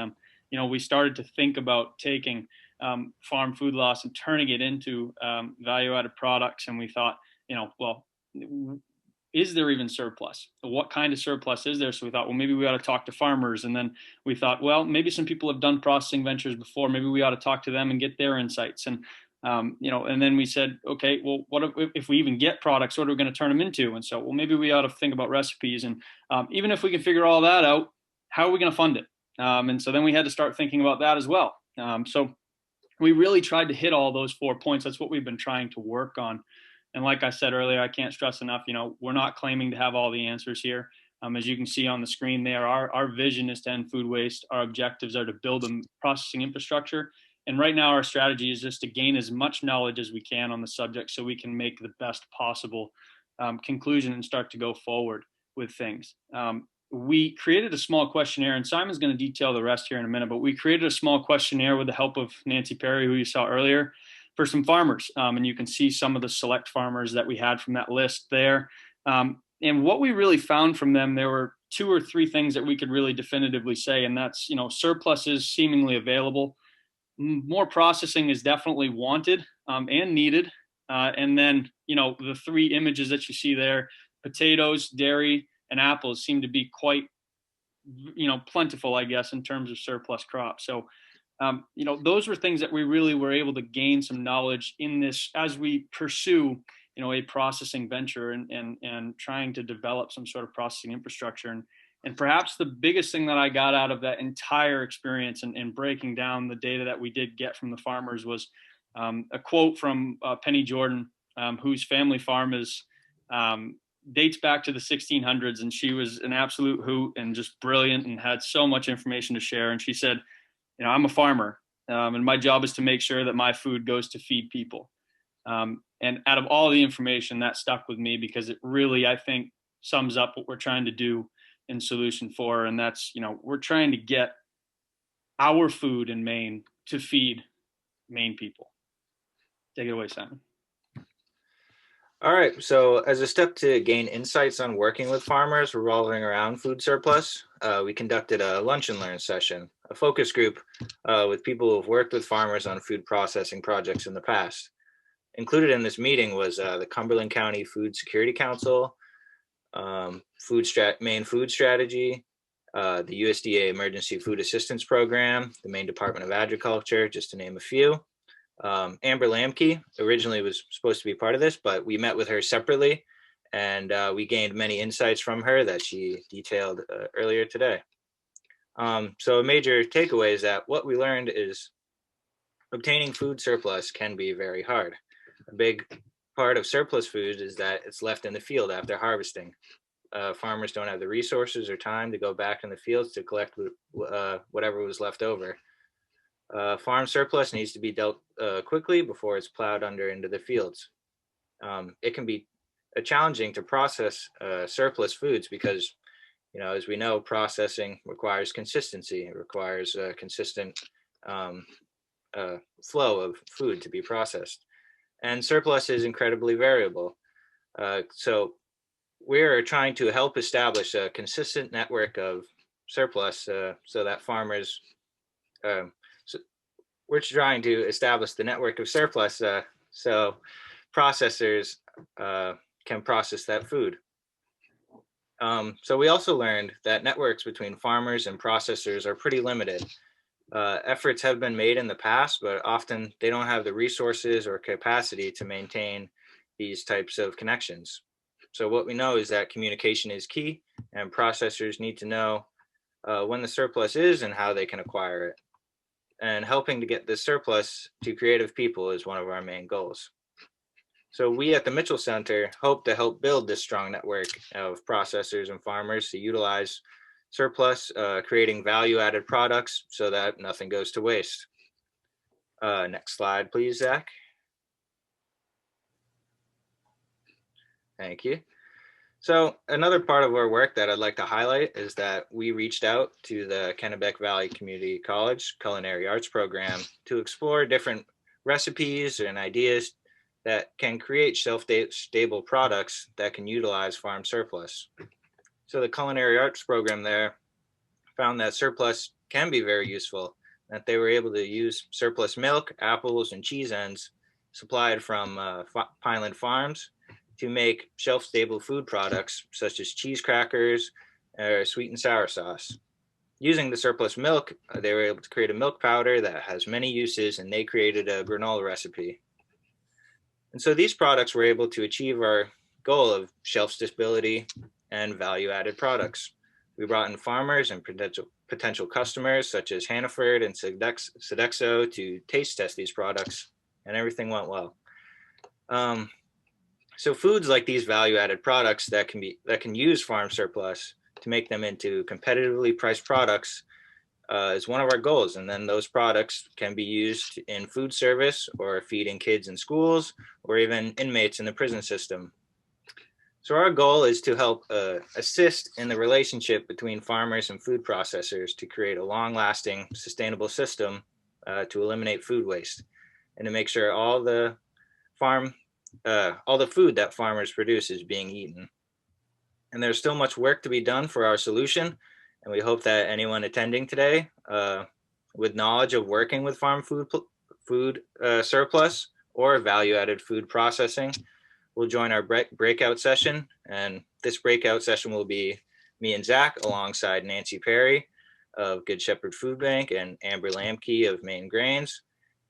We started to think about taking farm food loss and turning it into value-added products. And we thought, well, is there even surplus? What kind of surplus is there? So we thought, well, maybe we ought to talk to farmers. And then we thought, well, maybe some people have done processing ventures before. Maybe we ought to talk to them and get their insights. And, and then we said, okay, well, what if we even get products, what are we going to turn them into? And so, well, maybe we ought to think about recipes. And even if we can figure all that out, how are we going to fund it? And so then we had to start thinking about that as well. So we really tried to hit all those 4 points. That's what we've been trying to work on. And like I said earlier, I can't stress enough, we're not claiming to have all the answers here. As you can see on the screen there, our vision is to end food waste. Our objectives are to build a processing infrastructure. And right now our strategy is just to gain as much knowledge as we can on the subject so we can make the best possible conclusion and start to go forward with things. We created a small questionnaire, and Simon's going to detail the rest here in a minute, but we created a small questionnaire with the help of Nancy Perry, who you saw earlier, for some farmers. And you can see some of the select farmers that we had from that list there. And what we really found from them, there were 2 or 3 things that we could really definitively say, and that's, surplus is seemingly available. More processing is definitely wanted and needed. And then, the 3 images that you see there, potatoes, dairy, and apples seem to be quite, plentiful, I guess, in terms of surplus crops. So, those were things that we really were able to gain some knowledge in this as we pursue, a processing venture and trying to develop some sort of processing infrastructure. And perhaps the biggest thing that I got out of that entire experience and breaking down the data that we did get from the farmers was a quote from Penny Jordan, whose family farm is dates back to the 1600s, and she was an absolute hoot and just brilliant and had so much information to share. And she said, you know, I'm a farmer, and my job is to make sure that my food goes to feed people. And out of all the information, that stuck with me because it really, I think, sums up what we're trying to do in Solution 4. And that's, you know, we're trying to get our food in Maine to feed Maine people. Take it away, Simon.
All right, so as a step to gain insights on working with farmers revolving around food surplus, we conducted a lunch and learn session, a focus group with people who have worked with farmers on food processing projects in the past. Included in this meeting was the Cumberland County Food Security Council, Maine Food Strategy, the USDA Emergency Food Assistance Program, the Maine Department of Agriculture, just to name a few. Amber Lamke originally was supposed to be part of this, but we met with her separately, and we gained many insights from her that she detailed earlier today. So a major takeaway is that what we learned is obtaining food surplus can be very hard. A big part of surplus food is that it's left in the field after harvesting. Farmers don't have the resources or time to go back in the fields to collect whatever was left over. Farm surplus needs to be dealt quickly before it's plowed under into the fields. It can be challenging to process surplus foods because, you know, as we know, processing requires consistency. It requires a consistent flow of food to be processed. And surplus is incredibly variable. So we're trying to help establish a consistent network of surplus so that farmers, we're trying to establish the network of surplus so processors can process that food. So we also learned that networks between farmers and processors are pretty limited. Efforts have been made in the past, but often they don't have the resources or capacity to maintain these types of connections. So what we know is that communication is key, and processors need to know when the surplus is and how they can acquire it. And helping to get this surplus to creative people is one of our main goals. So we at the Mitchell Center hope to help build this strong network of processors and farmers to utilize surplus, creating value-added products so that nothing goes to waste. Next slide, please, Zach. Thank you. So another part of our work that I'd like to highlight is that we reached out to the Kennebec Valley Community College Culinary Arts Program to explore different recipes and ideas that can create shelf-stable products that can utilize farm surplus. So the Culinary Arts Program there found that surplus can be very useful, that they were able to use surplus milk, apples, and cheese ends supplied from Pineland Farms to make shelf-stable food products such as cheese crackers or sweet and sour sauce. Using the surplus milk, they were able to create a milk powder that has many uses, and they created a granola recipe. And so these products were able to achieve our goal of shelf stability and value-added products. We brought in farmers and potential customers such as Hannaford and Sodexo to taste test these products, and everything went well. So foods like these value-added products that can use farm surplus to make them into competitively priced products is one of our goals. And then those products can be used in food service or feeding kids in schools or even inmates in the prison system. So our goal is to help assist in the relationship between farmers and food processors to create a long-lasting, sustainable system to eliminate food waste and to make sure all the food that farmers produce is being eaten. And there's still much work to be done for our solution. And we hope that anyone attending today with knowledge of working with farm food surplus or value-added food processing will join our breakout session. And this breakout session will be me and Zach alongside Nancy Perry of Good Shepherd Food Bank and Amber Lamke of Maine Grains.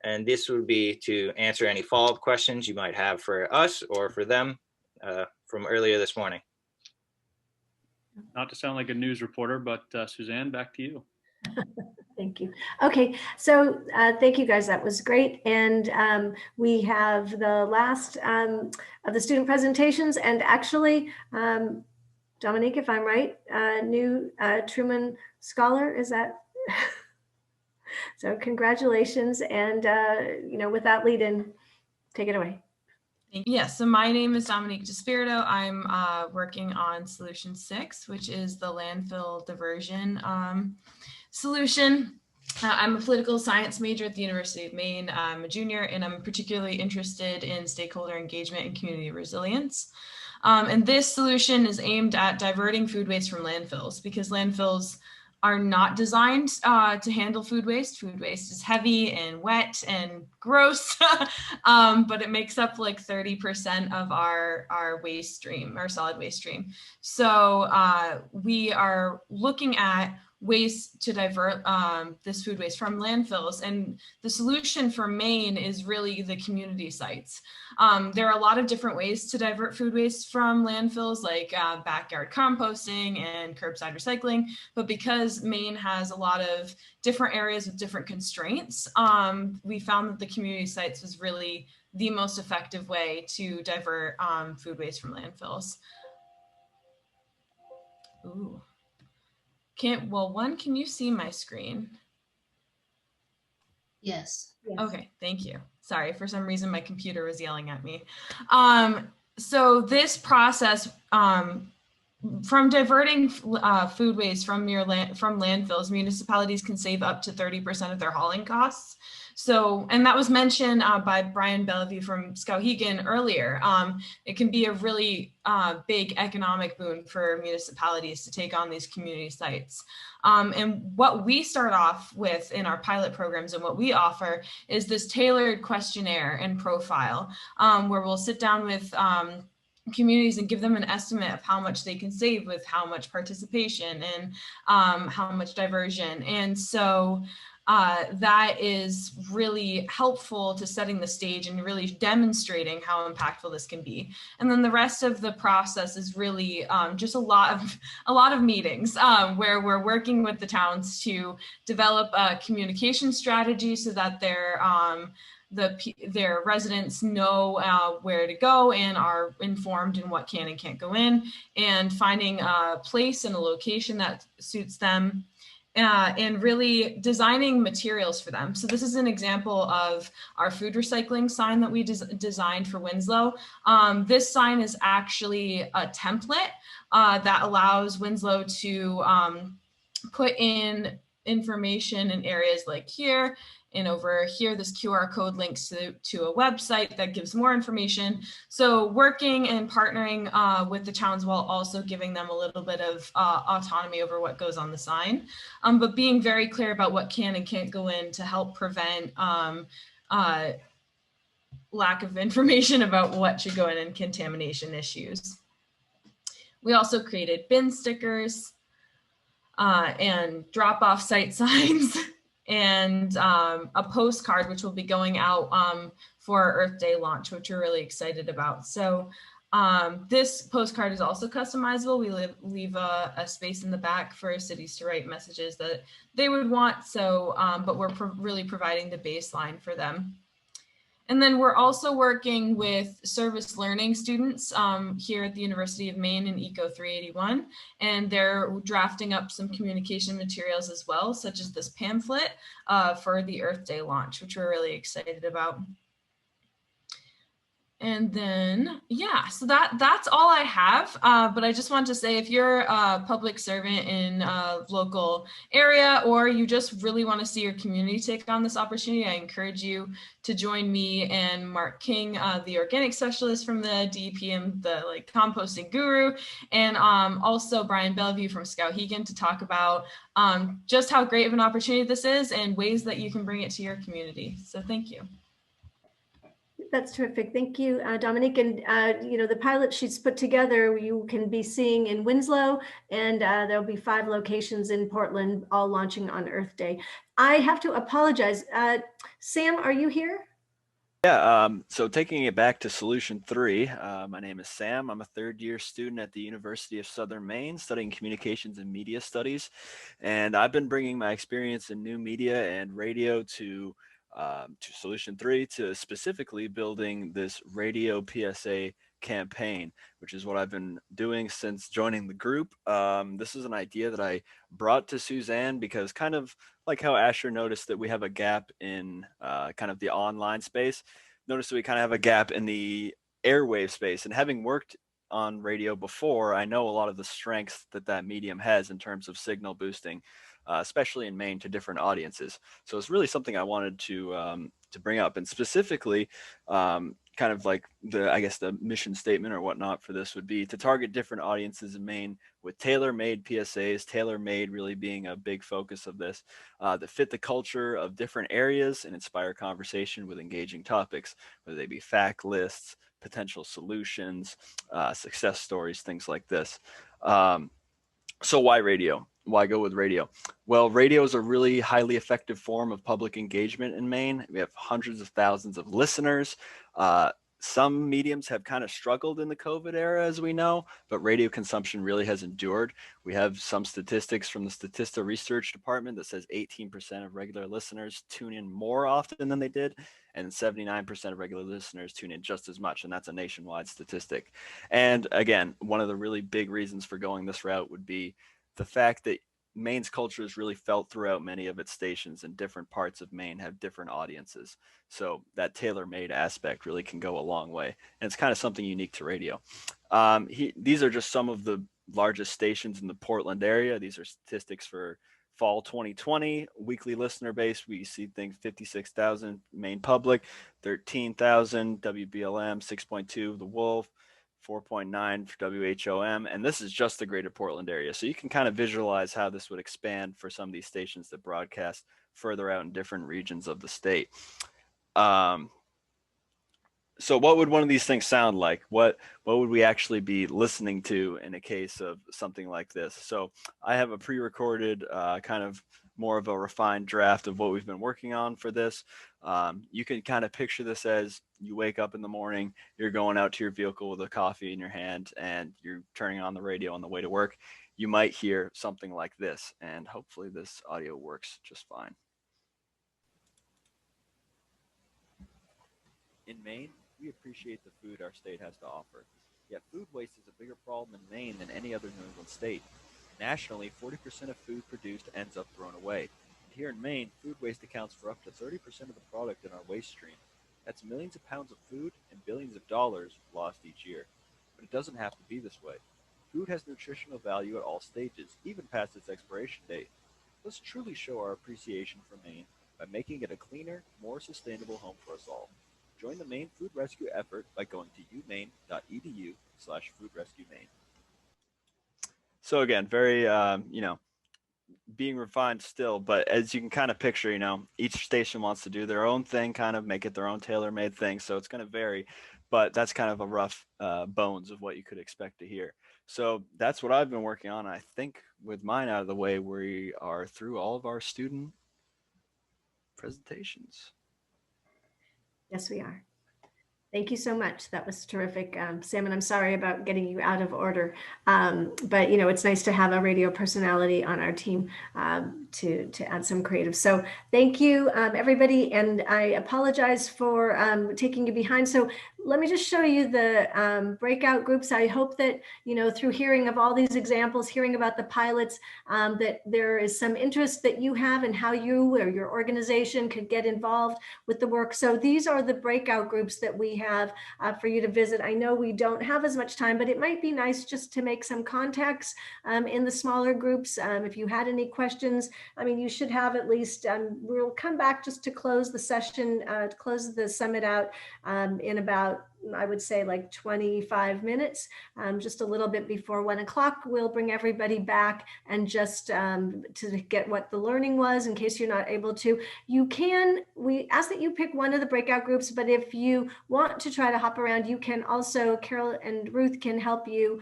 And this would be to answer any follow-up questions you might have for us or for them from earlier this morning.
Not to sound like a news reporter, but Suzanne, back to you.
Thank you. Okay, so thank you guys. That was great. And we have the last of the student presentations. And actually, Dominique, if I'm right, new Truman Scholar, is that? So congratulations. And, with that lead in, take it away.
Yes, so my name is Dominique DeSpirito. I'm working on Solution 6, which is the landfill diversion solution. I'm a political science major at the University of Maine. I'm a junior, and I'm particularly interested in stakeholder engagement and community resilience. And this solution is aimed at diverting food waste from landfills, because landfills are not designed to handle food waste. Food waste is heavy and wet and gross, but it makes up like 30% of our waste stream, our solid waste stream. So we are looking at ways to divert this food waste from landfills. And the solution for Maine is really the community sites. There are a lot of different ways to divert food waste from landfills, like backyard composting and curbside recycling. But because Maine has a lot of different areas with different constraints, we found that the community sites was really the most effective way to divert food waste from landfills. Ooh. Can you see my screen?
Yes.
Okay, thank you. Sorry, for some reason my computer was yelling at me. So this process, from diverting food waste from landfills, municipalities can save up to 30% of their hauling costs. So, and that was mentioned by Brian Bellevue from Skowhegan earlier. It can be a really big economic boon for municipalities to take on these community sites. And what we start off with in our pilot programs and what we offer is this tailored questionnaire and profile, where we'll sit down with communities and give them an estimate of how much they can save with how much participation and how much diversion. And so that is really helpful to setting the stage and really demonstrating how impactful this can be. And then the rest of the process is really just a lot of meetings where we're working with the towns to develop a communication strategy so that their residents know where to go and are informed in what can and can't go in, and finding a place and a location that suits them. And really designing materials for them. So this is an example of our food recycling sign that we designed for Winslow. This sign is actually a template that allows Winslow to put in information in areas like here and over here. This QR code links to a website that gives more information. So working and partnering with the towns while also giving them a little bit of autonomy over what goes on the sign, but being very clear about what can and can't go in to help prevent lack of information about what should go in and contamination issues. We also created bin stickers and drop-off site signs and a postcard, which will be going out for our Earth Day launch, which we're really excited about. So this postcard is also customizable. We leave a space in the back for cities to write messages that they would want. So, but we're really providing the baseline for them. And then we're also working with service learning students here at the University of Maine in Eco 381, and they're drafting up some communication materials as well, such as this pamphlet for the Earth Day launch, which we're really excited about. And then, yeah, so that's all I have. But I just want to say, if you're a public servant in a local area, or you just really want to see your community take on this opportunity, I encourage you to join me and Mark King, the organic specialist from the DEP and the composting guru, and also Brian Bellevue from Skowhegan to talk about just how great of an opportunity this is and ways that you can bring it to your community. So thank you.
That's terrific. Thank you, Dominique. And, the pilot sheets put together, you can be seeing in Winslow, and there'll be 5 locations in Portland, all launching on Earth Day. I have to apologize. Sam, are you here?
Yeah, so taking it back to Solution 3, my name is Sam. I'm a third-year student at the University of Southern Maine studying communications and media studies. And I've been bringing my experience in new media and radio to Solution 3 to specifically building this radio PSA campaign, which is what I've been doing since joining the group. This is an idea that I brought to Suzanne because kind of like how Asher noticed that we have a gap in kind of the online space, noticed that we kind of have a gap in the airwave space. And having worked on radio before, I know a lot of the strengths that that medium has in terms of signal boosting, especially in Maine to different audiences. So it's really something I wanted to bring up, and specifically, kind of like I guess the mission statement or whatnot for this would be to target different audiences in Maine with tailor-made PSAs, tailor-made really being a big focus of this, that fit the culture of different areas and inspire conversation with engaging topics, whether they be fact lists, potential solutions, success stories, things like this. So why radio? Why go with radio? Well, radio is a really highly effective form of public engagement in Maine. We have hundreds of thousands of listeners. Some mediums have kind of struggled in the COVID era, as we know, but radio consumption really has endured. We have some statistics from the Statista Research Department that says 18% of regular listeners tune in more often than they did, and 79% of regular listeners tune in just as much, and that's a nationwide statistic. And again, one of the really big reasons for going this route would be the fact that Maine's culture is really felt throughout many of its stations, and different parts of Maine have different audiences. So that tailor-made aspect really can go a long way. And it's kind of something unique to radio. These are just some of the largest stations in the Portland area. These are statistics for fall 2020 weekly listener base. We see things 56,000 Maine Public, 13,000 WBLM, 6.2 The Wolf, 4.9 for WHOM, and this is just the greater Portland area. So you can kind of visualize how this would expand for some of these stations that broadcast further out in different regions of the state. So what would one of these things sound like? What would we actually be listening to in a case of something like this? So I have a pre-recorded kind of more of a refined draft of what we've been working on for this. You can kind of picture this as you wake up in the morning, you're going out to your vehicle with a coffee in your hand, and you're turning on the radio on the way to work. You might hear something like this, and hopefully this audio works just fine. In Maine, we appreciate the food our state has to offer. Yet food waste is a bigger problem in Maine than any other New England state. Nationally, 40% of food produced ends up thrown away. And here in Maine, food waste accounts for up to 30% of the product in our waste stream. That's millions of pounds of food and billions of dollars lost each year. But it doesn't have to be this way. Food has nutritional value at all stages, even past its expiration date. Let's truly show our appreciation for Maine by making it a cleaner, more sustainable home for us all. Join the Maine Food Rescue effort by going to umaine.edu/foodrescuemaine. So again, very, being refined still, but as you can kind of picture, each station wants to do their own thing, kind of make it their own tailor-made thing. So it's going to vary, but that's kind of a rough bones of what you could expect to hear. So that's what I've been working on. I think with mine out of the way, we are through all of our student presentations.
Yes, we are. Thank you so much. That was terrific. Sam, and I'm sorry about getting you out of order. But, it's nice to have a radio personality on our team to add some creative. So thank you, everybody. And I apologize for taking you behind. So let me just show you the breakout groups. I hope that, through hearing of all these examples, hearing about the pilots, that there is some interest that you have in how you or your organization could get involved with the work. So these are the breakout groups that we have for you to visit. I know we don't have as much time, but it might be nice just to make some contacts in the smaller groups. If you had any questions, you should have at least, we'll come back just to close the session, to close the summit out in about, I would say, like 25 minutes, just a little bit before 1 o'clock. We'll bring everybody back and just to get what the learning was in case you're not able to. We ask that you pick one of the breakout groups, but if you want to try to hop around, you can also, Carol and Ruth can help you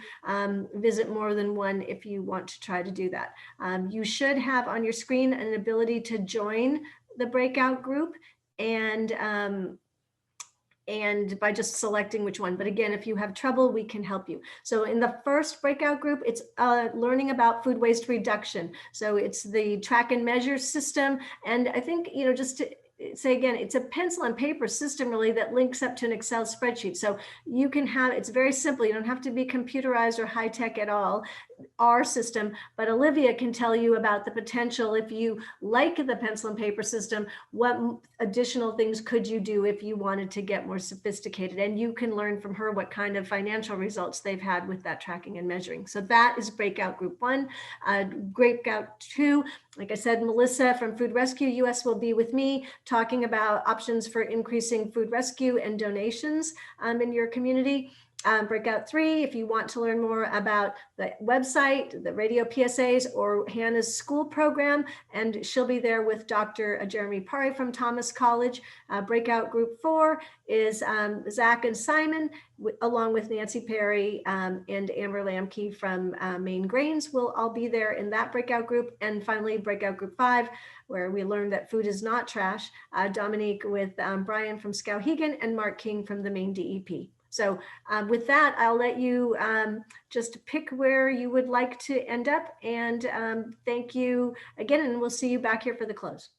visit more than one if you want to try to do that. You should have on your screen an ability to join the breakout group, and and by just selecting which one. But again, if you have trouble, we can help you. So in the first breakout group, it's learning about food waste reduction. So it's the track and measure system. And I think, just to say again, it's a pencil and paper system really that links up to an Excel spreadsheet. So you can have, it's very simple. You don't have to be computerized or high tech at all, our system, but Olivia can tell you about the potential. If you like the pencil and paper system, what additional things could you do if you wanted to get more sophisticated? And you can learn from her what kind of financial results they've had with that tracking and measuring. So that is breakout group 1. Breakout 2, like I said, Melissa from Food Rescue US will be with me talking about options for increasing food rescue and donations in your community. Breakout 3, if you want to learn more about the website, the radio PSAs, or Hannah's school program, and she'll be there with Dr. Jeremy Pari from Thomas College. Breakout group 4 is Zach and Simon, along with Nancy Perry and Amber Lamke from Maine Grains will all be there in that breakout group. And finally, breakout group 5, where we learned that food is not trash, Dominique with Brian from Skowhegan and Mark King from the Maine DEP. So with that, I'll let you just pick where you would like to end up. And thank you again, and we'll see you back here for the close.